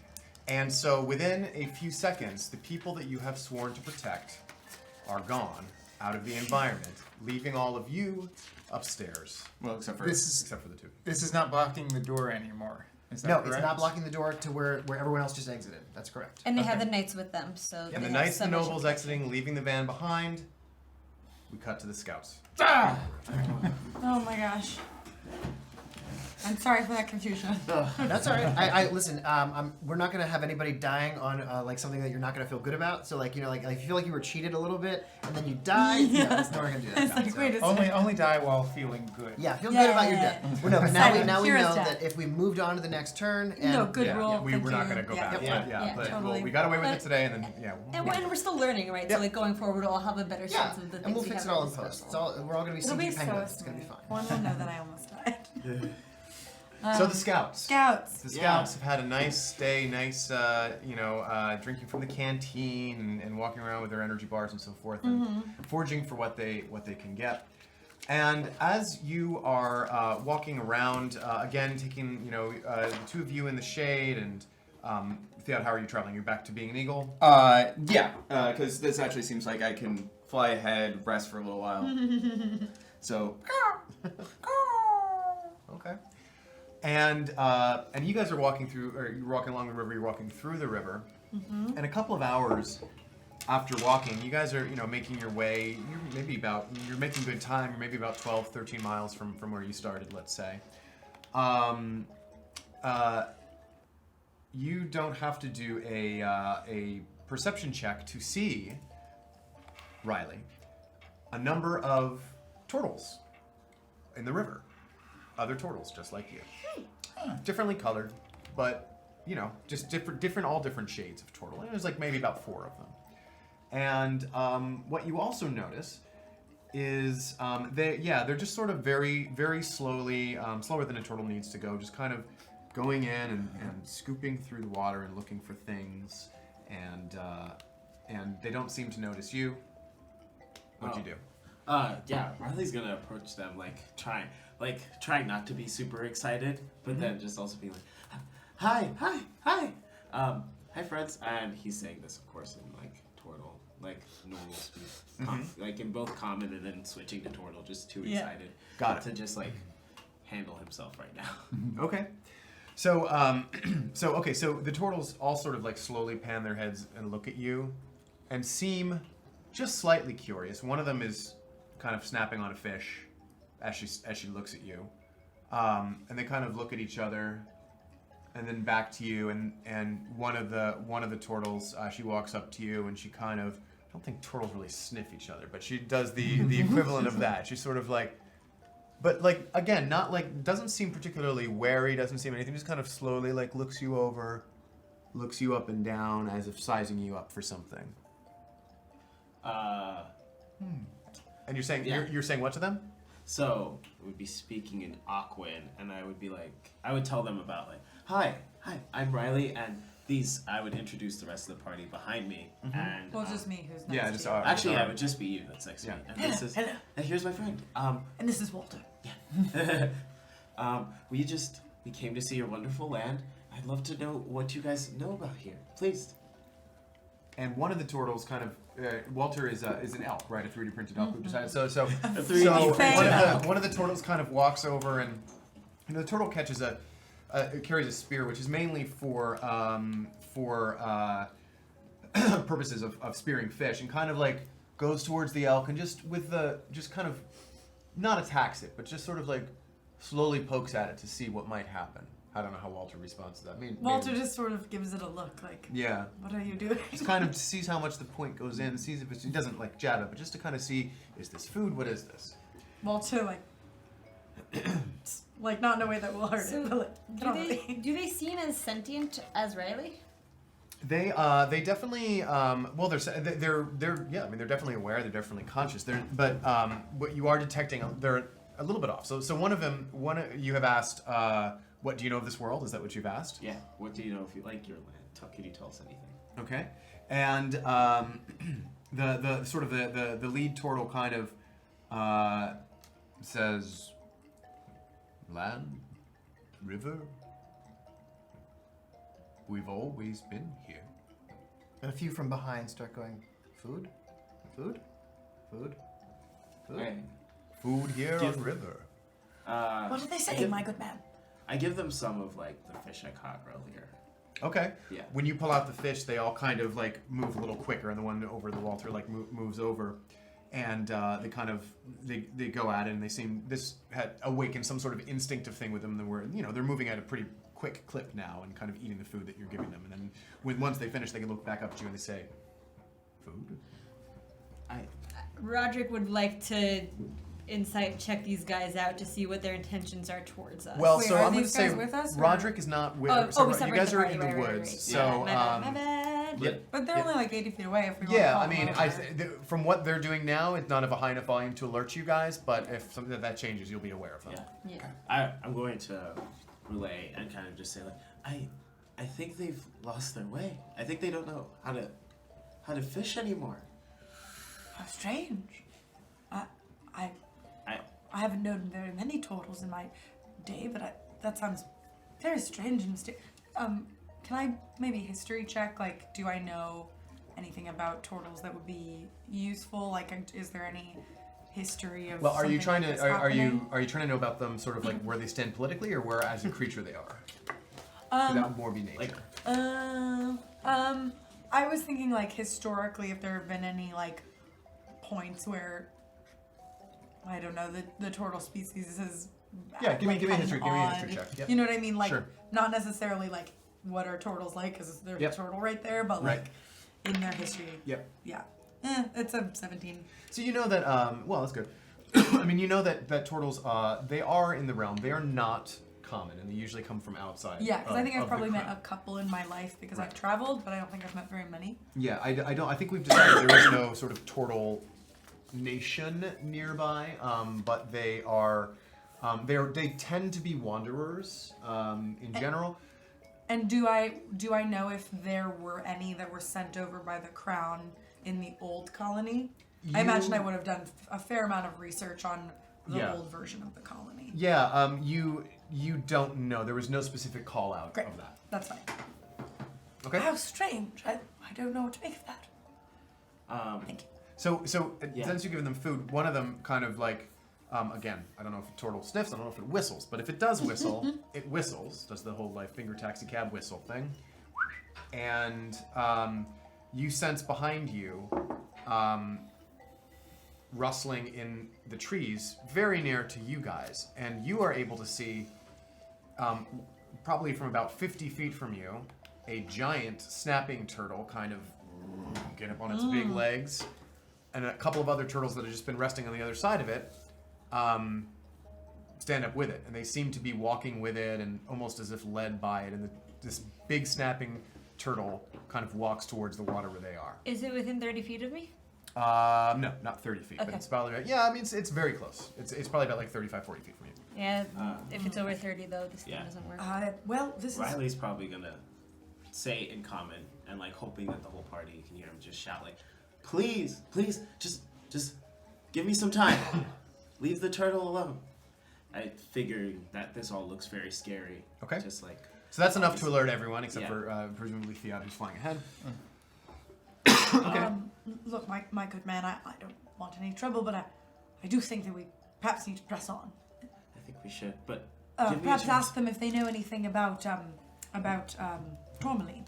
And so within a few seconds, the people that you have sworn to protect are gone out of the environment, leaving all of you upstairs. Well, except for Except for the two. This is not blocking the door anymore. Is that No, correct? it's not blocking the door to where everyone else just exited. That's correct. And they have the knights with them, so. And they the have knights and some nobles issue. exiting, leaving the van behind. We cut to the scouts. Ah! Oh my gosh. I'm sorry for that confusion. That's all right. I listen. We're not gonna have anybody dying on like something that you're not gonna feel good about. So like like if you feel like you were cheated a little bit and then you die, no, that's not gonna do that. It's like, wait a second. Only die while feeling good. Yeah, feel Yeah, good about yeah, your yeah. death. Well, no, but now we Hero's know death. that if we moved on to the next turn and No, good yeah, roll. yeah, we're not going to go back. Yeah, yeah, but totally. well, we got away with it But- today, and then And we're still learning, right? Yep. So like going forward, we'll all have a better yeah, sense of the things and we'll we fix it have all at in post. It's disposal. all we're all gonna be It'll be singing so penguins. It's gonna be smooth. fine. One will know that I almost died. So the scouts. Scouts. The scouts have had a nice day, drinking from the canteen and walking around with their energy bars and so forth, and foraging for what they can get. And as you are walking around, again taking the two of you in the shade, and Theod, how are you traveling? You're back to being an eagle. Yeah, because this actually seems like I can fly ahead, rest for a little while. So. Okay. And you guys are walking through, or you're walking along the river. You're walking through the river, and a couple of hours after walking, you guys are making your way. You're making good time. You're maybe about 12, 13 miles from where you started, let's say. You don't have to do a perception check to see, Riley, a number of turtles in the river. Other turtles, just like you. Differently colored, but just different, all different shades of turtle. And there's like maybe about 4 of them. And what you also notice is they're just sort of very, very slowly, slower than a turtle needs to go, just kind of going in and scooping through the water and looking for things. And they don't seem to notice you. What'd you do? Yeah, Riley's gonna approach them trying not to be super excited, but then just also be like, hi, hi friends, and he's saying this, of course, in Tortle, normal speed, like in both common and then switching to Tortle, just too excited, Got it. to just handle himself right now. Okay. So, so the turtles all sort of slowly pan their heads and look at you, and seem just slightly curious. One of them is kind of snapping on a fish as she looks at you, and they kind of look at each other, and then back to you. And one of the turtles, she walks up to you, and she kind of, I don't think turtles really sniff each other, but she does the equivalent of that. She's sort of like, But like again, not like doesn't seem particularly wary. Doesn't seem anything. Just kind of slowly like looks you over, looks you up and down as if sizing you up for something. And you're saying you're saying what to them? So I would be speaking in Aquan, and I would be like, I would tell them about like, hi, I'm Riley, and these. I would introduce the rest of the party behind me, and Well, just me who's next Yeah, to just you. actually, yeah, it would just be you that's next to me. And this is, Hello. and here's my friend. And this is Walter. We came to see your wonderful land. I'd love to know what you guys know about here, please. And one of the turtles kind of Walter is an elk, right? A 3D printed elk. We've decided. So 3D printed one of the turtles kind of walks over and the turtle catches carries a spear, which is mainly for purposes of spearing fish, and kind of like goes towards the elk and just kind of not attacks it, but just sort of like slowly pokes at it to see what might happen. I don't know how Walter responds to that. Walter just sort of gives it a look, like, yeah. what are you doing? Just kind of sees how much the point goes in, sees if he doesn't like jab it, but just to kind of see, is this food? What is this? Walter, like not in a way that will hurt So, it, but like, do they seem as sentient as Riley? They definitely well they're yeah, I mean they're definitely aware, they're definitely conscious. But what you are detecting, they're a little bit off. So you have asked what do you know of this world? Is that what you've asked? Yeah. What do you know if you like your land? Can you tell us anything? Okay. And the sort of the lead turtle kind of says land, river. We've always been here. And a few from behind start going, food? Food? Food? Food? Okay. Food here on river. what did they say, my good man? I give them some of like the fish I caught earlier. Okay. Yeah. When you pull out the fish, they all kind of like move a little quicker, and the one over the Walter like moves over, and they kind of they go at it, and they seem this had awakened some sort of instinctive thing with them. They're moving at a pretty quick clip now, and kind of eating the food that you're giving them, and then once they finish, they can look back up at you and they say, "Food." Roderick would like to insight check these guys out to see what their intentions are towards us. Well, Wait, so are I'm going to these say guys with us, or- Roderick is not with. Oh, so we you separated guys the are party, in the right, woods, right. so My bad. Yep. But they're only like 80 feet away if we want yeah, to I call mean, them over. from what they're doing now, it's not of a high enough volume to alert you guys. But if something that changes, you'll be aware of them. Yeah. Yeah. I'm going to relay and kind of just say like, I think they've lost their way. I think they don't know how to fish anymore. How strange. I haven't known very many turtles in my day, but that sounds very strange and mysterious. Can I maybe history check? Like, do I know anything about turtles that would be useful? Like, is there any history of? Well, are you something trying like to this are you happening? are you trying to know about them, sort of like where they stand politically, or where as a creature they are? That would more be nature. I was thinking like historically, if there have been any like points where I don't know the turtle species has. Yeah, give me a kind of history. Give me a history odd- check. Yep. You know what I mean? Like, Sure. not necessarily like what are turtles like, because there's Yep. a turtle right there, but Right. like in their history. Yep. Yeah. It's a 17. So you know that. Well, that's good. I mean, you know that turtles. They are in the realm. They are not common, and they usually come from outside. Yeah, because I think I've of the probably met crown. a couple in my life because Right. I've traveled, but I don't think I've met very many. Yeah, I don't. I think we've decided there is no sort of turtle nation nearby, but they are. They tend to be wanderers in general. And do I know if there were any that were sent over by the crown in the old colony? I imagine I would have done a fair amount of research on the Yeah. old version of the colony. Yeah, you don't know. There was no specific call out Great. of that. That's fine. Okay. How strange. I don't know what to make of that. Thank you. So Yeah. since you're giving them food, one of them kind of like, again, I don't know if a turtle sniffs, I don't know if it whistles, but if it does whistle, it whistles, does the whole like finger taxi cab whistle thing, and you sense behind you, rustling in the trees, very near to you guys, and you are able to see, probably from about 50 feet from you, a giant snapping turtle kind of get up on its big legs, and a couple of other turtles that have just been resting on the other side of it, stand up with it, and they seem to be walking with it and almost as if led by it. And this big snapping turtle kind of walks towards the water where they are. Is it within 30 feet of me? No, not 30 feet, but Okay. it's probably it's very close. It's probably about like 35, 40 feet from you. Yeah, if it's over 30 though, this thing doesn't work. Well, this is. Riley's probably gonna say it in common and like hoping that the whole party can hear him just shout like, please, just give me some time. Leave the turtle alone. I figure that this all looks very scary. Okay. Just like. So that's enough to alert everyone, except Yeah. for presumably Fiat, who's flying ahead. Look, my good man, I don't want any trouble, but I do think that we perhaps need to press on. I think we should, but give me a Perhaps chance. ask them if they know anything about Tourmaline.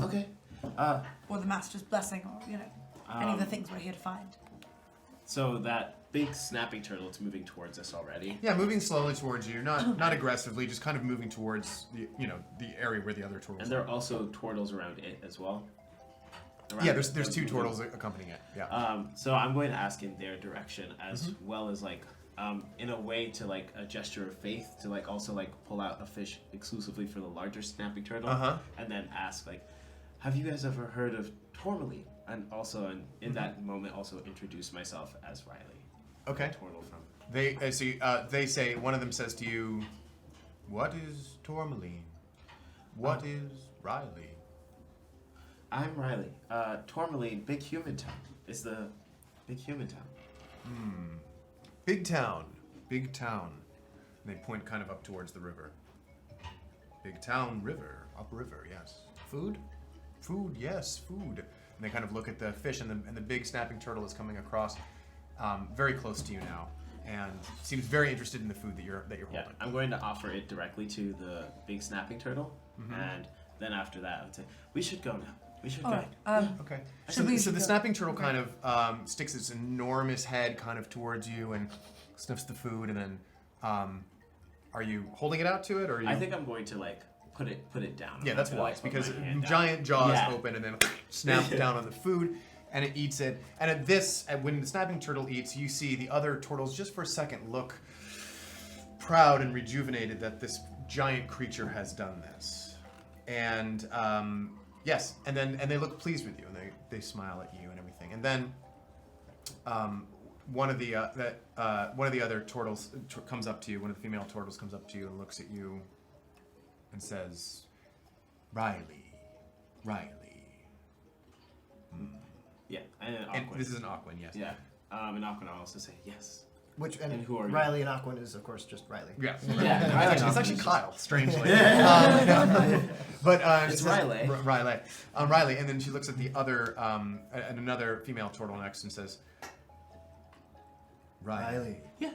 Okay. Or the Master's Blessing, or, any of the things we're here to find. So that big snapping turtle is moving towards us already. Yeah, moving slowly towards you, not aggressively, just kind of moving towards the area where the other turtles. And there are also turtles around it as well. Yeah, there's two turtles accompanying it. Yeah. So I'm going to ask in their direction as well as like in a way to like a gesture of faith to like also like pull out a fish exclusively for the larger snapping turtle, and then ask like, have you guys ever heard of Tourmaline? And also in that moment also introduce myself as Riley. Okay. Turtle from. They say one of them says to you, "What is Tourmaline? What is Riley?" I'm Riley. Tourmaline, big human town. Is the big human town. Big town. And they point kind of up towards the river. Big town, river, upriver, yes. Food? Food, yes, food. And they kind of look at the fish, and the big snapping turtle is coming across, very close to you now, and seems very interested in the food that you're holding. Yeah, I'm going to offer it directly to the big snapping turtle, and then after that, I would say we should go now. We should All go. right. Okay. Should we So the go? snapping turtle kind of sticks its enormous head kind of towards you and sniffs the food, and then, are you holding it out to it, or are you? I think I'm going to like put it down. Yeah, I'm that's not gonna, wise, like, put because my hand giant down. jaws Yeah. open and then snap down on the food, and it eats it. And when the snapping turtle eats, you see the other turtles just for a second look proud and rejuvenated that this giant creature has done this. And yes, and they look pleased with you, and they smile at you and everything. And then one of the other turtles comes up to you. One of the female turtles comes up to you and looks at you and says, "Riley." Yeah, and an And Aquan. this is an Aquan, yes. Yeah, and Aquan will also say yes. And who are you? Riley and Aquan is, of course, just Riley. Yeah. Yeah, It's actually Kyle, strangely. But It's she says, Riley. Riley, and then she looks at the other, at another female turtle next and says, "Riley. Yeah.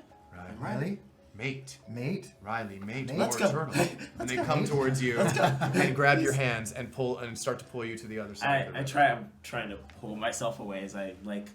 Riley? Mate. Mate? Mate. Let's more go. turtle." And they come towards you and grab your hands and start to pull you to the other side. of the river. I'm trying to pull myself away as I like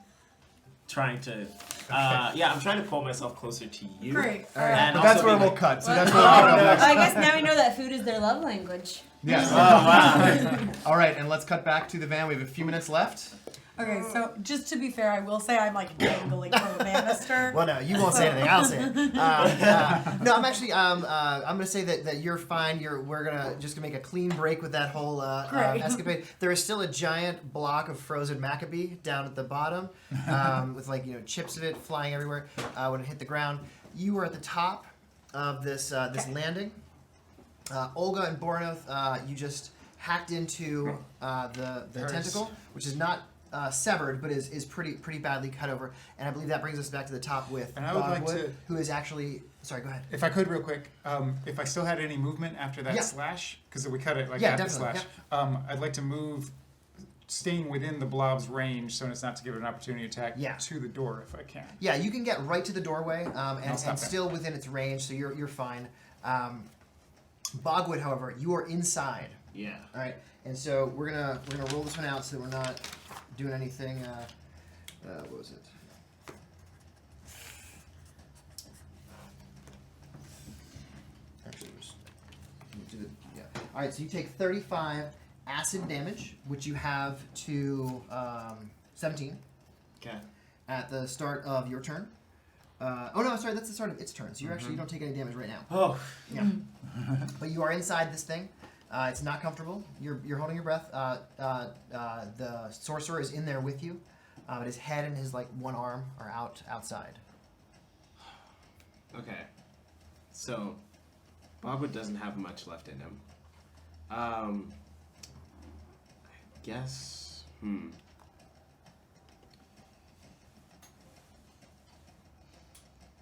trying to. I'm trying to pull myself closer to you. Great. All right. And But that's also where be we'll like, cut. So Well, that's where we'll pick up next. I guess now we know that food is their love language. Yes. Oh wow. All right, and let's cut back to the van. We have a few minutes left. Okay, so just to be fair, I will say I'm like dangling from the banister. Well, no, you won't say anything. I'll say it. No, I'm actually. I'm gonna say that you're fine. We're gonna make a clean break with that whole Great. escapade. There is still a giant block of frozen Maccabee down at the bottom, with chips of it flying everywhere when it hit the ground. You were at the top of this landing. Olga and Bornoth, you just hacked into the tentacle, which is not severed, but is pretty badly cut over. And I believe that brings us back to the top with And I would like Dogwood, to- who is actually. Sorry, go ahead. If I could, real quick, if I still had any movement after that Yeah. slash, because we cut it like Yeah, after definitely, slash, I'd like to move, staying within the blob's range, so as not to give it an opportunity to attack Yeah. to the door if I can. Yeah, you can get right to the doorway, and stop there. still within its range, so you're fine. Bogwood, however, you are inside. Yeah. All right, and so we're gonna roll this one out so that we're not doing anything. What was it? Actually, yeah. All right, so you take 35 acid damage, which you have to 17 Okay. at the start of your turn. Oh no, sorry, that's the start of its turn. So you actually don't take any damage right now. Oh. Yeah. But you are inside this thing. It's not comfortable. You're holding your breath. The sorcerer is in there with you, but his head and his one arm are outside. Okay. So, Bogwood doesn't have much left in him. I guess.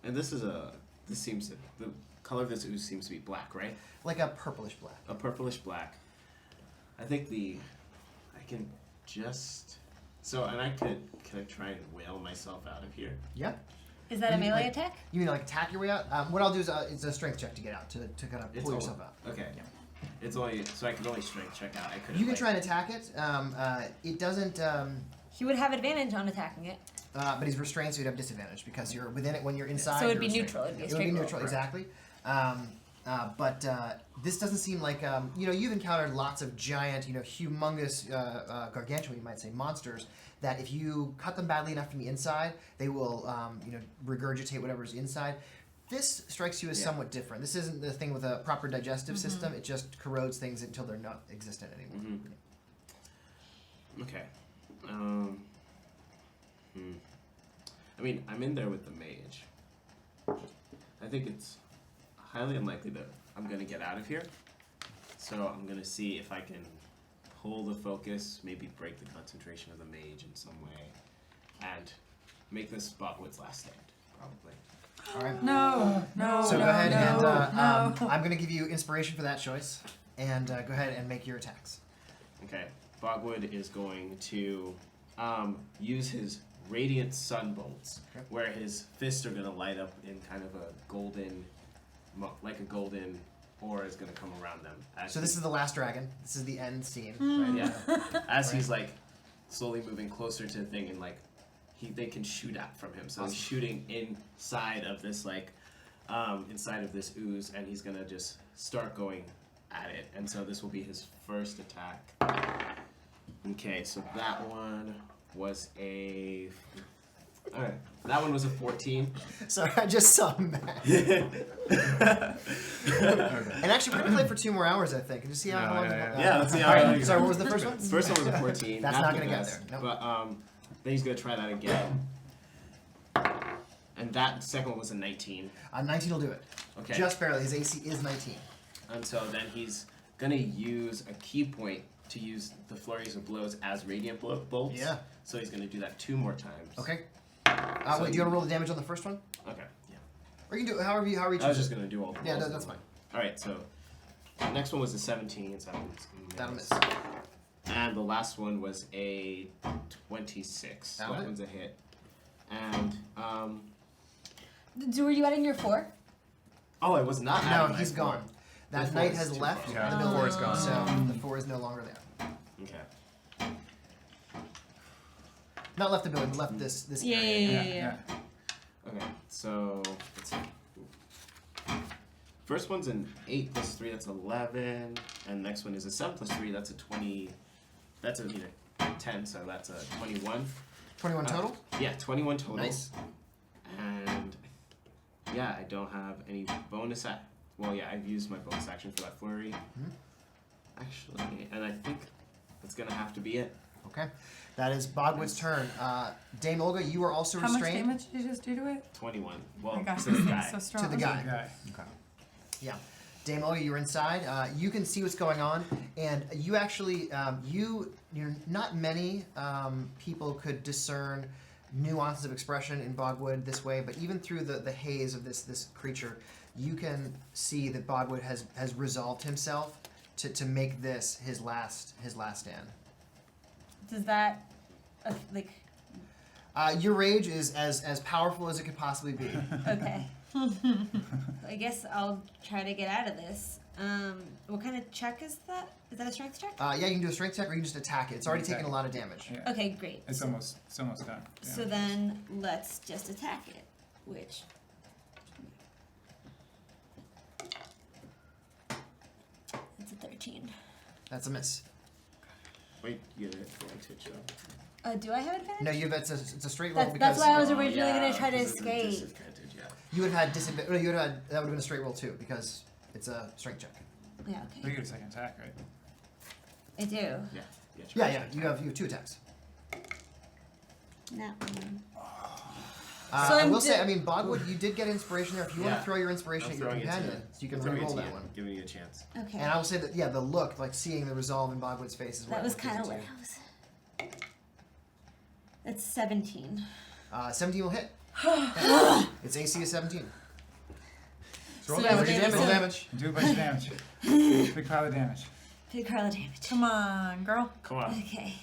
And this seems the color of this ooze seems to be black, right? Like a purplish black. A purplish black. I think I can just. So, and can I try and whale myself out of here? Yeah. Is that a melee attack? You mean attack your way out? What I'll do is it's a strength check to get out, to kind of pull yourself out. Okay. Yeah. It's only, so I can only strength check out. I couldn't. You can try and attack it. It doesn't. He would have advantage on attacking it. But he's restrained, so you'd have disadvantage because you're within it when you're inside. So it'd you're be restrained. neutral. It'd be a It would straight be roll. neutral, exactly. But this doesn't seem like you've encountered lots of giant, humongous, gargantuan, you might say, monsters. That if you cut them badly enough from the inside, they will, regurgitate whatever's inside. This strikes you as somewhat different. This isn't the thing with a proper digestive system. It just corrodes things until they're not existent anymore. Okay. I mean, I'm in there with the mage. I think it's highly unlikely that I'm going to get out of here. So I'm going to see if I can pull the focus, maybe break the concentration of the mage in some way, and make this Bogwood's last stand, probably. All right. No. So no, go ahead no, and no. I'm going to give you inspiration for that choice, and go ahead and make your attacks. Okay. Bogwood is going to use his radiant sun bolts, where his fists are going to light up in kind of a golden, aura is going to come around them. So this is the last dragon. This is the end scene. Right, yeah. As he's slowly moving closer to the thing, and they can shoot at from him. So he's shooting inside of this inside of this ooze, and he's gonna just start going at it. And so this will be his first attack. Okay, so that one was a. All right, that one was a 14. Sorry, I just saw math. And actually, we're gonna play for 2 more hours, I think, and just see how long. Yeah, let's see how. All right, sorry, what was the first one? The first one was a 14. That's not the gonna get best, there. Nope. But then he's gonna try that again. And that second one was a 19. 19 will do it. Okay. Just barely. His AC is 19. And so then he's gonna use a key point to use the flurries of blows as radiant bolts. Yeah. So he's gonna do that 2 more times. Okay. So wait, do you want to roll the damage on the first one? Okay. Yeah. Or you can do it however you I was choose. just gonna do all the Yeah, rolls. that's fine. All right. So the next one was a 17. So That'll miss. And the last one was a 26. So That'll that hit. one's a hit. And Were you adding your 4? oh, I was not. No, adding my he's 4. gone. That The knight 4 is has too left far. Yeah, the the building, 4 is gone. so the 4 is no longer there. Okay. Not left the building, left this Yeah, area. yeah. Okay, so let's see. First one's an 8 plus 3, that's 11. And next one is a 7 plus 3, that's a 20. That's a 10, so that's a 21. 21 total? Yeah, 21 total. Nice. And yeah, I don't have any bonus well, yeah, I've used my bonus action for that flurry. Actually, and I think that's gonna have to be it. Okay. That is Bogwood's turn. Dame Olga, you are also How much restrained. damage did you just do to it? 21. Well, Oh my gosh, to the guy. so strong. To the guy. Guy. Okay. Yeah. Dame Olga, you're inside. You can see what's going on, and you actually, not many people could discern nuances of expression in Bogwood this way, but even through the haze of this creature, you can see that Bogwood has resolved himself to make this his last stand. Does that, Your rage is as powerful as it could possibly be. okay. I guess I'll try to get out of this. What kind of check is that? Is that a strength check? Yeah, you can do a strength check or you can just attack it. It's already taken a lot of damage. Yeah. Okay, great. It's almost done. Yeah. So then let's just attack it, which. It's a 13. That's a miss. Wait, you get advantage though. Do I have advantage? No, it's a straight roll That's because why I was Oh, originally yeah, going to try to because of the escape. disadvantage, You would have had disadvantage. No, you would have had, that would have been a straight roll too because it's a strength check. Yeah, You okay. get a second attack, right? I do. Yeah. You have 2 attacks. No. I I'm will say, I mean, Bogwood, you did get inspiration there. If you want Yeah. to throw your inspiration I'm at your throwing it to companion, you. so you can Throwing it re-roll to that you, one. giving you a chance. Okay. And I will say that, the look, like seeing the resolve in Bogwood's face is what That was gives it kind of to what you. I was. That's 17. 17 will hit. Its AC is 17. Roll So damage. damage. Roll damage. Do a bunch of damage. Big pile of damage. Big pile of damage. Come on, girl. Come on. Okay.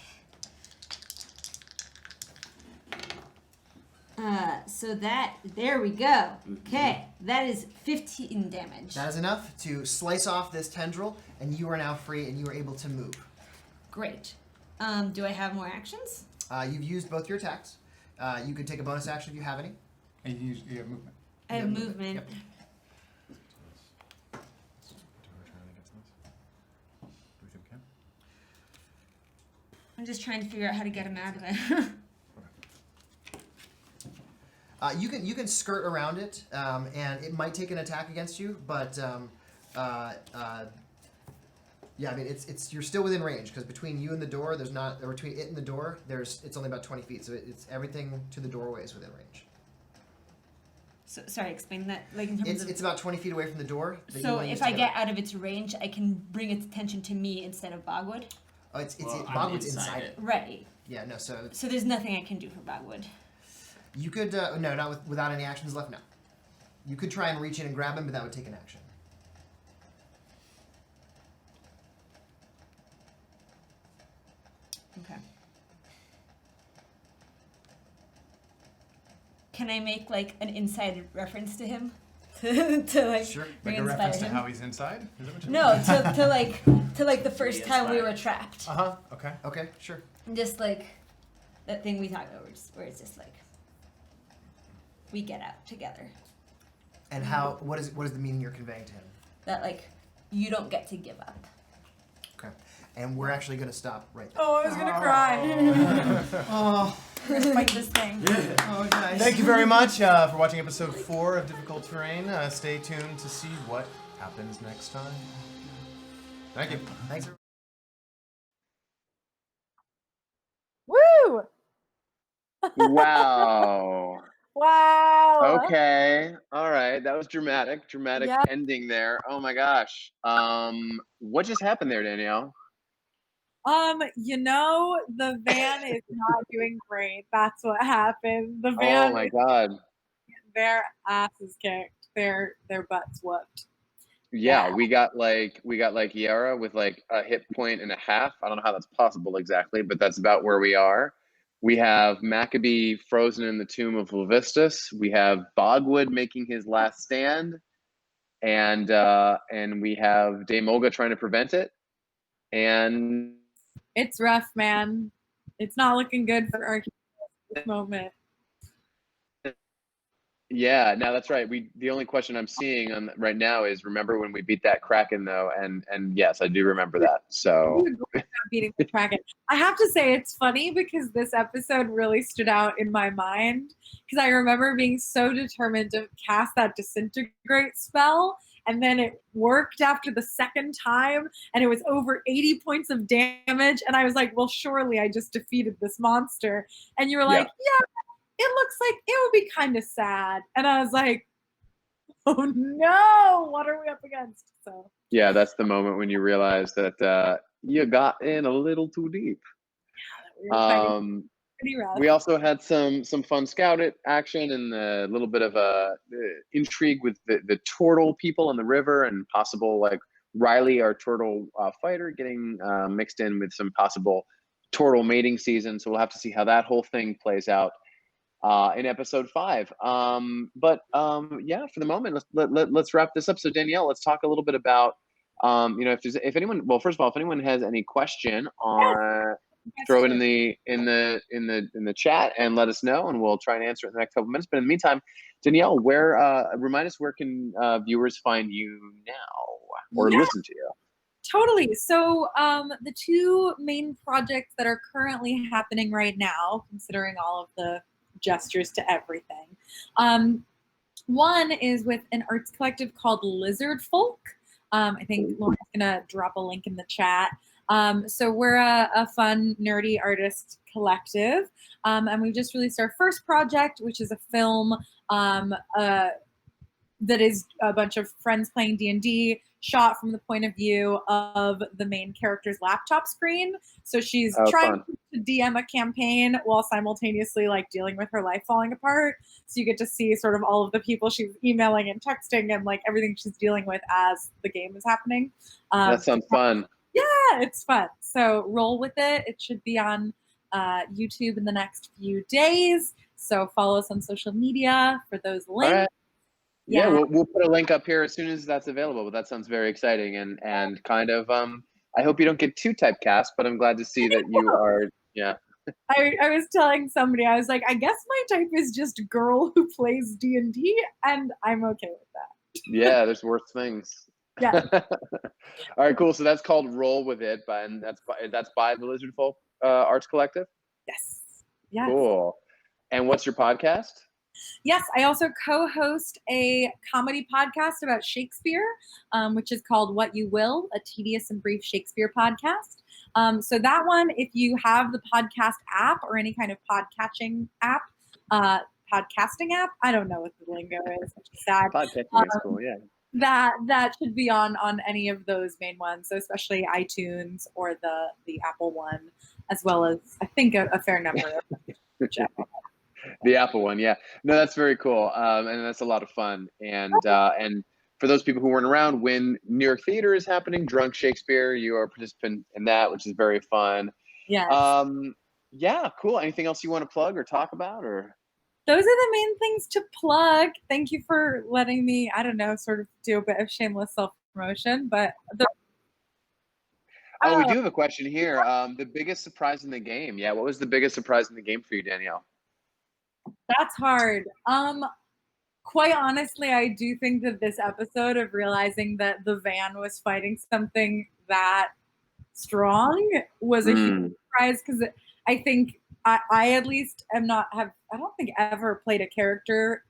So there we go. Okay, that is 15 damage. That is enough to slice off this tendril, and you are now free, and you are able to move. Great. Do I have more actions? You've used both your attacks. You can take a bonus action if you have any. And you have movement. I have movement. Yep. I'm just trying to figure out how to get him out of there. You can skirt around it, and it might take an attack against you, but yeah, I mean it's you're still within range because between you and the door, there's not, or between it and the door, it's only about 20 feet, so it's everything to the doorway is within range. So sorry, explain that. Like in terms of. It's about 20 feet away from the door. that you So wanna use if I to get out of its range, I can bring its attention to me instead of Bogwood. Oh, it's Well, I'm Bogwood's inside inside it. it. Right. Yeah, no. So So there's nothing I can do for Bogwood. you could no, not without any actions left. No, you could try and reach in and grab him, but that would take an action. Okay. Can I make like an inside reference to him? to like Sure. bring Like a inspire reference to him? how he's inside? Is that what you No, to like the first time we inspired. were trapped. Okay. Okay, sure. And just like that thing we talked about where it's just like we get out together. And how? What is the meaning you're conveying to him? That like you don't get to give up. Okay. And we're actually going to stop right there. Oh, I was gonna cry. Oh, We're gonna fight this thing. oh, nice. Thank you very much for watching episode 4 of Difficult Terrain. Stay tuned to see what happens next time. Thank you. Thanks. Woo! Wow. Wow. Okay. All right. That was dramatic. Dramatic Yeah. ending there. Oh my gosh. What just happened there, Danielle? The van is not doing great. That's what happened. The van, Oh my god. their ass is kicked. Their butts whooped. Yeah, we got like Yara with like a hit point and a half. I don't know how that's possible exactly, but that's about where we are. We have Maccabee frozen in the tomb of Levistus. We have Bogwood making his last stand, and we have Dame Olga trying to prevent it. And It's rough, man. It's not looking good for Archie at this moment. yeah, no, that's right. The only question I'm seeing right now is, remember when we beat that Kraken though? And yes, I do remember that. So Beating the Kraken. I have to say it's funny because this episode really stood out in my mind because I remember being so determined to cast that disintegrate spell, and then it worked after the second time and it was over 80 points of damage, and I was like, well, surely I just defeated this monster. And you were like, yeah, it looks like it would be kind of sad. And I was like, oh no, what are we up against? So yeah, that's the moment when you realize that you got in a little too deep. we were fighting pretty rough. We also had some fun scout action and a little bit of intrigue with the turtle people in the river, and possible like Riley, our turtle fighter, getting mixed in with some possible turtle mating season. So we'll have to see how that whole thing plays out in episode 5. Yeah, for the moment, let's wrap this up. So Danielle, let's talk a little bit about if anyone, well, first of all, if anyone has any question on, throw it in the chat and let us know, and we'll try and answer it in the next couple minutes. But in the meantime, Danielle, remind us, where can viewers find you now or listen to you? Totally. So the two main projects that are currently happening right now, considering all of the gestures to everything, One is with an arts collective called Lizard Folk. I think Lauren's gonna drop a link in the chat. So we're a fun, nerdy artist collective, and we just released our first project, which is a film that is a bunch of friends playing D&D, shot from the point of view of the main character's laptop screen. So she's trying to DM a campaign while simultaneously like dealing with her life falling apart. So you get to see sort of all of the people she's emailing and texting and like everything she's dealing with as the game is happening. That sounds fun. Yeah, it's fun. So roll with it. It should be on YouTube in the next few days. So follow us on social media for those links. All right. Yeah, we'll put a link up here as soon as that's available. But that sounds very exciting and kind of I hope you don't get too typecast, but I'm glad to see that you are. Yeah. I was telling somebody, I was like, I guess my type is just girl who plays D&D, and I'm okay with that. Yeah, there's worse things. Yeah. All right, cool. So that's called Roll With It, and that's by the Lizard Folk Arts Collective. Yes. Yes. Cool. And what's your podcast? Yes, I also co-host a comedy podcast about Shakespeare, which is called What You Will, a tedious and brief Shakespeare podcast. So that one, if you have the podcast app or any kind of podcasting app, I don't know what the lingo is, which is sad. Podcasting is cool, yeah. That should be on any of those main ones, so especially iTunes or the Apple one, as well as I think a fair number of The Apple one, yeah. No, that's very cool, and that's a lot of fun. And for those people who weren't around when New York Theater is happening, Drunk Shakespeare, you are a participant in that, which is very fun. Yeah. Yeah, cool. Anything else you want to plug or talk about, or? Those are the main things to plug. Thank you for letting me, I don't know, sort of do a bit of shameless self-promotion, but we do have a question here. The biggest surprise in the game. Yeah, what was the biggest surprise in the game for you, Danielle? That's hard. Quite honestly, I do think that this episode of realizing that the van was fighting something that strong was a huge surprise, because I think I at least I don't think ever played a character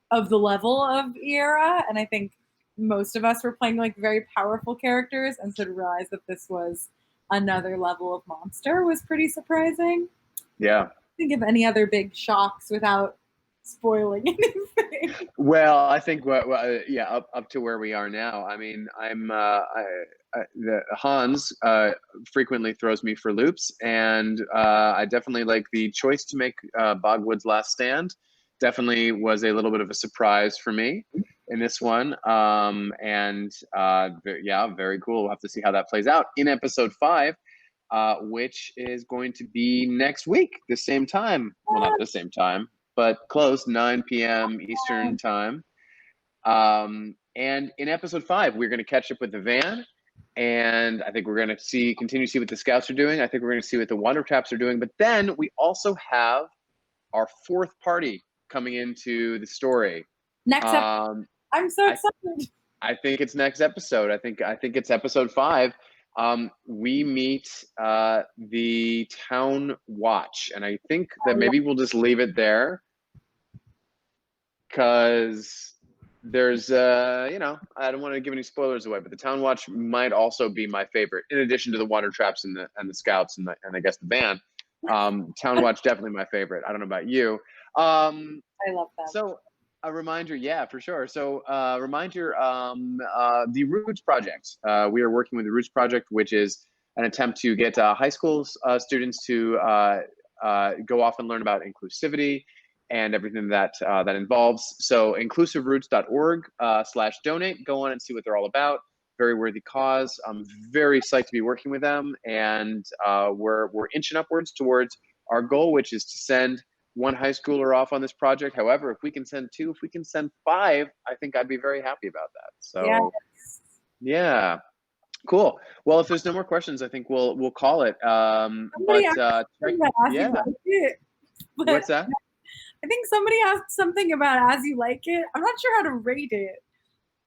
of the level of Era, and I think most of us were playing like very powerful characters, and so to realize that this was another level of monster was pretty surprising. Yeah. Think of any other big shocks without spoiling anything. Well, I think up to where we are now. I mean, Hans frequently throws me for loops, and I definitely like the choice to make Bogwood's Last Stand. Definitely was a little bit of a surprise for me in this one, and very cool. We'll have to see how that plays out in episode 5. Which is going to be next week, the same time. Well, not the same time, but close, 9 p.m. Eastern time. And in episode 5, we're going to catch up with the van, and I think we're going to continue to see what the scouts are doing. I think we're going to see what the water traps are doing. But then we also have our 4th party coming into the story. Next episode. I'm so excited. I think it's next episode. I think it's episode 5. We meet the town watch, and I think that maybe we'll just leave it there, because there's I don't want to give any spoilers away, but the town watch might also be my favorite, in addition to the water traps and the scouts and I guess the band. Town watch definitely my favorite. I don't know about you. I love that. So a reminder, yeah, for sure. So reminder, the Roots Project. We are working with the Roots Project, which is an attempt to get high school students to go off and learn about inclusivity and everything that involves. So inclusiveroots.org/donate. Go on and see what they're all about. Very worthy cause. I'm very psyched to be working with them, and we're inching upwards towards our goal, which is to send 1 high schooler off on this project. However, if we can send 2, if we can send 5, I think I'd be very happy about that. So yeah, cool. Well, if there's no more questions, I think we'll call it. What's that? I think somebody asked something about As You Like It. I'm not sure how to rate it.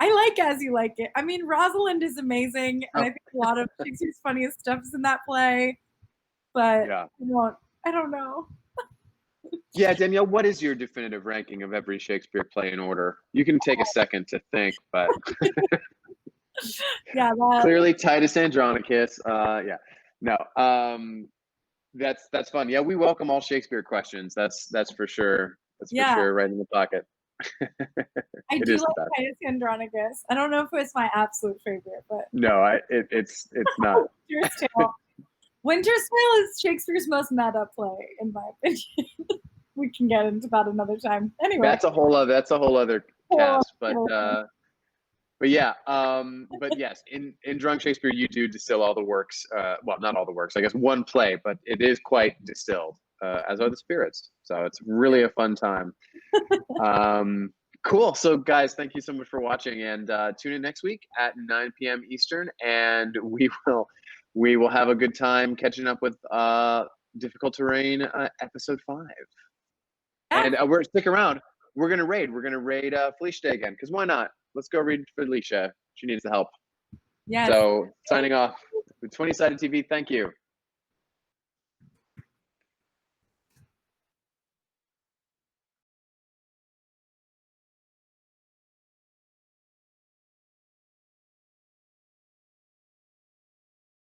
I like As You Like It. I mean, Rosalind is amazing, and I think a lot of Shakespeare's funniest stuff is in that play. But I don't know. Yeah, Danielle, what is your definitive ranking of every Shakespeare play in order? You can take a second to think, but Yeah, that, clearly Titus Andronicus. Yeah, no, that's fun. Yeah, we welcome all Shakespeare questions. That's for sure. That's for yeah. sure. Right in the pocket. I It do is the like best. Titus Andronicus. I don't know if it's my absolute favorite, but No, it's not. Winter's Tale. Winter's Tale is Shakespeare's most meta play, in my opinion. We can get into that another time. Anyway, That's a whole other cast, but whole- but yeah, but yes, in Drunk Shakespeare, you do distill all the works. Well, not all the works, I guess one play, but it is quite distilled, as are the spirits. So it's really a fun time. Cool. So guys, thank you so much for watching, and tune in next week at 9 p.m. Eastern, and we will have a good time catching up with Difficult Terrain episode 5. And stick around. We're gonna raid Felicia again, because why not? Let's go raid Felicia. She needs the help. Yes. So signing off with 20 Sided TV. Thank you.